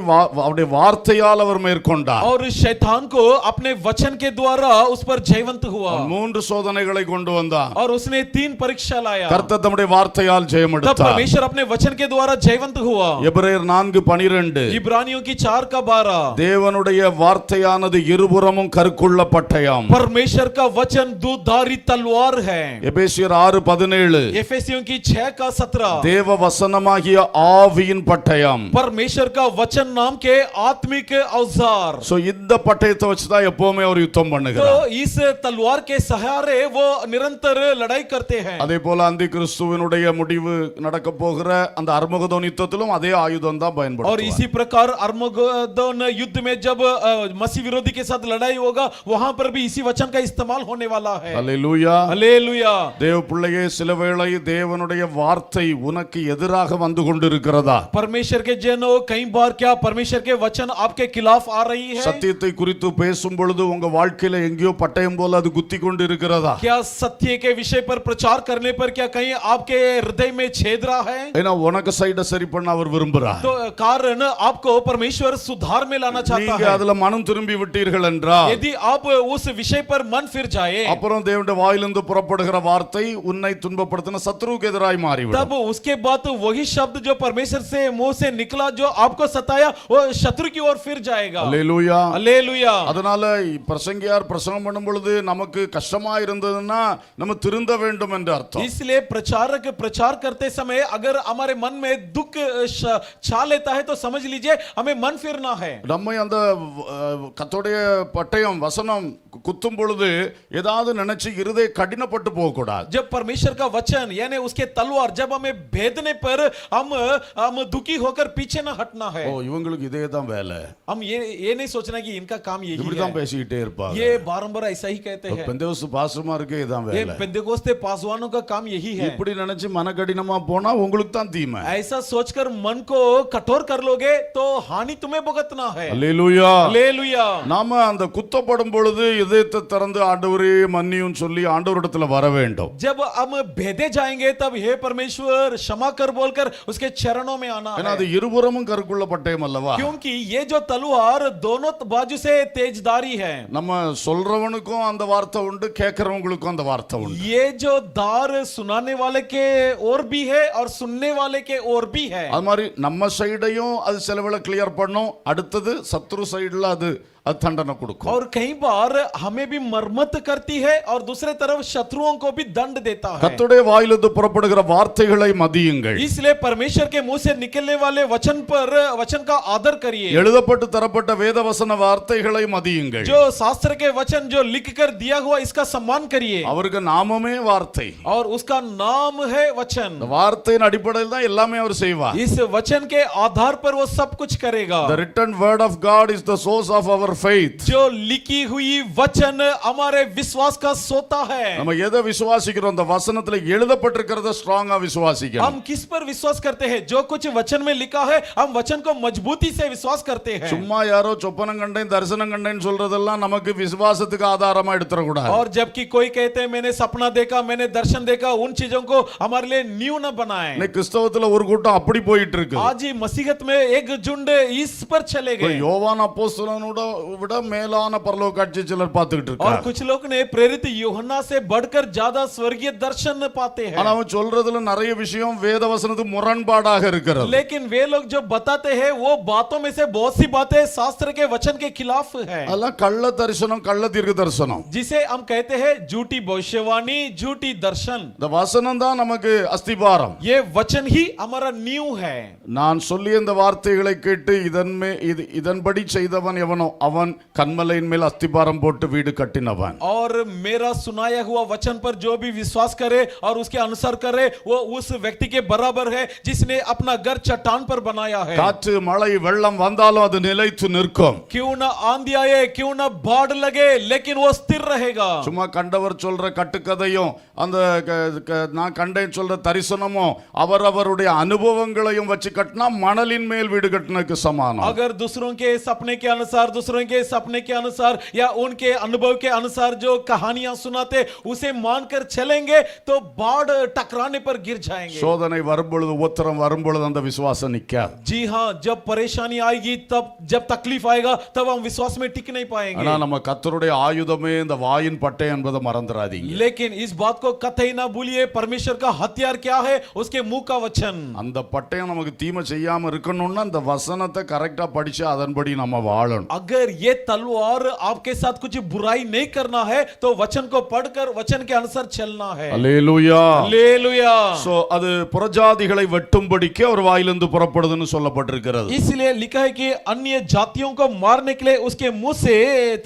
அவருடைய வார்த்தையால் அவர் மேற்கொண்டார். और शैतान को अपने वचन के द्वारा उस पर जयवंत हुआ, 3 சோதனைகளை கொண்டு வந்தார். और उसने 3 परीक्षा लाया। கர்த்தர் தம்முடைய வார்த்தையால் ஜெயம் तब எடுத்தார். परमेश्वर अपने वचन के द्वारा जयवंत हुआ। எபிரேயர் 4:12 इब्रानियों की 4 का 12, தேவனுடைய வார்த்தையானது இருபுறமும் கருக்குள்ள பட்டயம். परमेश्वर का वचन दूधारी तलवार है। எபேசியர் 6:17 एफेसियों की 6 का 17, தேவ வசனமாகிய ஆவியின் பட்டயம். परमेश्वर का वचन नाम के आत्मिक औजार। சோ இந்த பட்டயத்தை வச்சு தான் எப்பவுமே அவர் யுத்தம் तो பண்ணுகிறார். इस तलवार के सहारे वो निरंतर लड़ाई करते हैं। அதே போல அந்தி கிறிஸ்துவினுடைய முடிவு நடக்க போகிற அந்த அர்மகதோன் யுத்தத்திலும் அதே ஆயுதம் தான் और பயன்படுத்துவார். इसी प्रकार अर्मगदोन युद्ध में जब मसीह विरोधी के साथ लड़ाई होगा, वहां पर भी इसी वचन का इस्तेमाल होने वाला है। அல்லேலூயா. हालेलुया। தேவ பிள்ளையே, சில வேளை தேவனுடைய வார்த்தை உனக்கு எதிராக வந்து கொண்டிருக்கிறதா? परमेश्वर के जनों, कई बार क्या परमेश्वर के वचन आपके खिलाफ आ रही है? சத்தியத்தை குறித்து பேசும் பொழுது உங்க வாழ்க்கையில எங்கேயோ பட்டயம் போல அது குத்தி கொண்டு இருக்கிறதா? क्या सत्य के विषय पर प्रचार करने पर क्या कहीं आपके हृदय में छेद रहा है? ஏன்னா உனக்கு சைட சரி பண்ண அவர் விரும்புறார். तो कारण आपको परमेश्वर सुधार में लाना चाहता நீங்க है। அதுல மனம் திரும்பி விட்டீர்கள் என்றால் यदि आप उस विषय पर मन फिर जाए, அப்புறம் தேவனுடைய வாயிலிருந்து புறப்படுகிற வார்த்தை உன்னை துன்பப்படுத்தின சத்ருவுக்கு எதிராய் மாறிவிடும். तब उसके बाद तो वही शब्द जो परमेश्वर से मुंह से निकला जो आपको सताया वो शत्रु की ओर फिर जाएगा. அல்லேலூயா. हालेलुया. அதனால பிரசங்கியார் பிரசங்கம் பண்ணும் பொழுது நமக்கு கஷ்டமா இருந்ததுன்னா நம்ம திருந்த வேண்டும் என்று அர்த்தம். इसलिए प्रचारक प्रचार करते समय अगर हमारे मन में दुख छा लेता है तो समझ लीजिए हमें मन फिरना है. நம்ம அந்த கர்த்தருடைய பட்டயம் வசனம் குத்தும் பொழுது ஏதாவது நினைச்சு இருதய கடினப்பட்டு போக கூடாது. जब परमेश्वर का वचन यानी उसके तलवार जब हमें भेदने पर हम दुखी होकर पीछे न हटना है. ஓ இவங்களுக்கு இதே தான் வேலை, हम ये नहीं सोचना कि इनका काम यही இப்படி தான் है. பேசிக்கிட்டே இருப்பாங்க. ये बारंबार ऐसा ही कहते हैं. பெந்தேகோஸ்து பாஸ்டர்மாருக்கு இதான் ये வேலை. पेंतेकोस्ते पासवानों का काम यही है. இப்படி நினைச்சு மனக்கடினமா போனா உங்களுக்கு தான் தீமை. ऐसा सोचकर मन को कठोर कर लोगे तो हानि तुम्हें भुगतना है. அல்லேலூயா. हालेलुया. நாம அந்த குத்தப்படும் பொழுது இதயத்தை திறந்து ஆண்டவரே மன்னியும் சொல்லி ஆண்டவரிடத்துல வர வேண்டும். जब हम भेदे जाएंगे तब हे परमेश्वर क्षमा कर बोलकर उसके चरणों में आना ஏன்னா है. அது இருபுறமும் கருக்குள்ள பட்டயம் அல்லவா. क्योंकि ये जो तलवार दोनों बाजू से तेजदारी है. நம்ம சொல்றவனுக்கும் அந்த வார்த்தை உண்டு, கேட்கறவங்களுக்கும் அந்த வார்த்தை உண்டு. ये जो दार सुनाने वाले के ओर भी है और सुनने वाले के ओर भी है. அது மாதிரி நம்ம சைடையும் அது சிலவேளை கிளியர் பண்ணும், அடுத்தது சத்ரு சைடுல அது தண்டனை கொடுக்கும். और कई बार हमें भी मरम्मत करती है और दूसरे तरफ शत्रुओं को भी दंड देता है. கர்த்தருடைய வாயிலிருந்து புறப்படுகிற வார்த்தைகளை மதியுங்கள். इसलिए परमेश्वर के मुंह से निकलने वाले वचन पर वचन का आदर करिए. எழுதப்பட்டு தரப்பட்ட வேதவசன வார்த்தைகளை மதியுங்கள். जो शास्त्र के वचन जो लिख कर दिया हुआ इसका सम्मान करिए. அவருக்கு நாமமே வார்த்தை. और उसका नाम है वचन. இந்த வார்த்தையின் அடிப்படையில் தான் எல்லாமே அவர் செய்வார். इस वचन के आधार पर वो सब कुछ करेगा. The written word of God is the source of our faith. जो लिखी हुई वचन हमारे विश्वास का सोता है. நம்ம எதை விசுவாசிக்கிறோம், அந்த வசனத்துல எழுதப்பட்டிருக்கிறத ஸ்ட்ராங்கா விசுவாசிக்கணும். हम किस पर विश्वास करते हैं? जो कुछ वचन में लिखा है हम वचन को मजबूती से विश्वास करते हैं. சும்மா யாரோ சொப்பனம் கண்டேன் தரிசனம் கண்டேன்னு சொல்றதெல்லாம் நமக்கு விசுவாசத்துக்கு ஆதாரமா எடுத்துற கூடாது. और जबकि कोई कहते हैं मैंने सपना देखा मैंने दर्शन देखा, उन चीजों को हमारे लिए न्यू न बनाएं. இன்னைக்கு கிறிஸ்தவத்துல ஒரு கூட்டம் அப்படி போயிட்டு இருக்கு. आज ही मसीहत में एक झुंड इस पर चले गए. யோவான் அப்போஸ்தலனோட விட மேலான பரலோக காட்சி சிலர் பார்த்துக்கிட்டு और இருக்காங்க. कुछ लोग ने प्रेरित यूहन्ना से बढ़कर ज्यादा स्वर्गीय दर्शन पाते हैं. ஆனா அவன் சொல்றதுல நிறைய விஷயம் வேதவசனத்துக்கு முரண்பாடாக இருக்கிறது. लेकिन वे लोग जो बताते हैं वो बातों में से बहुत सी बातें शास्त्र के वचन के खिलाफ है. அதெல்லாம் கள்ள தரிசனம், கள்ள தீர்க்க தரிசனம். जिसे हम कहते हैं झूठी भविष्यवाणी झूठी दर्शन. இந்த வசனம் தான் நமக்கு அஸ்திபாரம். ये वचन ही हमारा नींव है. நான் சொல்லிய இந்த வார்த்தைகளை கேட்டு இதன்படி செய்தவன் எவனோ அவன் கன்மலையின் மேல் அஸ்திபாரம் போட்டு வீடு கட்டினவன். और मेरा सुनाया हुआ वचन पर जो भी विश्वास करे और उसके अनुसार करे वो उस व्यक्ति के बराबर है जिसने अपना घर चट्टान पर बनाया है. காற்று மழை வெள்ளம் வந்தாலும் அது நிலைத்து நிற்கும். क्यों ना आंधी आए क्यों ना बाढ़ लगे लेकिन वो स्थिर रहेगा. சும்மா கண்டவர் சொல்ற கட்டுக்கதையும் அந்த நான் கண்டேன் சொல்ற தரிசனமும் அவரவருடைய அனுபவங்களையும் வச்சு கட்டினா மணலின் மேல் வீடு கட்டினதுக்கு சமானம். अगर दूसरों के सपने के अनुसार दूसरों के सपने के अनुसार या उनके अनुभव के अनुसार जो कहानियां सुनाते उसे मानकर चलेंगे तो बाढ़ टकराने पर गिर जाएंगे. சோதனை வரும்பொழுது உத்தரம் வரும்பொழுது அந்த விசுவாசம் நிக்காது. जी हाँ, जब परेशानी आएगी तब जब तकलीफ आएगा तब हम विश्वास में टिक नहीं पाएंगे. ஆனா நம்ம கர்த்தருடைய ஆயுதமே இந்த வாயின் பட்டை என்பதை மறந்துடாதீங்க. लेकिन इस बात को कतई ना भूलिए परमेश्वर का हथियार क्या है? उसके मुंह का वचन. அந்த பட்டயம் நமக்கு தீமை செய்யாம இருக்கணும்னா அந்த வசனத்தை கரெக்டா படிச்சு அதன்படி நம்ம வாழணும். अगर ये तलवार आपके साथ कुछ बुराई नहीं करना है तो वचन को पढ़कर वचन के अनुसार चलना है. அல்லேலூயா. हालेलुया. சோ அது புறஜாதிகளை வெட்டும்படிக்கு அவர் வாயிலிருந்து புறப்படுதுன்னு சொல்லப்பட்டிருக்கிறது. इसलिए लिखा है कि अन्य जातियों को मारने के लिए उसके मुंह से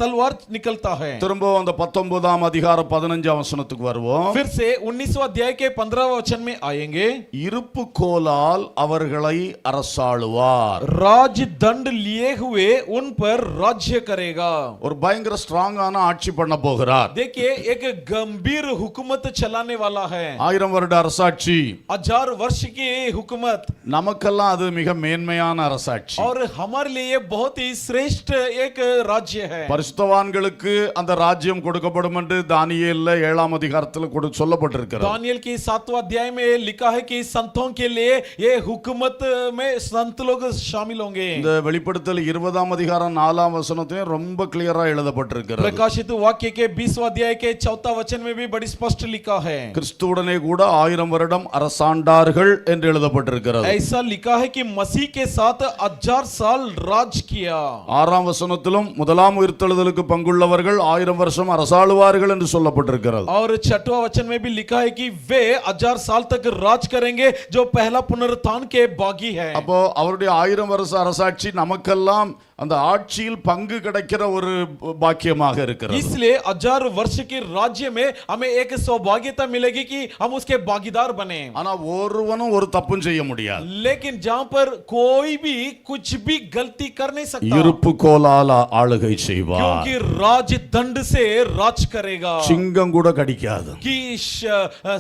तलवार निकलता है. திரும்ப அந்த 19ஆம் அதிகாரம் 15ஆம் வசனத்துக்கு வருவோம். फिर से 19वां अध्याय के 15वां वचन में आएंगे. இருப்பு கோலால் அவர்களை அரசாளுவார். राज दंड लिए हुए उन पर राज्य करेगा. ஒரு பயங்கர ஸ்ட்ராங்கான ஆட்சி பண்ண போகிறார். देखिए एक गंभीर हुकूमत चलाने वाला है. 1000 வருட அரசாட்சி. 1000 वर्ष की हुकूमत. நமக்கெல்லாம் அது மிக மேன்மையான அரசாட்சி. और हमारे लिए बहुत ही श्रेष्ठ एक राज्य है. பரிசுத்தவான்களுக்கு அந்த ராஜ்யம் கொடுக்கப்படும் என்று தானியேல்ல 7ஆம் அதிகாரத்தில் சொல்லப்பட்டிருக்கிறது. दानियेल की 7वां अध्याय में लिखा है कि संतों के लिए ये हुकूमत में संत लोग शामिल होंगे. இந்த வெளிப்படுத்தல் 20ஆம் அதிகாரம் 4ஆம் வசனத்தையும் ரொம்ப கிளியரா எழுதப்பட்டிருக்கிறது. प्रकाशित वाक्य के 20वां अध्याय के 4वां वचन में भी बड़ी स्पष्ट लिखा है, கிறிஸ்துவுடனே கூட 1000 வருடம் அரசாண்டார்கள் என்று எழுதப்பட்டிருக்கிறது. ऐसा लिखा है कि मसीह के साथ 1000 साल राज किया. 6ஆம் வசனத்திலும் முதலாம் உயிர்த்தெழுதலுக்கு பங்குள்ளவர்கள் 1000 வருஷம் அரசாளுவார்கள் என்று சொல்லப்பட்டிருக்கிறது. और 6वां वचन में भी लिखा है कि वे 1000 साल तक राज करेंगे जो पहला पुनरुत्थान के बागी है. அப்போ அவருடைய 1000 வருஷ அரசாட்சி நமக்கெல்லாம் அந்த ஆட்சியில் பங்கு கிடைக்கிற ஒரு பாக்கியமாக இருக்கிறது. इसलिए 1000 वर्ष के राज्य में हमें एक सौभाग्यता मिलेगी कि हम उसके भागीदार बने. ஆனா ஒருவனும் ஒரு தப்பும் செய்ய முடியாது. लेकिन जहां पर कोई भी कुछ भी गलती कर नहीं सकता, இருப்பு கோலால் ஆளுகை செய்வார். क्योंकि राज दंड से राज करेगा. சிங்கம் கூட கடிக்காது, कि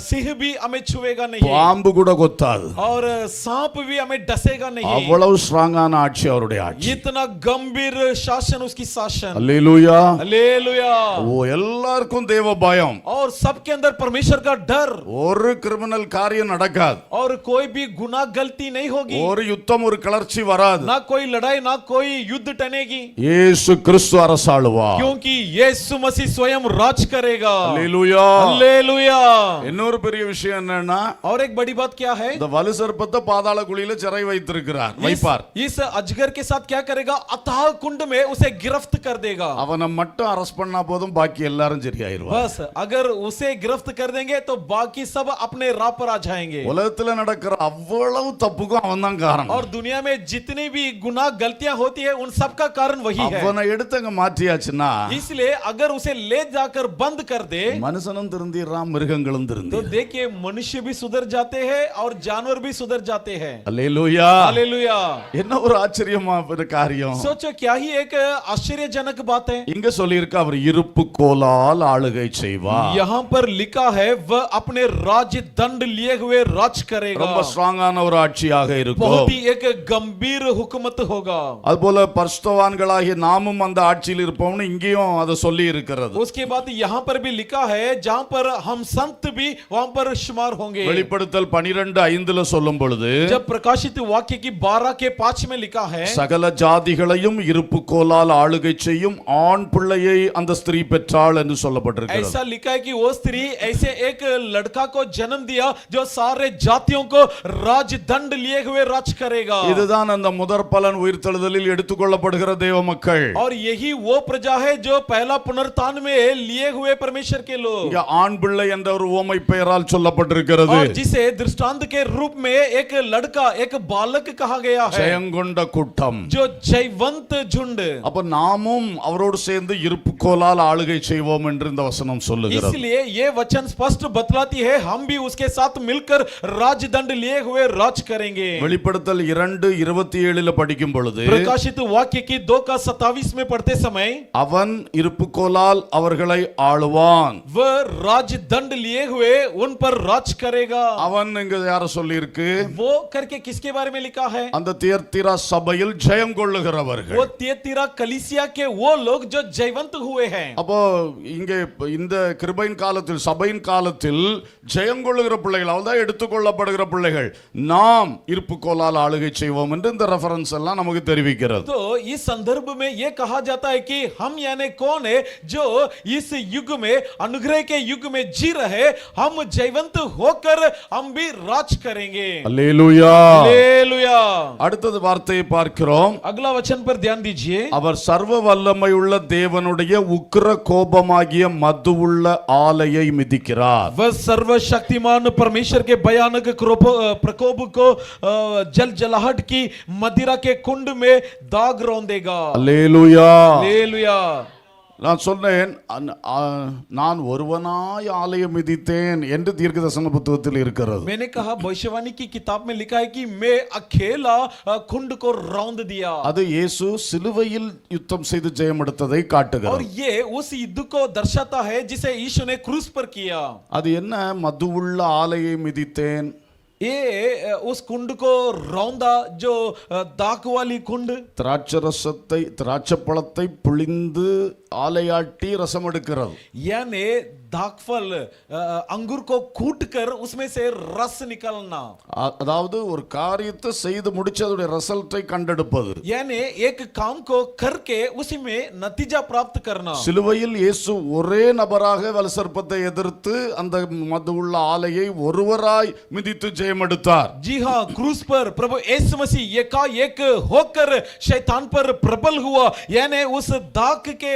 सिंह भी हमें छुएगा नहीं, பாம்பு கூட கொத்தாது. और सांप भी हमें डसेगा नहीं. அவ்வளவு ஸ்ட்ராங்கான ஆட்சி அவருடைய ஆட்சி. इतना गंभीर शासन उसकी शासन. அல்லேலூயா. हालेलुया. ஓ எல்லாருக்கும் தேவ பயம். और सबके अंदर परमेश्वर का डर. ஒரு கிரிமினல் காரியம் நடக்காது, और कोई भी गुनाह गलती नहीं होगी, ஒரு யுத்தம் ஒரு கிளர்ச்சி வராது. ना कोई लड़ाई ना कोई युद्ध टनेगी, இயேசு கிறிஸ்து அரசாளுவார். क्योंकि यीशु मसीह स्वयं राज करेगा. அல்லேலூயா. हालेलुया. இன்னொரு பெரிய விஷயம் என்னன்னா, और एक बड़ी बात क्या है, இந்த வலு சர்ப்பத்தை பாதாள குழியில சிறை வைத்திருக்கிறார், வைப்பார். इस अजगर के साथ क्या करेगा, अथाह कुंड में उसे गिरफ्त कर देगा. அவனை மட்டும் அரெஸ்ட் பண்ணா போதும், பாக்கி எல்லாரும் சரியாயிருவாங்க. बस अगर उसे गिरफ्त कर देंगे तो बाकी सब अपने राह पर आ जाएंगे. உலகத்துல நடக்கிற அவ்வளவு தப்புக்கும் அவன் தான் காரணம். और दुनिया में जितनी भी गुनाह गलतियां होती है उन सब का कारण वही है. அவனை எடுத்தங்க மாற்றியாச்சுன்னா, इसलिए अगर उसे ले जाकर बंद कर दे மனுஷனும் திருந்திடுறான், மிருகங்களும் तो திருந்தி. देखिए मनुष्य भी सुधर जाते हैं और जानवर भी सुधर जाते हैं. அல்லேலூயா. हालेलुया. என்ன ஒரு ஆச்சரியமா ஒரு காரியம். सोचो क्या ही एक आश्चर्यजनक बात है. இங்க சொல்லியிருக்க அவர் இருப்பு கோலால் ஆளுகை செய்வார். यहाँ पर लिखा है वह अपने राज दंड लिए हुए राज करेगा. ரொம்ப ஸ்ட்ராங்கான ஒரு ஆட்சியாக இருக்கும். बहुत ही एक गंभीर हुकूमत होगा. அதுபோல பரிசுத்தவான்களாகிய நாமும் அந்த ஆட்சியில் இருப்போம்னு இங்கேயும் அதை சொல்லி இருக்கிறது. उसके बाद यहाँ पर भी लिखा है जहाँ पर हम संत भी वहाँ पर शुमार होंगे. வெளிப்படுத்தல் 12:5 சொல்லும் பொழுது, जब प्रकाशित वाक्य की 12 के 5 में लिखा है, சகல ஜாதிகளையும் இருப்பு கோலால் ஆளுகை செய்யும் ஆண் பிள்ளையை அந்த ஸ்திரீ பெற்றாள் என்று சொல்லப்பட்டிருக்கிறது. ऐसा लिखा है कि वो स्त्री ऐसे एक लड़का को जन्म दिया जो सारे जातियों को राज दंड लिए हुए राज करेगा. இதுதான் அந்த முதற் பலன் உயிர்த்தெழுதலில் எடுத்துக்கொள்ளப்படுகிற தேவ மக்கள். और यही वो प्रजा है जो पहला पुनरुत्थान में लिए हुए परमेश्वर के लोग. இங்க ஆண் பிள்ளை என்ற ஒரு உவமை பெயரால் சொல்லப்பட்டிருக்கிறது. और जिसे दृष्टांत के रूप में एक लड़का एक बालक कहा गया है, ஜெயங்கொண்ட கூட்டம். जो जयवंत झुंड. அப்ப நாமும் அவரோடு சேர்ந்து இருப்பு கோலால் ஆளுகை செய்வோம் என்று இந்த வசனம் சொல்லுகிறது. इसलिए ये वचन स्पष्ट बतलाती है हम भी उसके साथ मिलकर राजदंड लिए हुए राज करेंगे. வெளிப்படுத்தல் 2:27 படிக்கும் பொழுது, प्रकाशित वाक्य की 2:27 में पढ़ते समय, அவன் இருப்பு கோலால் அவர்களை ஆளுவான். वह राजदंड लिए हुए उन पर राज करेगा. அவன் இங்க யார சொல்லி இருக்கு? वो करके किसके बारे में लिखा है? அந்த தியத்திரா சபையில் ஜெயம் கொள்ளுகிறவர்கள். वो तियतीरा कलीसिया के वो लोग जो जयवंत हुए हैं. அப்போ இங்கே இந்த கிருபையின் காலத்தில், சபையின் காலத்தில் ஜெயம் கொள்ளுகிற பிள்ளைகள், அவதான் எடுத்துக்கொள்ளப்படுகிற பிள்ளைகள், நாம் இருப்பு கோலால் ஆளுகை செய்வோம் என்று இந்த ரெஃபரன்ஸ் எல்லாம் நமக்கு தெரிவிக்கிறது. तो इस संदर्भ में ये कहा जाता है कि हम यानी कौन है जो इस युग में, अनुग्रह के युग में जी रहे, हम जयवंत होकर हम भी राज करेंगे. அல்லேலூயா. हालेलुया. அடுத்தது வார்த்தையை பார்க்கிறோம். अगला वचन पर ध्यान दीजिए. அவர் சர்வ வல்லமையுள்ள தேவனுடைய உக்கிர கோபமாகிய மதுவுள்ள ஆலையை மிதிக்கிறார். वह सर्वशक्तिमान परमेश्वर के भयानक प्रकोप को जल जलाहट की मदिरा के कुंड में दाग रौंदेगा. அல்லேலூயா. हालेलुया. நான் சொன்னேன், நான் ஒருவனாய் ஆலயம் மிதித்தேன் என்று தீர்க்கதரிசன புத்தகத்தில் இருக்கிறது. मैंने कहा भविष्यवाणी की किताब में लिखा है कि मैं अकेला कुंड को रौंद दिया. அது இயேசு சிலுவையில் யுத்தம் செய்து ஜெயம் எடுத்ததை காட்டுகிறது. और ये उस युद्ध को दर्शाता है जिसे यीशु ने क्रूस पर किया. அது என்ன மதுவுள்ள ஆலையை மிதித்தேன்? ये उस कुंड को रौंदा जो दाग वाली कुंड. திராட்சை பழத்தை புளிந்து ஆலையாட்டி ரசம் எடுக்கிறது. यानी दाखफल अंगूर को कूटकर उसमें से रस निकालना, அதாவது ஒரு காரியத்தை செய்து முடிச்சு அதோட ரிசல்ட்டை கண்டெடுப்பது. यानी एक काम को करके उसी में नतीजा प्राप्त करना। சிலுவையில் இயேசு ஒரே நபராக வலுசர்ப்பத்தை எதிர்த்து அந்த மது உள்ள ஆலையை ஒருவராய் மிதித்து ஜெயம் எடுத்தார். जी हाँ, क्रूस पर प्रभु यीशु मसीह एकाएक होकर शैतान पर प्रबल हुआ, यानी उस दाख के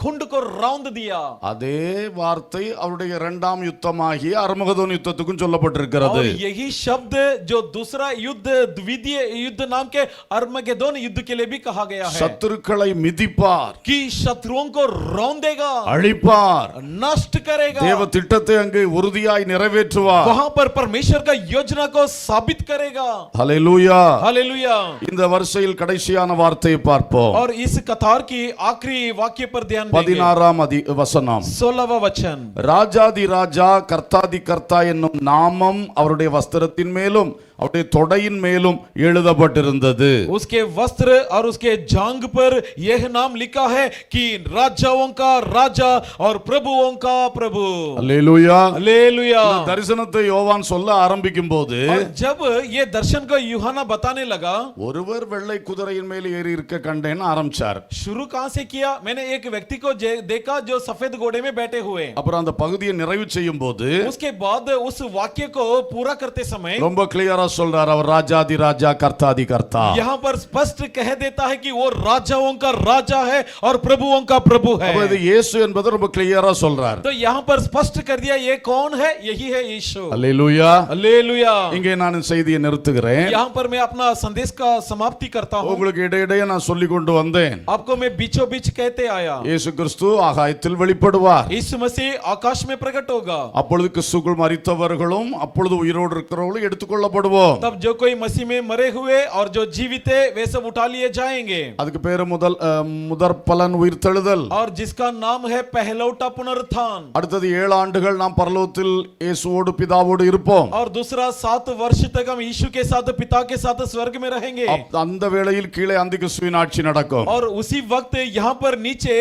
खुंड को रौंद दिया। அதே வார்த்தை அவருடைய இரண்டாம் யுத்தமாகிய அர்மகதோன் யுத்தத்துக்கும் சொல்லப்பட்டிருக்கிறது. और यही शब्द जो दूसरा युद्ध, द्वितीय युद्ध नाम के अर्मगेदोन युद्ध के लिए भी कहा गया है சத்துருக்களை மிதிப்பார், कि शत्रुओं को रौंदेगा, அழிப்பார், नष्ट करेगा, தேவ திட்டத்தை அங்கே உறுதியாய் நிறைவேற்றுவார். वहां पर परमेश्वर का योजना को साबित करेगा। ஹல்லேலூயா. हालेलुया। இந்த வரிசையில் கடைசியான வார்த்தையை பார்ப்போம். और इस कतार की आखिरी वाक्य पर ध्यान देंगे। 16ஆம் வசனம். 16वां वचन, ராஜாதி ராஜா கர்த்தாதி கர்த்தா என்னும் நாமம் அவருடைய வஸ்திரத்தின் மேலும் அவருடைய தொடையின் மேலும் எழுதப்பட்டிருந்தது. उसके वस्त्र और उसके जांग पर यह नाम लिखा है कि राजाओं का राजा और प्रभुओं का प्रभु। அல்லேலூயா. हालेलुया। இந்த தரிசனத்தை யோவான் சொல்ல ஆரம்பிக்கும் போது और जब ये दर्शन को यूहन्ना बताने लगा, ஒருவர் வெள்ளை குதிரையின் மேல் ஏறி இருக்க கண்டேன்னு ஆரம்பிச்சார். शुरू कहां से किया? मैंने एक व्यक्ति को देखा जो सफेद घोड़े में बैठे हुए। அப்புறம் அந்த பகுதியை நிறைவு செய்யும் போது उसके बाद उस वाक्य को पूरा करते समय ரொம்ப கிளியரா சொல்றார், அவர் ராஜாதி ராஜா கர்த்தாதி கர்த்தா. यहाँ पर स्पष्ट कह देता है कि वो राजाओं का राजा है और प्रभुओं का प्रभु है। அப்ப இது இயேசு என்பது ரொம்ப கிளியரா சொல்றார். तो यहाँ पर स्पष्ट कर दिया ये कौन है, यही है यीशु। அல்லேலூயா. हालेलुया। இங்கே நான் செய்தியை நிறுத்துகிறேன். यहाँ पर मैं अपना संदेश का समाप्ति करता हूँ। உங்களுக்கு இடையிடையே நான் சொல்லிக் கொண்டு வந்தேன். आपको मैं बीचों बीच कहते आया, இயேசு கிறிஸ்து ஆகாயத்தில் வெளிப்படுவார். यीशु मसीह आकाश में प्रकट होगा। அப்பொழுது கிறிஸ்துக்குள் மரித்தவர்களும் அப்பொழுது உயிரோடு இருக்கிறவர்களும் எடுத்துக்கொள்ளப்படுவோம். तब जो कोई मसीह में मरे हुए और जो जीवित है वे सब उठा लिए जाएंगे। அதுக்கு பேரு முதற் பலன் உயிர்த்தெழுதல். और जिसका नाम है पहलौटा पुनरुत्थान। அடுத்தது 7 ஆண்டுகள் நாம் பரலோகத்தில் இயேசுவோடு பிதாவோடு இருப்போம். और दूसरा 7 वर्ष तक हम यीशु के साथ, पिता के साथ स्वर्ग में रहेंगे। அந்த வேளையில் கீழே அந்திகிறிஸ்துவின் ஆட்சி நடக்கும். और उसी वक्त यहाँ पर नीचे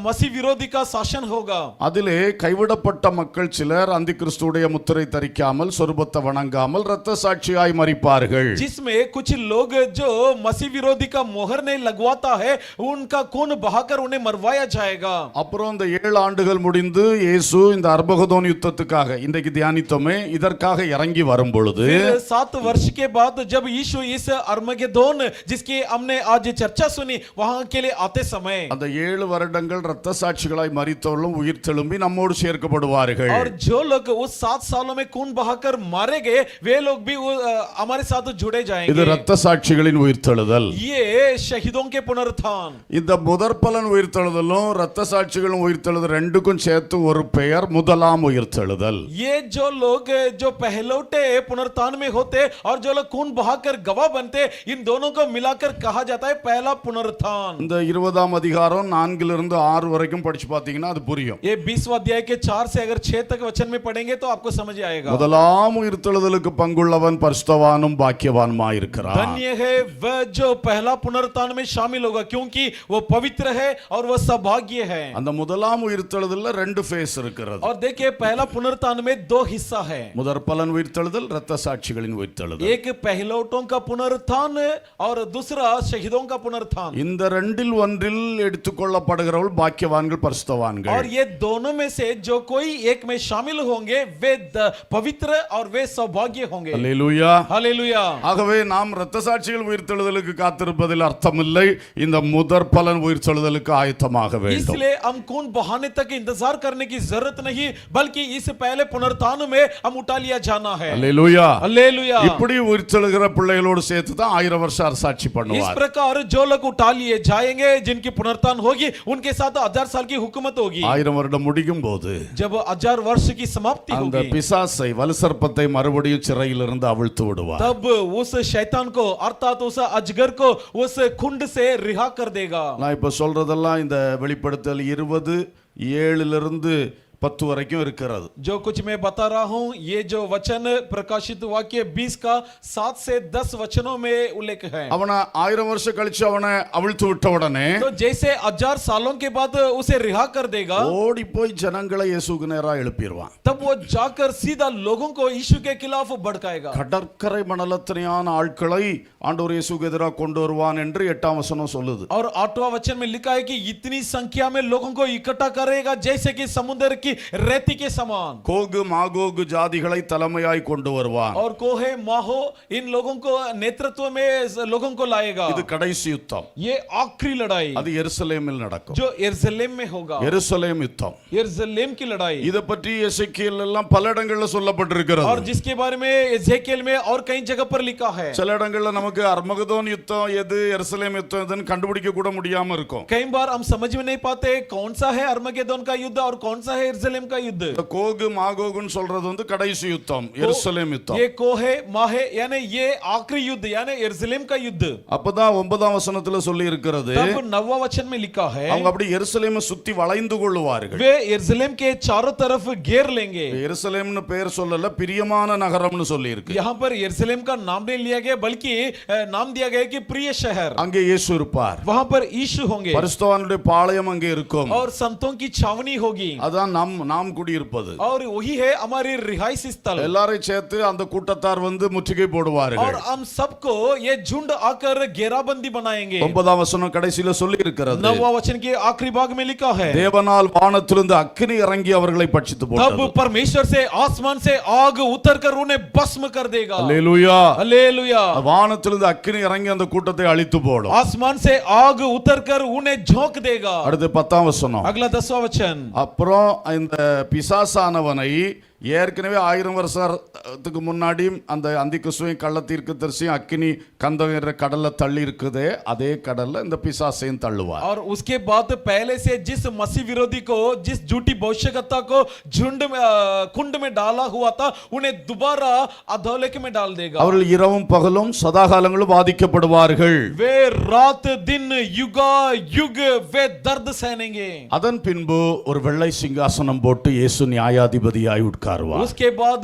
मसीह विरोधी का शासन होगा। அதிலே கைவிடப்பட்ட மக்கள் சிலர் அந்திகிறிஸ்துவுடைய முத்திரை தரிக்காமல் சொர்பத்தை வணங்காமல் இரத்த சாட்சியாய் மரிப்பார்கள். जिसमें कुछ लोग जो मसीह विरोधी का मोहर नहीं लगवाता है उनका खून बहाकर उन्हें मरवाया जाएगा। அப்புறம் இந்த 7 ஆண்டுகள் முடிந்து இயேசு இந்த அர்மகதோன் யுத்தத்துக்காக இன்றைக்கு தியானித்தோமே இதற்காக இறங்கி வரும் பொழுது 7 वर्ष के बाद जब यीशु इस अर्मगेदोन जिसकी हमने आज चर्चा सुनी वहां के लिए आते समय அந்த 7 வருடங்கள் இரத்த சாட்சிகளாய் மரித்தவர்களும் உயிர் தெழும்பி நம்மோடு சேர்க்கப்படுவார்கள். और जो लोग उस 7 सालों में खून बहाकर मारे गए वे लोग भी हमारे साथ जुड़े இது जाएंगे। இரத்த சாட்சிகளின் உயிர்த்தெழுதல். ये शहीदों के पुनरुत्थान। இந்த முதற் பலன் உயிர்த்தெழுதலும் இரத்த சாட்சிகளும் உயிர்த்தெழுதல் ரெண்டுக்கும் சேர்த்து ஒரு பெயர் முதலாம் உயிர்த்தெழுதல். ये जो लोग जो पहलौटे पुनरुत्थान में होते और जो लोग खून बहाकर गवाह बनते इन दोनों को मिलाकर कहा जाता है पहला पुनरुत्थान। இந்த 20ஆம் அதிகாரம் 4 to 6 வரைக்கும் படிச்சு பாத்தீங்கன்னா அது புரியும். ये 20वां अध्याय के 4 से अगर 6 तक वचन में पढ़ेंगे तो आपको समझ आएगा। முதலாம் உயிர்த்தெழுதலுக்கு பங்குள்ளவன் பரிசுத்தவானும் பாக்கியவானுமாய் இருக்கிறான். धन्य है वह जो पहला पुनरुत्थान में शामिल होगा क्योंकि वो पवित्र है और वह सौभाग्य है। அந்த முதலாம் உயிர்த்தெழுதல்ல ரெண்டு ஃபேஸ் இருக்கிறது. और देखिए पहला पुनरुत्थान में 2 हिस्सा है। முதற் பலன் உயிர்த்தெழுதல் இரத்த சாட்சிகளின் உயிர்த்தெழுதல். एक पहलौटों का पुनरुत्थान और दूसरा शहीदों का पुनरुत्थान। இந்த ரெண்டில் ஒன்றில் எடுத்துக்கொள்ளப்படுகிறவர்கள் பாக்கியவான்கள் பரிசுத்தவான்கள். और ये दोनों में से जो कोई एक में शामिल होंगे वे पवित्र और वे सौभाग्य होंगे। அல்லேலூயா. हालेलुया। ஆகவே நாம் இரத்த சாட்சிகள் உயிர்த்தெழுதலுக்கு காத்திருப்பதில் அர்த்தமில்லை. இந்த முதற் பலன் உயிர்த்தெழுதலுக்கு ஆயத்தமாக வேண்டும். इसलिए हम खून बहाने तक इंतजार करने की जरूरत नहीं बल्कि इस पहले पुनरुत्थान में हम उठा लिया जाना है। அல்லேலூயா. हालेलुया। இப்படி உயிர்த்தெழுகிற பிள்ளைகளோடு சேர்த்து தான் 1000 வருஷம் அரசாட்சி इस பண்ணுவார். प्रकार जो लोग उठा लिए जाएंगे जिनकी पुनरुत्थान होगी उनके साथ 1000 साल की हुकूमत होगी। 1000 வருடம் முடியும் போது जब 1000 वर्ष की समाप्ति அந்த होगी பிசாசை வலுசர்ப்பத்தை மறுபடியும் சிறையிலிருந்து அவிழ்த்து விடுவார். तब उस शैतान को अर्थात उस अजगर को उस खुंड से रिहा कर देगा। நான் இப்ப சொல்றதெல்லாம் இந்த வெளிப்படுத்தல் 20:7 10 வரைக்கும் இருக்கிறது. जो कुछ मैं बता रहा हूं, ये जो वचन प्रकाशित वाक्य 20 का 7 से 10 वचनों में उल्लेख है। அவனை 1000 வருஷம் கழிச்சு அவனை அவிழ்த்து விட்ட உடனே तो जैसे 1000 सालों के बाद उसे रिहा कर देगा, ஓடி போய் ஜனங்களை இயேசுவுக்கு நேரா எழுப்பிடுவான். तब वो जाकर सीधा लोगों को यीशु के खिलाफ भड़काएगा। கடற்கரை மணலத்தனையான ஆட்களை ஆண்டவர் இயேசுவுக்கு எதிராக கொண்டு வருவான் என்று 8ஆம் வசனம் சொல்லுது. और 8वां वचन में लिखा है कि इतनी संख्या में लोगों को इकट्ठा करेगा जैसे कि समुद्र की रेती के समान। கோகு மாகோகு ஜாதிகளை தலைமையாய் கொண்டு வருவான். और कोहे माहो इन लोगों को नेतृत्व में लोगों को लाएगा। இது கடைசி யுத்தம். ये आखिरी लड़ाई அது எருசலேமில் நடக்கும். जो यरूशलेम में होगा। எருசலேம் யுத்தம். यरूशलेम की लड़ाई। இத பற்றி எசேக்கியேல் எல்லாம் பல இடங்கள்ல சொல்லப்பட்டிருக்கிறது. और जिसके बारे में एजेकिएल में और कई जगह पर लिखा है। சில இடங்கள்ல நமக்கு அர்மகதோன் யுத்தம் எது எருசலேம் யுத்தம் எதுன்னு கண்டுபிடிக்க கூட முடியாம இருக்கும். कई बार हम समझ में नहीं पाते कौन सा है अरमगेदोन का युद्ध और कौन सा है यरूशलेम का युद्ध। இந்த கோகு மாகோகுன்னு சொல்றது வந்து கடைசி யுத்தம், எருசலேம் யுத்தம். ये कोहे माहे यानी ये आखिरी युद्ध यानी यरूशलेम का युद्ध। அப்பதான் 9ஆம் வசனத்துல சொல்லி இருக்கிறது, तब 9वां वचन में लिखा है அவங்க அப்படி எருசலேமை சுத்தி வளைந்து கொள்ளுவார்கள். वे यरूशलेम के चारों तरफ घेर लेंगे। எருசலேம்னு பெயர் சொல்லல, பிரியமான நகரம்னு சொல்லி இருக்கு. यहाँ पर यरूशलेम का नाम नहीं लिया गया बल्कि नाम दिया गया कि प्रिय शहर। அங்கே இயேசு இருப்பார். वहां पर यीशु होंगे பரிசுத்தவானுடைய பாளையம் அங்கே இருக்கும். और संतों की छावनी होगी அதான் நாம் குடியிருப்பது. और वही है हमारी रिहायशी स्थल। எல்லாரையும் சேர்த்து அந்த கூட்டத்தார் வந்து முற்றுகை और போடுவார்கள். हम सबको ये झुंड आकर घेराबंदी बनाएंगे। 9ஆம் वचனம் கடைசியில சொல்லி இருக்கிறது, 9वां वचन के आखिरी भाग में लिखा है, தேவனால் வானத்திலிருந்து அக்கினி இறங்கி அவர்களை பட்சித்து तब போட்டது. परमेश्वर से आसमान से आग उतर कर उन्हें भस्म कर देगा। அல்லேலூயா. हालेलुया। வானத்திலிருந்து அக்கினி இறங்கி அந்த கூட்டத்தை அழித்து போடும். आसमान से आग उतर कर उन्हें झोंक देगा। அடுத்து 10ஆம் வசனம், अगला 10वां वचन, அப்புறம் இந்த பிசாசானவனை ஏற்கனவே 1000 வருஷத்துக்கு முன்னாடி அந்த அந்திகிறிஸ்துவையும் கள்ளத்தீர்க்கதரிசியும் அக்கினி கந்தகிற கடல்ல தள்ளி இருக்குதே, அதே கடல்ல இந்த பிசாசையும் தள்ளுவார். और उसके बाद पहले से जिस मसीह विरोधी को, जिस झूठी भविष्यवक्ता को झुंड में कुंड में डाला हुआ था, उन्हें दोबारा अधोलोक में डाल देगा। அவர்கள் இரவும் பகலும் சதாகாலங்களும் பாதிக்கப்படுவார்கள். वे रात दिन युगा युग वे दर्द सहनेंगे। அதன் பின்பு ஒரு வெள்ளை சிங்காசனம் போட்டு இயேசு நியாயாதிபதியாய் உட்காருவார். उसके बाद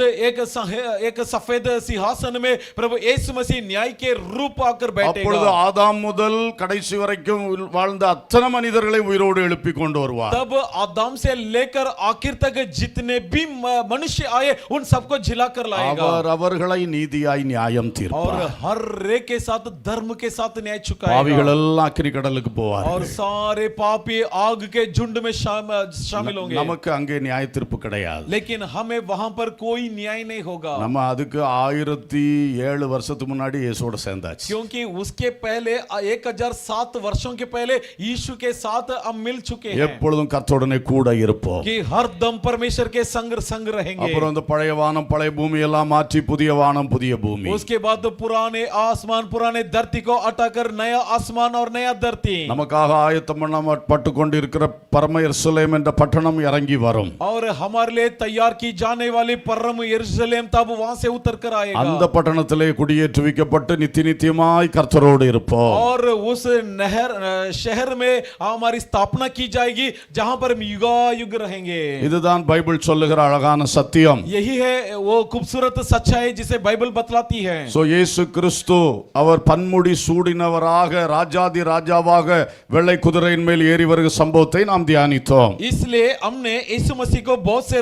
एक सफेद सिंहासन में प्रभु यीशु मसीह न्याय के रूप आकर அப்பொழுது बैठेगा। ஆதாம் முதல் கடைசி வரைக்கும் வாழ்ந்த அத்தனை மனிதர்களை உயிரோடு எழுப்பி கொண்டு வருவார். तब आदम से लेकर आखिर तक जितने भी मनुष्य आए उन सबको जिला कर लाएगा அவர் அவர்களை நீதியாய் நியாயம் और தீர்ப்பார். हर एक के साथ धर्म के साथ न्याय பாவிகள் चुकाएगा எல்லாம் அக்கினி கடலுக்கு और போவார்கள். सारे पापी आग के झुंड में शामिल होंगे। நமக்கு அங்கே நியாய தீர்ப்பு கிடையாது. लेकिन हमें वहां पर कोई न्याय नहीं होगा நம்ம அதுக்கு 1007 வருஷத்துக்கு முன்னாடி இயேசுவோட சேர்ந்தாச்சு. क्योंकि उसके पहले 1007 वर्षों के पहले यीशु के साथ हम मिल चुके हैं எப்பொழுதும் கர்த்தருடனே கூட இருப்போம். कि हर दम परमेश्वर के संग रहेंगे। அப்புறம் இந்த பழைய வானம் பழைய பூமி எல்லாம் மாற்றி புதிய வானம் புதிய பூமி. उसके बाद पुराने आसमान पुराने धरती को हटाकर नया आसमान और नया धरती நமக்காக ஆயத்தம் பண்ணப்பட்டு கொண்டிருக்கிற பரம எருசலேம் என்ற பட்டணம் இறங்கி வரும். और हमारे लिए तैयार की जाने वाली परम यरूशलेम तब वहां से उतर कर அந்த आएगा பட்டணத்திலே குடியேற்றுவிக்கப்பட்டு நித்தியமாய் கர்த்தரோடு இருப்போம். और उस शहर में हमारी स्थापना की जाएगी जहां पर हम युगायुग रहेंगे। இதுதான் பைபிள் சொல்லுகிற அழகான சத்தியம். यही है वो खूबसूरत सच्चाई जिसे बाइबल बतलाती है। சோ இயேசு கிறிஸ்து அவர் பன்முடி சூடினவராக ராஜாதி ராஜாவாக வெள்ளை குதிரையின் மேல் ஏறி வருகிற சம்பவத்தை நாம் தியானித்தோம். इसलिए हमने यीशु मसीह को बहुत से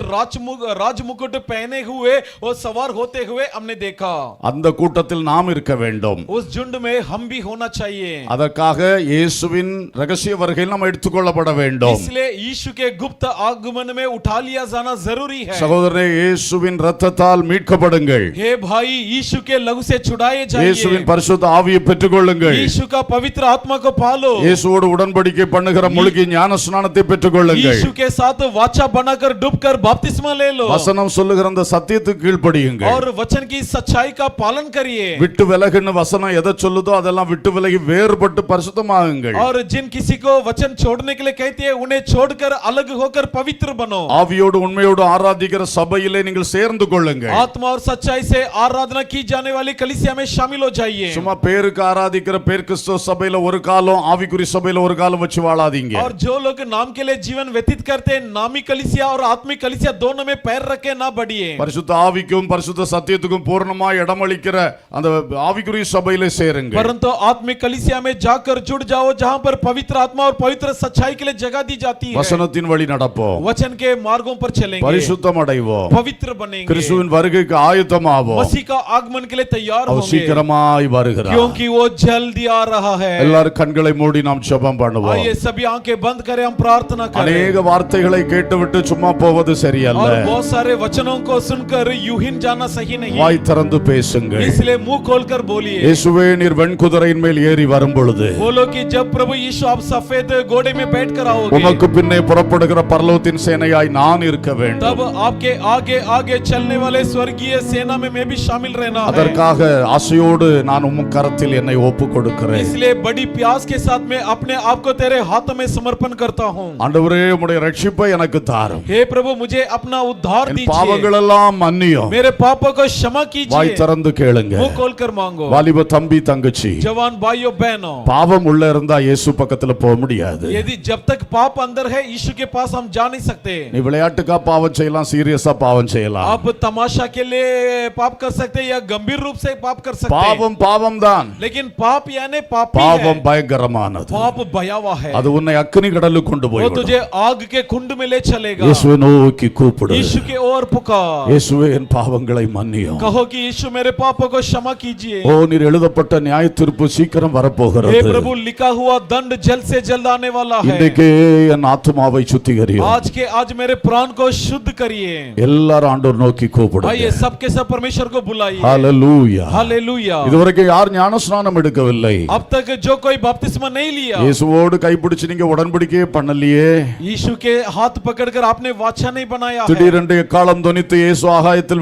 राजमुकुट पहने हुए और सवार होते हुए हमने देखा। அந்த கூட்டத்தில் நாம் இருக்க வேண்டும். उस झुंड में हम भी होना चाहिए। அதற்காக இயேசுவின் ரகசிய வருகையில் நாம் எடுத்துக்கொள்ளப்பட வேண்டும். इसलिए यीशु के गुप्त आगमन में उठा लिया जाना जरूरी है। சகோதரரே, இயேசுவின் இரத்தத்தால் மீட்கப்படுங்கள். हे भाई, यीशु के लहू से छुड़ाए இயேசுவின் जाइए। பரிசுத்த ஆவியை பெற்றுக்கொள்ளுங்கள். यीशु का पवित्र आत्मा को पालो। இயேசுவோடு உடன்படிக்கை பண்ணுகிற முழுகி ஞான ஸ்நானத்தை பெற்றுக்கொள்ளுங்கள். यीशु के साथ वाचा बनाकर डूबकर बपतिस्मा ले लो। வசனம் சொல்லுகிற அந்த சத்தியத்துக்கு கீழ்ப்படியுங்கள். और वचन की सच्चाई का पालन करिए। விட்டு விலகுன்னு வசனம் எதை சொல்லுதோ அதெல்லாம் விட்டு விலகி வேறுபட்டு பரிசுத்தமாகுங்கள். और जिन किसी को वचन छोड़ने के लिए कहती है उन्हें छोड़कर अलग होकर पवित्र बनो। ஆவியோடு உண்மையோடு ஆராதிக்கிற சபையிலே நீங்கள் சேர்ந்து கொள்ளுங்கள். आत्मा और सच्चाई से आराधना की जाने वाली कलीसिया में शामिल हो जाइए। சும்மா பேருக்கு ஆராதிக்கிற பேர் கிறிஸ்துவ சபையில ஒரு காலம் ஆவிக்குரிய சபையில ஒரு காலம் வச்சு வாழாதீங்க. और जो लोग नाम के लिए जीवन व्यतीत करते हैं नामी कलीसिया और आत्मिक कलीसिया दोनों में पैर रखे ना बढ़िए। பரிசுத்த ஆவிக்கும் பரிசுத்த சத்தியத்துக்கும் பூர்ணமாய் இடமளிக்கிற அந்த ஆவிக்குரிய சபையிலே சேருங்க. परंतु आत्मिक कलीसिया में जाकर जुड़ जाओ जहां पर पवित्र आत्मा और पवित्र सच्चाई के लिए जगह दी जाती है। வசனத்தின் வழி நடப்போம். वचन के मार्गों पर चलेंगे, பரிசுத்தம் அடைவோம், पवित्र बनेंगे, கிறிஸ்துவின் வருகைக்கு ஆயத்தமாவோம். मसीह का आगमन के लिए तैयार அவர் होंगे சீக்கிரமாய் வருகிறார். क्योंकि वो जल्दी आ रहा है। எல்லாரும் கண்களை மூடி நாம் ஜெபம் பண்ணுவோம். आइए सभी आंखें बंद करें, हम प्रार्थना करें। அநேக வார்த்தைகளை கேட்டுவிட்டு சும்மா போவது சரியல்ல. और बहुत सारे वचनों को सुनकर यूं ही जाना सही नहीं। வாய் திறந்து பேசுங்கள். इसलिए मुंह खोलकर बोलिए। இயேசுவே நீர் வெண்குதிரையின் மேல் ஏறி வரும் பொழுது बोलो कि जब प्रभु यीशु आप सफेद घोड़े में बैठकर आओगे உமக்கு பின்னே புறப்படுகிற பரலோகத்தின் சேனையாய் நான் இருக்க வேண்டும். तब आपके आगे आगे चलने वाले स्वर्गीय सेना में मैं भी शामिल रहना है। அதற்காக ஆசையோடு நான் உம் கரத்தில் என்னை ஒப்புக் கொடுக்கிறேன். इसलिए बड़ी प्यास के साथ मैं अपने आप को तेरे हाथों में समर्पण करता हूँ। ஆண்டவரே உம்முடைய ரட்சிப்பை எனக்கு தாரும். हे प्रभु मुझे अपना उद्धार என் दीजिए, பாவங்கள் எல்லாம் மன்னியும். मेरे पापों को क्षमा வாய் कीजिए। திறந்து கேளுங்க. मुंह खोलकर मांगो। வாலிப தம்பி தங்கச்சி, जवान भाइयों बहनों, பாவம் உள்ள இருந்தா இயேசு பக்கத்துல போக முடியாது. यदि जब तक पाप अंदर है यीशु के पास हम जा नहीं सकते। நீ விளையாட்டுக்கா பாவம் செய்யலாம், சீரியஸா பாவம் செய்யலாம். आप तमाशा के लिए पाप कर सकते हैं या गंभीर रूप से पाप कर सकते हैं, பாவம் பாவம் தான். लेकिन पाप यानी पापी है। பாவம் பயங்கரமானது. पाप भयावह है, அது உன்னை அக்கினி கடலுக்கு கொண்டு वो போய்விடும். तुझे आग के कुंड में ले चलेगा। இயேசுவை நோக்கி கூப்பிடு. यीशु के ओर पुकार, இயேசுவே என் பாவங்களை மன்னியும். कहो कि यीशु मेरे पापों को क्षमा कीजिए। ஓ நீர் எழுதப்பட்ட நியாய தீர்ப்பு சீக்கிரம் हे வரப்போகிறது. प्रभु लिखा हुआ दंड जल्द से जल्द आने वाला है। இன்றைக்கே என் ஆத்துமாவை சுத்திகரியும். आज के आज मेरे प्राण को शुद्ध करिए। எல்லாரும் ஆண்டவர் நோக்கி கூப்பிடுங்க. आइए सबके सब परमेश्वर को बुलाइए। ஹalleluya. हालेलुया। இதுவரைக்கும் யார் ஞானஸ்நானம் எடுக்கவில்லை. अब तक जो कोई बपतिस्मा नहीं लिया, இயேசுவோடு கைப்பிடிச்சு நீங்க உடன்படிக்கையே பண்ணலையே. यीशु के हाथ पकड़कर आपने वाचा नहीं बनाया है। திடீரென்று எக்காலம் தொனித்து இயேசு ஆகாயத்தில்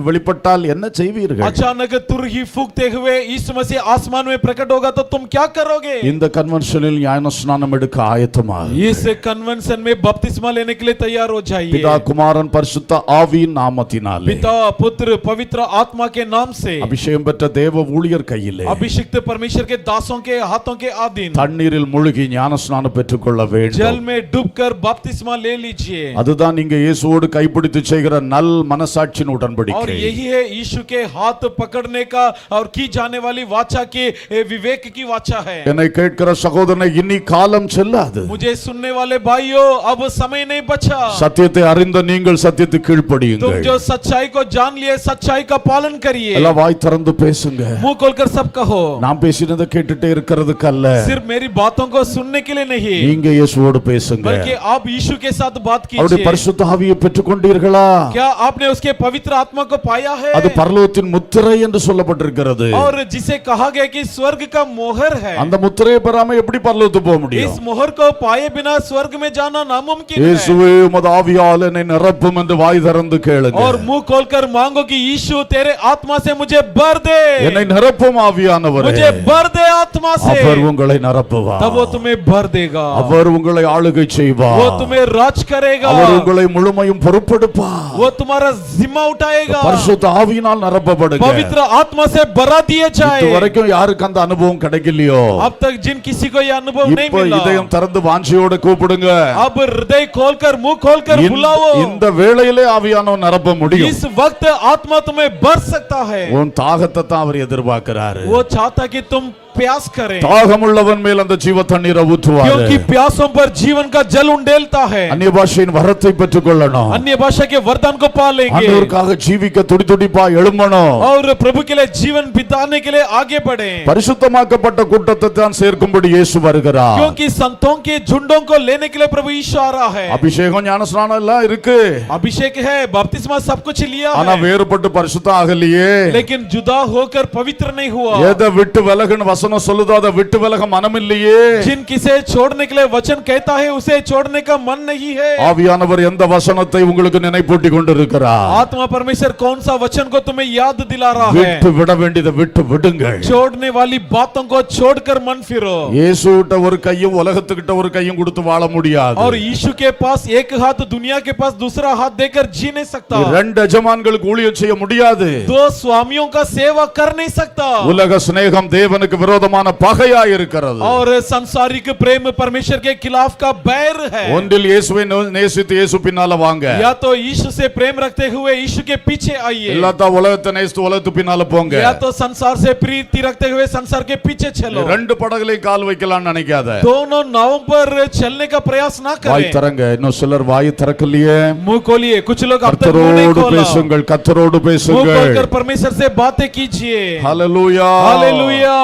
வெளிப்பட்டால் என்ன செய்வீர்கள்? अचानक तुरही फूंकते हुए यीशु मसीह आसमान में प्रकट होगा तो तुम क्या करोगे? இந்த கன்வென்ஷனில் ஞானஸ்நானம் எடுக்க ஆயத்தமாக इस कन्वेंशन में बपतिस्मा लेने के लिए तैयार हो जाइए। பிதா குமாரன் பரிசுத்த ஆவியின் நாமத்தினாலே पिता पुत्र पवित्र आत्मा के नाम से அபிஷேகம் பெற்ற தேவ ஊழியர் கையிலே अभिषिक्त परमेश्वर के दासों के हाथों के अधीन தண்ணீரில் மூழ்கி ஞானஸ்நானம் பெற்றுக்கொள்ள जल வேண்டும். में डूबकर बपतिस्मा ले लीजिए। அதுதான் நீங்க இயேசுவோடு கைப்பிடித்து செய்கிற நல் மனசாட்சியின் और உடன்படிக்கை. यही है यीशु के हाथ पकड़ने का और की जाने वाली वाचा की विवेक की वाचा है। என்னை கேட்கிற சகோதரனை இனி காலம் செல்லாது. मुझे सुनने वाले भाइयों अब समय नहीं बचा। சத்தியத்தை அறிந்த நீங்கள் சத்தியத்துக்கு तुम கீழ்ப்படியுங்கள். जो सच्चाई को जान लिए सच्चाई का पालन करिए। எல்லாம் வாய் திறந்து பேசுங்க. मुंह खोलकर सब कहो। நான் பேசினதை கேட்டுட்டே இருக்கிறதுக்கு அல்ல, सिर्फ मेरी बातों को सुनने के लिए नहीं, நீங்க இயேசுவோடு பேசுங்க. बल्कि आप यीशु के साथ बात அவருடைய कीजिए। பரிசுத்த ஆவியை பெற்றுக்கொண்டீர்களா? क्या आपने उसके पवित्र आत्मा को पाया है? அது பரலோகத்தின் முத்திரை என்று சொல்லப்பட்டிருக்கிறது. और जिसे कहा गया कि स्वर्ग का मोहर है। அந்த முத்திரையை பெறாம எப்படி பரலோகத்துக்கு போக முடியும்? इस मोहर को पाए बिना स्वर्ग में जाना नामुमकिन है। இயேசுவே உமது ஆவியால் என்னை நிரப்பும் என்று வாய் திறந்து கேளுங்க. और मुंह खोलकर मांगो कि यीशु तेरे आत्मा से मुझे भर दे। என்னை நிரப்பும் ஆவியானவரே, मुझे भर दे आत्मा से। அவர் உங்களை நிரப்புவார். तब वो तुम्हें भर देगा। அவர் உங்களை ஆளுகை செய்வார். वो तुम्हें राज करेगा। அவர் உங்களை முழுமையும் பொறுப்பெடுப்பார். वो तुम्हारा जिम्मा उठाएगा। பரிசுத்த ஆவியினால் நிரப்பப்படுங்க. पवित्र आत्मा से भरा दिए जाए। இதுவரைக்கும் யாருக்கு அந்த அனுபவம் கிடைக்கலையோ, अब तक जिन किसी को यह अनुभव नहीं இப்ப मिला, இதயம் திறந்து வாஞ்சியோட கூப்பிடுங்க. अब हृदय खोलकर मुंह खोलकर बुलाओ। இந்த வேளையிலே ஆவியானவர் நிரப்ப முடியும். इस वक्त आत्मा तुम्हें भर सकता है। உன் தாகத்தை தான் அவர் எதிர்பார்க்கிறாரு. वो चाहता कि तुम प्यास करें, தாகமுள்ளவன் மேல் அந்த ஜீவ தண்ணீரை ஊற்றுவார். क्योंकि प्यासों पर जीवन का जल उंडेलता है। அந்நிய பாஷையின் வரத்தை பெற்றுக்கொள்ளணும். अन्य भाषा के वरदान को पा लेंगे ஆண்டவருக்காக ஜீவிக்க துடிதுடிப்பா எழும்பணும். और प्रभु के लिए जीवन बिताने के लिए आगे बढ़े, பரிசுத்தமாக்கப்பட்ட கூட்டத்தை தான் சேர்க்கும்படி இயேசு வருகிறார். क्योंकि संतों के झुंडों को लेने के लिए प्रभु यीशु आ रहा है। அபிஷேகம் ஞானஸ்நானம் எல்லாம் இருக்கு, अभिषेक है, बपतिस्मा सब कुछ लिया ஆனா है, வேறுபட்டு பரிசுத்தம் ஆகலையே. लेकिन जुदा होकर पवित्र नहीं हुआ। எதை விட்டு விலகுன்னு வசனம் சொல்லுதோ அதை விட்டு விலக மனம் இல்லையே. जिन किसे छोड़ने के लिए वचन कहता है उसे छोड़ने का मन नहीं है। ஆவியானவர் எந்த வசனத்தை உங்களுக்கு நினைப்பூட்டி கொண்டிருக்கிறார்? आत्मा परमेश्वर कौन सा वचन को तुम्हें याद दिला रहा है? விட்டு விட வேண்டியதை விட்டு விடுங்கள். छोड़ने वाली बातों को छोड़कर मन फिरो। இயேசுட்ட ஒரு கையும் உலகத்துக்கிட்ட ஒரு கையும் கொடுத்து வாழ முடியாது. और यीशु के पास एक हाथ, दुनिया के पास दूसरा हाथ देकर जी नहीं सकता। ரெண்டு எஜமான்களுக்கு ஊழியம் செய்ய முடியாது. दो स्वामियों का सेवा कर नहीं सकता। உலக சிநேகம் தேவனுக்கு விரோதமான பகையா இருக்கிறது. और सांसारिक प्रेम परमेश्वर के खिलाफ का बैर है। ஒன்றில் இயேசுவை நேசித்து இயேசு பின்னால வாங்க. या तो यीशु से प्रेम रखते हुए यीशु के पीछे आइए, இல்லாட்டா உலகத்தை நேசித்து உலகத்து பின்னால போங்க. या तो संसार से प्रीति रखते हुए संसार के पीछे चलो। ரெண்டு படகுலையும் கால் வைக்கலாம்னு நினைக்காத. दोनों नावों पर चलने का प्रयास ना வாய் करें। திறங்க. இன்னும் சிலர் வாய் திறக்கலையே. मुंह खोलिए, कुछ लोग अब तक मुंह नहीं கர்த்தரோடு खोला। பேசுங்கள், கர்த்தரோடு मुंह பேசுங்கள். खोलकर परमेश्वर से बातें कीजिए। ஹalleluya, हालेलुया,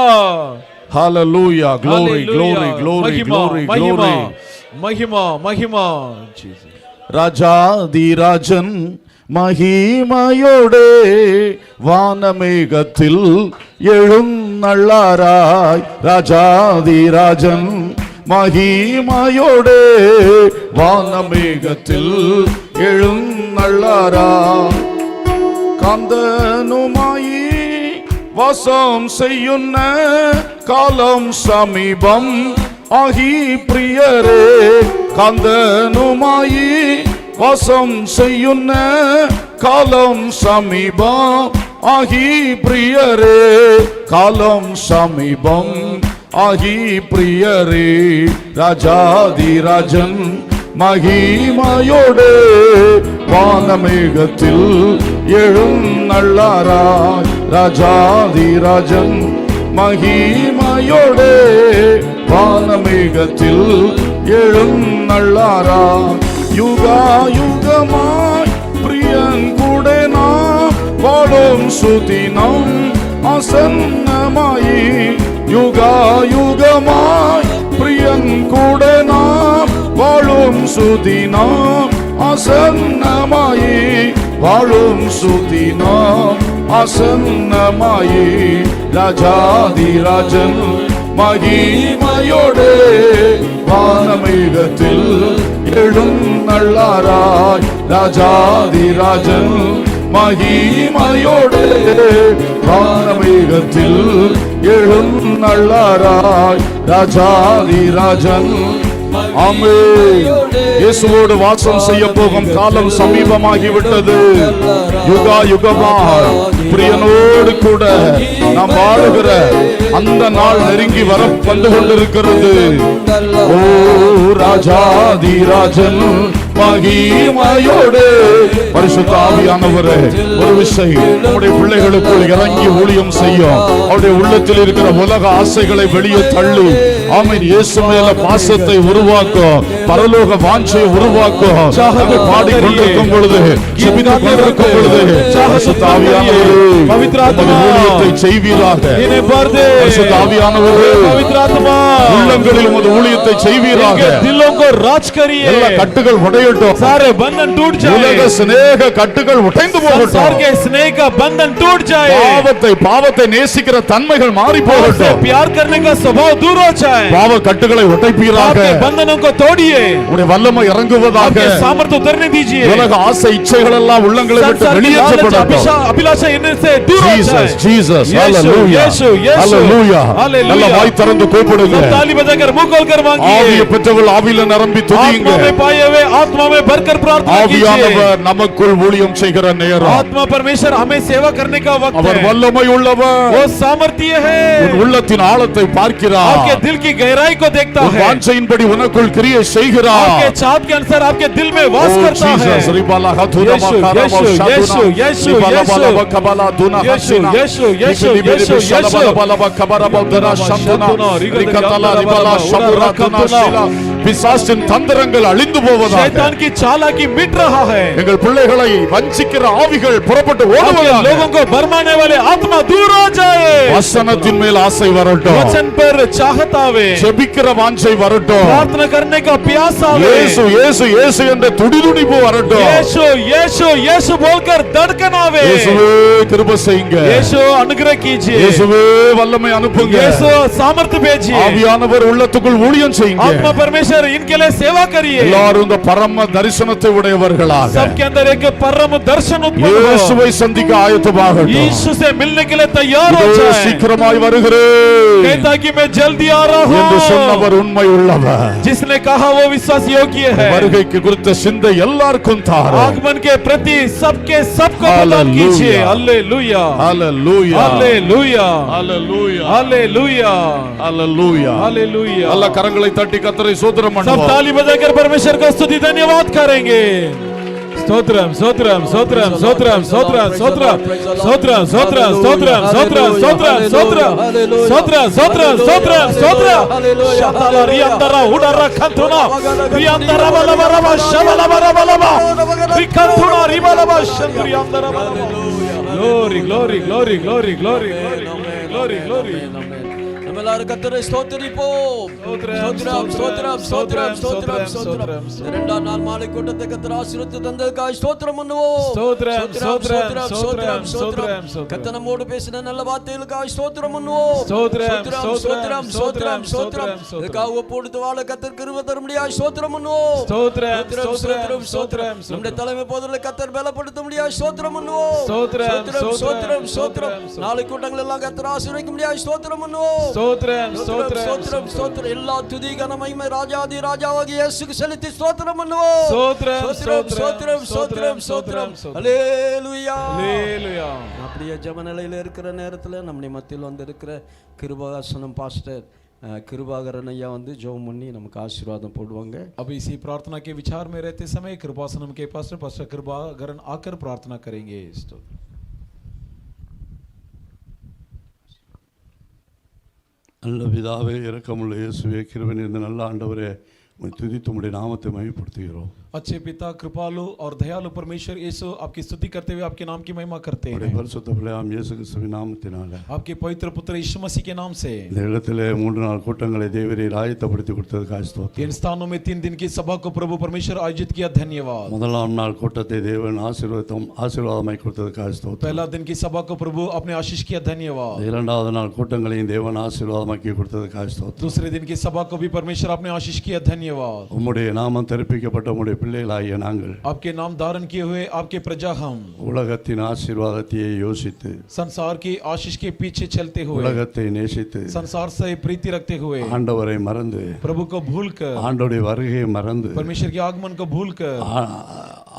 ஹalleluya, glory, glory, glory, महिमा, glory, महिमा, glory. महिमा, महिमा। ராஜாதிராஜன் மகிமையோடே வானமேகத்தில் எழுந்தள்ளாராய். ராஜாதிராஜன் மகிமையோடே வானமேகத்தில் எழுந்தள்ளாராய். காந்தனுமாயி வாசம் செய்யுன்ன காலம் சமீபம் ஆகி பிரியரே. காந்தனுமாயி வாசம் செய்யுன்ன காலம் சமீபம் ஆகி பிரியரே. காலம் சமீபம் ஆகி பிரியரே. ராஜாதிராஜன் மகிமையோடு வானமேகத்தில் எழுந்தள்ளாராய். ராஜாதிராஜன் மகிமையோடு வானமேகத்தில் எழுந்தள்ளாராய். யுகா யுகமாய் பிரியங்குடே நாம் வாழும் சுதினம் ஆசன்னமாயி. யுகா யுகமாய் பிரியங்குடே நாம் வாழும் சுதினம் ஆசன்னமாயி. வாழும் சுதினம் ஆசன்னமாயி. ராஜாதிராஜன் மகிமையோடு வானமேகத்தில் எழுந்தள்ளாராய். ராஜாதிராஜன் மகிமையோடு வானமேகத்தில் எழுந்தள்ளாராய். ராஜாதிராஜன் ஆமென். இயேசுவோடு வாசம் செய்ய போகும் காலம் சமீபமாகிவிட்டது. யுகா யுகமாய் பிரியனோடு கூட நாம் வாழுகிற அந்த நாள் நெருங்கி வர வந்து கொண்டிருக்கிறது. ஓ ராஜாதிராஜன் மகிமையோடு. பரிசுத்த ஆவியானவரே, ஒரு விஷயம் நம்முடைய பிள்ளைகளுக்குள் இறங்கி ஊழியம் செய்யும். அவருடைய உள்ளத்தில் இருக்கிற உலக ஆசைகளை வெளியே தள்ளி ஆமென் இயேசு மேல பாசத்தை உருவாக்கும், பரலோக வாஞ்சையை உருவாக்கும். பாடிக்கொண்டிருக்கும் பொழுது, ஜெபித்துக் கொண்டிருக்கும் பொழுது பரிசுத்த ஆவியானவரே पवित्र आत्मा ஊழியத்தை செய்வீராக. इन्हें भर दे। பரிசுத்த ஆவியானவரே पवित्र आत्मा உள்ளங்களில் உமது ஊழியத்தை செய்வீராக. इनके दिलों को राज करिए। எல்லா கட்டுகள் உடையட்டும். सारे बंधन टूट உலக जाए। சிநேக கட்டுகள் உடைந்து संसार போகட்டும். के स्नेह का बंधन टूट जाए। பாவத்தை நேசிக்கிற தன்மைகள் மாறி पाप से போகட்டும். प्यार करने का स्वभाव दूर हो जाए। பாவ கட்டுகளை உடைப்பீராக. आपके बंधनों को तोड़िए। உடைய வல்லமை இறங்குவதாக. आपके सामर्थ्य उतरने दीजिए। உலக ஆசை இச்சைகள் எல்லாம் உள்ளங்களை விட்டு संसार की लालच, வெளியேற்றப்படட்டும். अभिलाषा इनसे से दूर हो Jesus, जाए। Jesus, यीशु, hallelujah, यीशु, यीशु, hallelujah. hallelujah। நல்ல வாய் திறந்து கூப்பிடுங்க. सब ताली बजाकर मुंह खोलकर मांगिए। ஆவியை பெற்றவள் ஆவியில நிரம்பி துதியுங்க. आत्मा में पाए हुए आत्मा में भरकर प्रार्थना कीजिए। ஆவியானவர் நமக்குள் ஊழியம் செய்கிற நேரம். आत्मा परमेश्वर हमें सेवा करने का वक्त அவர் है। வல்லமை உள்ளவர். वो सामर्थ्य है। உன் உள்ளத்தின் ஆழத்தை பார்க்கிறார். आपके दिल की गहराई को देखता உன் है। வாஞ்சையின்படி உனக்குள் கிரியை செய்கிறார். आपके चाहत के अनुसार आपके दिल में वास करता है। Jesus, ribala hathuna यीशु, makara यीशु, shaduna. यीशु, यीशु, Ribala यीशु। bala bakabala duna यीशु, hasina. यीशु, यीशु, Ribili bili यीशु, shala यीशु। bala bala bakabara bodana shanduna. Shanduna, Rikatala ribala shabura duna shila. பிசாசின் தந்திரங்கள் அழிந்து போவதாக. शैतान की चालाकी मिट रहा है। எங்கள் பிள்ளைகளை வஞ்சிக்கிற ஆவிகள் புறப்பட்டு ஓடுவதாக. लोगों को भरमाने वाले आत्मा दूर हो जाए। வசனத்தின் மேல் ஆசை வரட்டும். वचन पर चाहत आवे। ஜெபிக்கிற வாஞ்சை வரட்டும். प्रार्थना करने का प्यास आवे। இயேசு இயேசு இயேசு என்ற துடிதுடிப்பு வரட்டும். यीशु यीशु यीशु बोलकर धड़कन आवे। இயேசுவே கிருபை செய்யுங்க. यीशु अनुग्रह कीजिए। இயேசுவே வல்லமை அனுப்புங்க. यीशु सामर्थ्य भेजिए। ஆவியானவர் உள்ளத்துக்குள் ஊழியம் செய்யுங்க. आत्मा परमेश्वर इनके लिए सेवा करिए। எல்லாரும் இந்த பரம தரிசனத்தை உடையவர்களாக सबके अंदर एक परम दर्शन उत्पन्न हो। இயேசுவை சந்திக்க ஆயத்தமாகட்டும். यीशु से मिलने के लिए तैयार हो இதோ जाए। சீக்கிரமாய் வருகிறேன் कहता कि मैं जल्दी आ रहा என்று हूँ। சொன்னவர் உண்மை உள்ளவர். जिसने कहा वो विश्वास योग्य है। வருகைக்கு குறித்த சிந்தை எல்லாருக்கும் தாரும். आगमन के प्रति सबके सबको प्रदान हालेलुया। कीजिए। हालेलुया ஹalleluya हालेलुया ஹalleluya हालेलुया ஹalleluya. हालेलुया। நல்ல கரங்களை தட்டி கர்த்தரை ஸ்தோத்திரம் सब பண்ணுவோம். ताली बजाकर परमेश्वर को स्तुति धन्यवाद करेंगे। स्तोत्रम स्तोत्रम स्तोत्रम स्तोत्रम स्तोत्रम स्तोत्रम स्तोत्रम स्तोत्रम स्तोत्रम स्तोत्रम स्तोत्रम स्तोत्रम स्तोत्रम स्तोत्रम स्तोत्रम स्तोत्रम शतला रियंदरा उडरा खंतुना रियंदरा बलबरबा शबलबरबलबा रिखंतुना रिबलबा शंद्रियंदरा glory glory glory glory glory glory glory எல்லாரும் கர்த்தரை ஸ்தோத்திரிப்போம். ஸ்தோத்திரம் ஸ்தோத்திரம் ஸ்தோத்திரம் ஸ்தோத்திரம் ஸ்தோத்திரம். இரண்டாம் நாள் மாலை கூட்டத்தை கர்த்தர் ஆசீர்வதித்து தந்ததற்காக ஸ்தோத்திரம் பண்ணுவோம். ஸ்தோத்திரம் ஸ்தோத்திரம் ஸ்தோத்திரம் ஸ்தோத்திரம் ஸ்தோத்திரம். கர்த்தர் நம்மோடு பேசின நல்ல வார்த்தைகளுக்காக ஸ்தோத்திரம் பண்ணுவோம். ஸ்தோத்திரம் ஸ்தோத்திரம் ஸ்தோத்திரம் ஸ்தோத்திரம். இதுக்காக ஒப்புடுத்து வாழ கர்த்தர் கிருபை தரும்படியாக ஸ்தோத்திரம் பண்ணுவோம். ஸ்தோத்திரம் ஸ்தோத்திரம் ஸ்தோத்திரம். நம்முடைய தலைமை போதலை கர்த்தர் பலப்படுத்தும்படியாக ஸ்தோத்திரம் பண்ணுவோம். ஸ்தோத்திரம் ஸ்தோத்திரம் ஸ்தோத்திரம். நாளை கூட்டங்கள் எல்லாம் கர்த்தர் ஆசீர்வதிக்கும்படியாக ஸ்தோத்திரம் பண்ணுவோம். ஸ்தோத்திரம் ஸ்தோத்திரம் ஸ்தோத்திரம். எல்லா துதி கன மகிமை ராஜாதி ராஜாவாகிய இயேசுவுக்கு செலுத்தி ஸ்தோத்திரம் பண்ணுவோம். ஸ்தோத்திரம் ஸ்தோத்திரம் ஸ்தோத்திரம் ஸ்தோத்திரம். ஹல்லேலூயா ஹல்லேலூயா. அப்படியே ஜெப நிலையில இருக்கிற நேரத்துல நம்முடைய மத்தியில் வந்து இருக்கிற கிருபாசனம் பாஸ்டர் கிருபாகரன் ஐயா வந்து ஜெபம் பண்ணி நமக்கு ஆசீர்வாதம் போடுவாங்க. अब इसी प्रार्थना के विचार में रहते समय कृपासनम के पास्टर पास्टर कृपाकरण आकर प्रार्थना करेंगे। நல்ல பிதாவே, இரக்கமுள்ள இயேசுவே, கிருபை நிறைந்த நல்ல ஆண்டவரே, உம்மை துதித்து உம்முடைய நாமத்தை மகிமைப்படுத்துகிறோம். अच्छे पिता कृपालु और दयालु परमेश्वर यीशु आपकी स्तुति करते हुए आपके नाम की महिमा करते உம்முடைய हैं। பரிசுத்த பிள்ளையாம் இயேசு கிறிஸ்துவின் நாமத்தினால आपके पवित्र पुत्र यीशु मसीह के नाम से இந்த இடத்திலே 3 நாள் கூட்டங்களை தேவரீர் ஆயத்தப்படுத்தி கொடுத்ததுக்காக ஸ்தோத்திரம். इन स्थानों में 3 दिन की सभा को प्रभु परमेश्वर आयोजित किया, धन्यवाद। முதலாம் நாள் கூட்டத்தை தேவன் ஆசீர்வாதமாய் கொடுத்ததுக்காக ஸ்தோத்திரம். पहला दिन की सभा को प्रभु अपने आशीष किया, धन्यवाद। இரண்டாவது நாள் கூட்டங்களையும் தேவன் ஆசீர்வாதமாக்கி கொடுத்ததுக்காக ஸ்தோத்திரம். दूसरे दिन की सभा को भी परमेश्वर अपने आशीष किया, धन्यवाद। உம்முடைய நாமம் தெரிவிக்கப்பட்ட உம்முடைய பிள்ளைகளாகிய நாங்கள் आपके नाम धारण किए हुए आपके प्रजा हम உலகத்தின் ஆசீர்வாதத்தையே யோசித்து संसार की आशीष के पीछे चलते हुए உலகத்தை நேசித்து संसार से प्रीति रखते हुए ஆண்டவரை மறந்து प्रभु को भूलकर ஆண்டவருடைய வருகையை மறந்து परमेश्वर के आगमन को भूलकर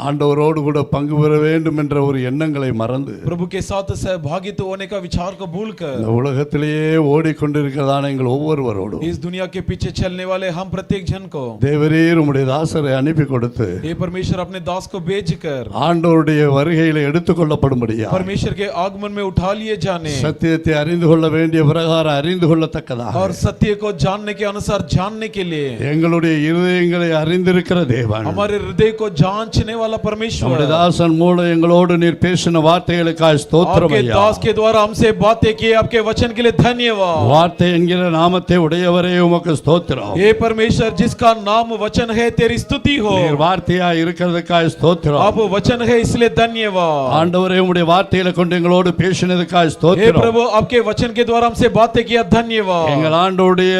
ஆண்டவரோடு கூட பங்கு பெற வேண்டும் என்ற ஒரு எண்ணங்களை மறந்து प्रभु के साथ सहभागित होने का विचार को भूलकर இந்த உலகத்திலேயே ஓடிக்கொண்டிருக்கிறதான எங்கள் ஒவ்வொருவரோடும் इस दुनिया के पीछे चलने वाले हम प्रत्येक जन को தேவரீர் உம்முடைய தாசரை அனுப்பி கொடுத்து ये परमेश्वर अपने दास को भेजकर ஆண்டவருடைய வருகையில எடுத்துக்கொள்ளப்படும்படியா परमेश्वर के आगमन में उठा लिए जाने சத்தியத்தை அறிந்து கொள்ள வேண்டிய பிரகாரம் அறிந்து கொள்ளத்தக்கதாக और सत्य को जानने के अनुसार जानने के लिए எங்களுடைய இருதயங்களை அறிந்திருக்கிற தேவன் हमारे हृदय को जांचने वाला परमेश्वर நம்முடைய தாசன் மூலம் எங்களோடு நீர் பேசின வார்த்தைகளுக்காக ஸ்தோத்திரம் आपके ஐயா. दास के द्वारा हमसे बातें की, आपके वचन के लिए धन्यवाद। வார்த்தை என்கிற நாமத்தை உடையவரே உமக்கு ஸ்தோத்திரம். हे परमेश्वर जिसका नाम वचन है, तेरी स्तुति हो। நீர் வார்த்தையா இருக்கிறதுக்காக ஸ்தோத்திரம். आप वचन है इसलिए धन्यवाद। ஆண்டவரே உம்முடைய வார்த்தைகளை கொண்டு எங்களோடு பேசினதுக்காக हे ஸ்தோத்திரம். प्रभु आपके वचन के द्वारा हमसे बातें किया, धन्यवाद। எங்கள் ஆண்டவருடைய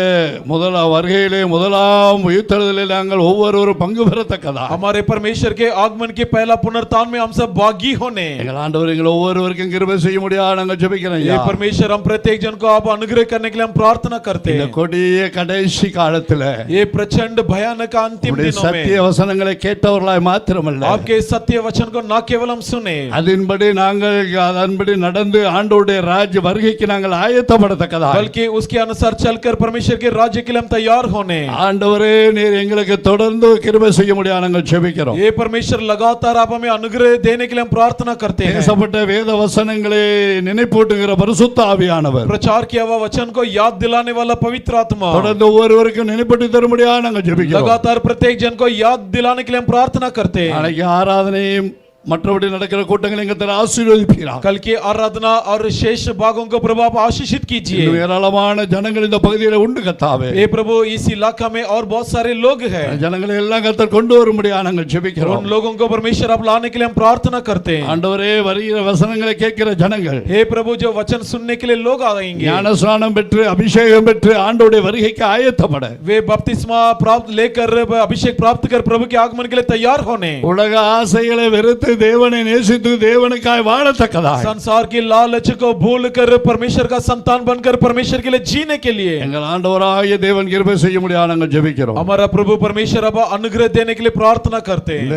வருகையிலே முதலாம் உயிர்த்தெழுதலில் நாங்கள் ஒவ்வொருவரும் பங்கு பெறத்தக்கதாக हमारे परमेश्वर के आगमन के पहला पुनरुत्थान में हम सब भागी होने எங்கள் ஆண்டவர் எங்கள் ஒவ்வொருவருக்கும் கிருபை செய்ய முடியாது நாங்கள் ஜெபிக்கிறோம் ये ஐயா. परमेश्वर हम प्रत्येक जन को आप अनुग्रह करने के लिए हम प्रार्थना करते இந்த हैं। கொடிய கடைசி காலத்துல ये प्रचंड भयानक अंतिम உம்முடைய दिनों சத்திய में வசனங்களை கேட்டவர்களாய் மாத்திரமல்ல आपके सत्य वचन को न केवल हम सुने, அதன்படி நடந்து ஆண்டவருடைய ராஜ்ய வருகைக்கு நாங்கள் ஆயத்தப்படத்தக்கதாக बल्कि उसके अनुसार चलकर परमेश्वर के राज्य के लिए हम तैयार होने। ஆண்டவரே நீர் எங்களுக்கு தொடர்ந்து கிருபை செய்ய முடியாது நாங்கள் ஜெபிக்கிறோம். ये परमेश्वर परमेश्वर लगातार आप हमें अनुग्रह देने के लिए हम प्रार्थना करते हैं। பேசப்பட்ட வேத வசனங்களை நினைப்பூட்டுகிற பரிசுத்த ஆவியானவர் प्रचार किया हुआ वचन को याद दिलाने वाला पवित्र आत्मा தொடர்ந்து ஒவ்வொருவருக்கும் நினைப்பூட்டி தரும்படியாக நாங்கள் ஜெபிக்கிறோம். लगातार प्रत्येक जन को याद दिलाने के लिए हम प्रार्थना करते हैं। நாளைக்கு ஆராதனையும் மற்றபடி நடக்கிற கூட்டங்களை கர்த்தர் ஆசீர்வதிப்பீராக. कल की आराधना और शेष भागों को प्रभु आप आशीषित कीजिए। இன்னும் ஏராளமான ஜனங்கள் இந்த பகுதியில் உண்டு கர்த்தாவே. हे प्रभु इस इलाका में और बहुत सारे लोग हैं। ஜனங்களை எல்லாம் கர்த்தர் கொண்டு வரும்படியாக நாங்கள் ஜெபிக்கிறோம். उन लोगों को परमेश्वर आप लाने के लिए हम प्रार्थना करते हैं। ஆண்டவரே வருகிற வசனங்களை கேட்கிற ஜனங்கள் हे प्रभु जो वचन सुनने के लिए लोग आएंगे, ஞானஸ்நானம் பெற்று அபிஷேகம் பெற்று ஆண்டவருடைய வருகைக்கு ஆயத்தப்பட वे बपतिस्मा प्राप्त लेकर अभिषेक प्राप्त कर प्रभु के आगमन के लिए तैयार होने, உலக ஆசைகளை வெறுத்து தேவனை நேசித்து தேவனுக்காய் வாழத்தக்கதாய் संसार की लालच को भूल कर परमेश्वर का संतान बनकर परमेश्वर के लिए जीने के लिए எங்கள் ஆண்டவராகிய தேவன் கிருபை செய்ய முடியாது நாங்கள் ஜெபிக்கிறோம். हमारा प्रभु परमेश्वर अब अनुग्रह देने के लिए प्रार्थना करते हैं।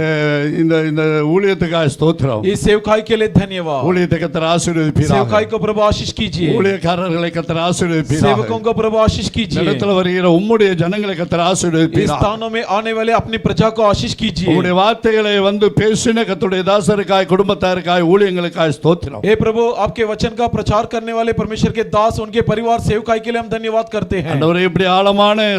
இந்த இந்த ஊழியத்துக்காய் ஸ்தோத்திரம். इस सेवकाई के लिए धन्यवाद। ஊழியத்தை கர்த்தர் ஆசீர்வதிப்பீராக. सेवकाई को प्रभु आशीष कीजिए। ஊழியக்காரர்களை கர்த்தர் ஆசீர்வதிப்பீராக. सेवकों को प्रभु आशीष कीजिए। இடத்துல வருகிற உம்முடைய ஜனங்களை கர்த்தர் इस ஆசீர்வதிப்பீராக. स्थानों में आने वाले अपनी प्रजा को आशीष कीजिए। உம்முடைய வார்த்தைகளை வந்து பேசின கர்த்தருடைய தாசருக்காய் குடும்பத்தாருக்காய் ஊழியங்களுக்காய் ஸ்தோத்திரம். हे प्रभु आपके वचन का प्रचार करने वाले परमेश्वर के दास उनके परिवार सेवकाई के लिए हम धन्यवाद करते हैं। ஆண்டவரே இப்படி ஆழமான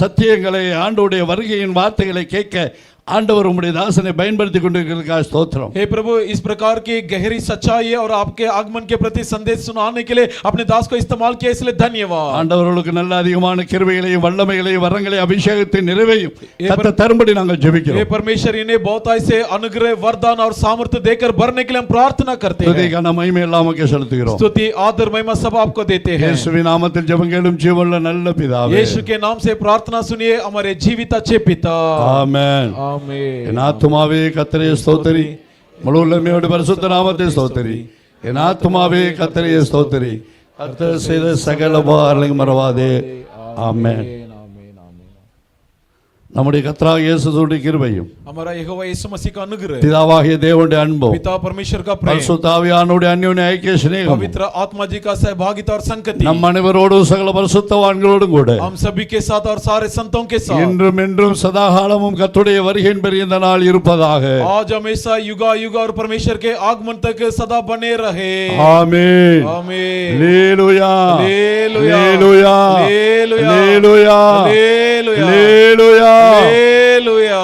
சத்தியங்களை ஆண்டவருடைய வருகையின் வார்த்தைகளை கேட்க ஆண்டவர் உம்முடைய தாசனை பயன்படுத்தி கொண்டிருக்கிறதுக்காக ஸ்தோத்திரம். हे प्रभु इस प्रकार की गहरी सच्चाई और आपके आगमन के प्रति संदेश सुनाने के लिए अपने दास को इस्तेमाल किया, इसलिए धन्यवाद। ஆண்டவர்களுக்கு நல்ல அதிகமான கிருபைகளையும் வல்லமைகளையும் வரங்களையும் அபிஷேகத்தை நிறைவையும் கர்த்தர் தரும்படி நாங்கள் हे ஜெபிக்கிறோம். परमेश्वर इन्हें बहुताई से अनुग्रह वरदान और सामर्थ्य देकर भरने के लिए हम प्रार्थना करते हैं। துதிக்கான மகிமை எல்லாம் உமக்கே செலுத்துகிறோம். स्तुति आदर महिमा सब आपको देते हैं। இயேசுவின் நாமத்தில் ஜெபம் கேளும் ஜீவனுள்ள நல்ல பிதாவே. यीशु के नाम से प्रार्थना सुनिए हमारे जीवित अच्छे पिता। ஆமென். आमीन। என் ஆத்துமாவே கர்த்தரை ஸ்தோத்திரி, முழு உள்ளமையோடு பரிசுத்த நாமத்தை ஸ்தோத்திரி. என் ஆத்துமாவே கர்த்தரை ஸ்தோத்திரி, கர்த்தர் செய்த சகல உபகாரங்களையும் மறவாதே. ஆமென். நம்முடைய கர்த்தராகிய இயேசுவுடைய கிருபையும் हमारा यहोवा यीशु मसीह का अनुग्रह, பிதாவாகிய தேவனுடைய அன்பும் पिता परमेश्वर का प्रेम, பரிசுத்த ஆவியானவருடைய அந்யோன்ய ஐக்கிய சிநேகமும் पवित्र आत्मा जी का सहभागिता और संगति நம் அனைவரோடும் சகல பரிசுத்தவான்களோடும் கூட हम सभी के साथ और सारे संतों के साथ என்றும் என்றும் சதாகாலமும் கர்த்தருடைய வருகையின் பெரிய நாள் இருப்பதாக. आज हमेशा युगा युग और परमेश्वर के आगमन तक सदा बने रहे। ஆமென். आमीन। அல்லேலூயா. அல்லேலூயா. அல்லேலூயா. அல்லேலூயா. அல்லேலூயா. அல்லேலூயா. அல்லேலூயா. हालेलुया।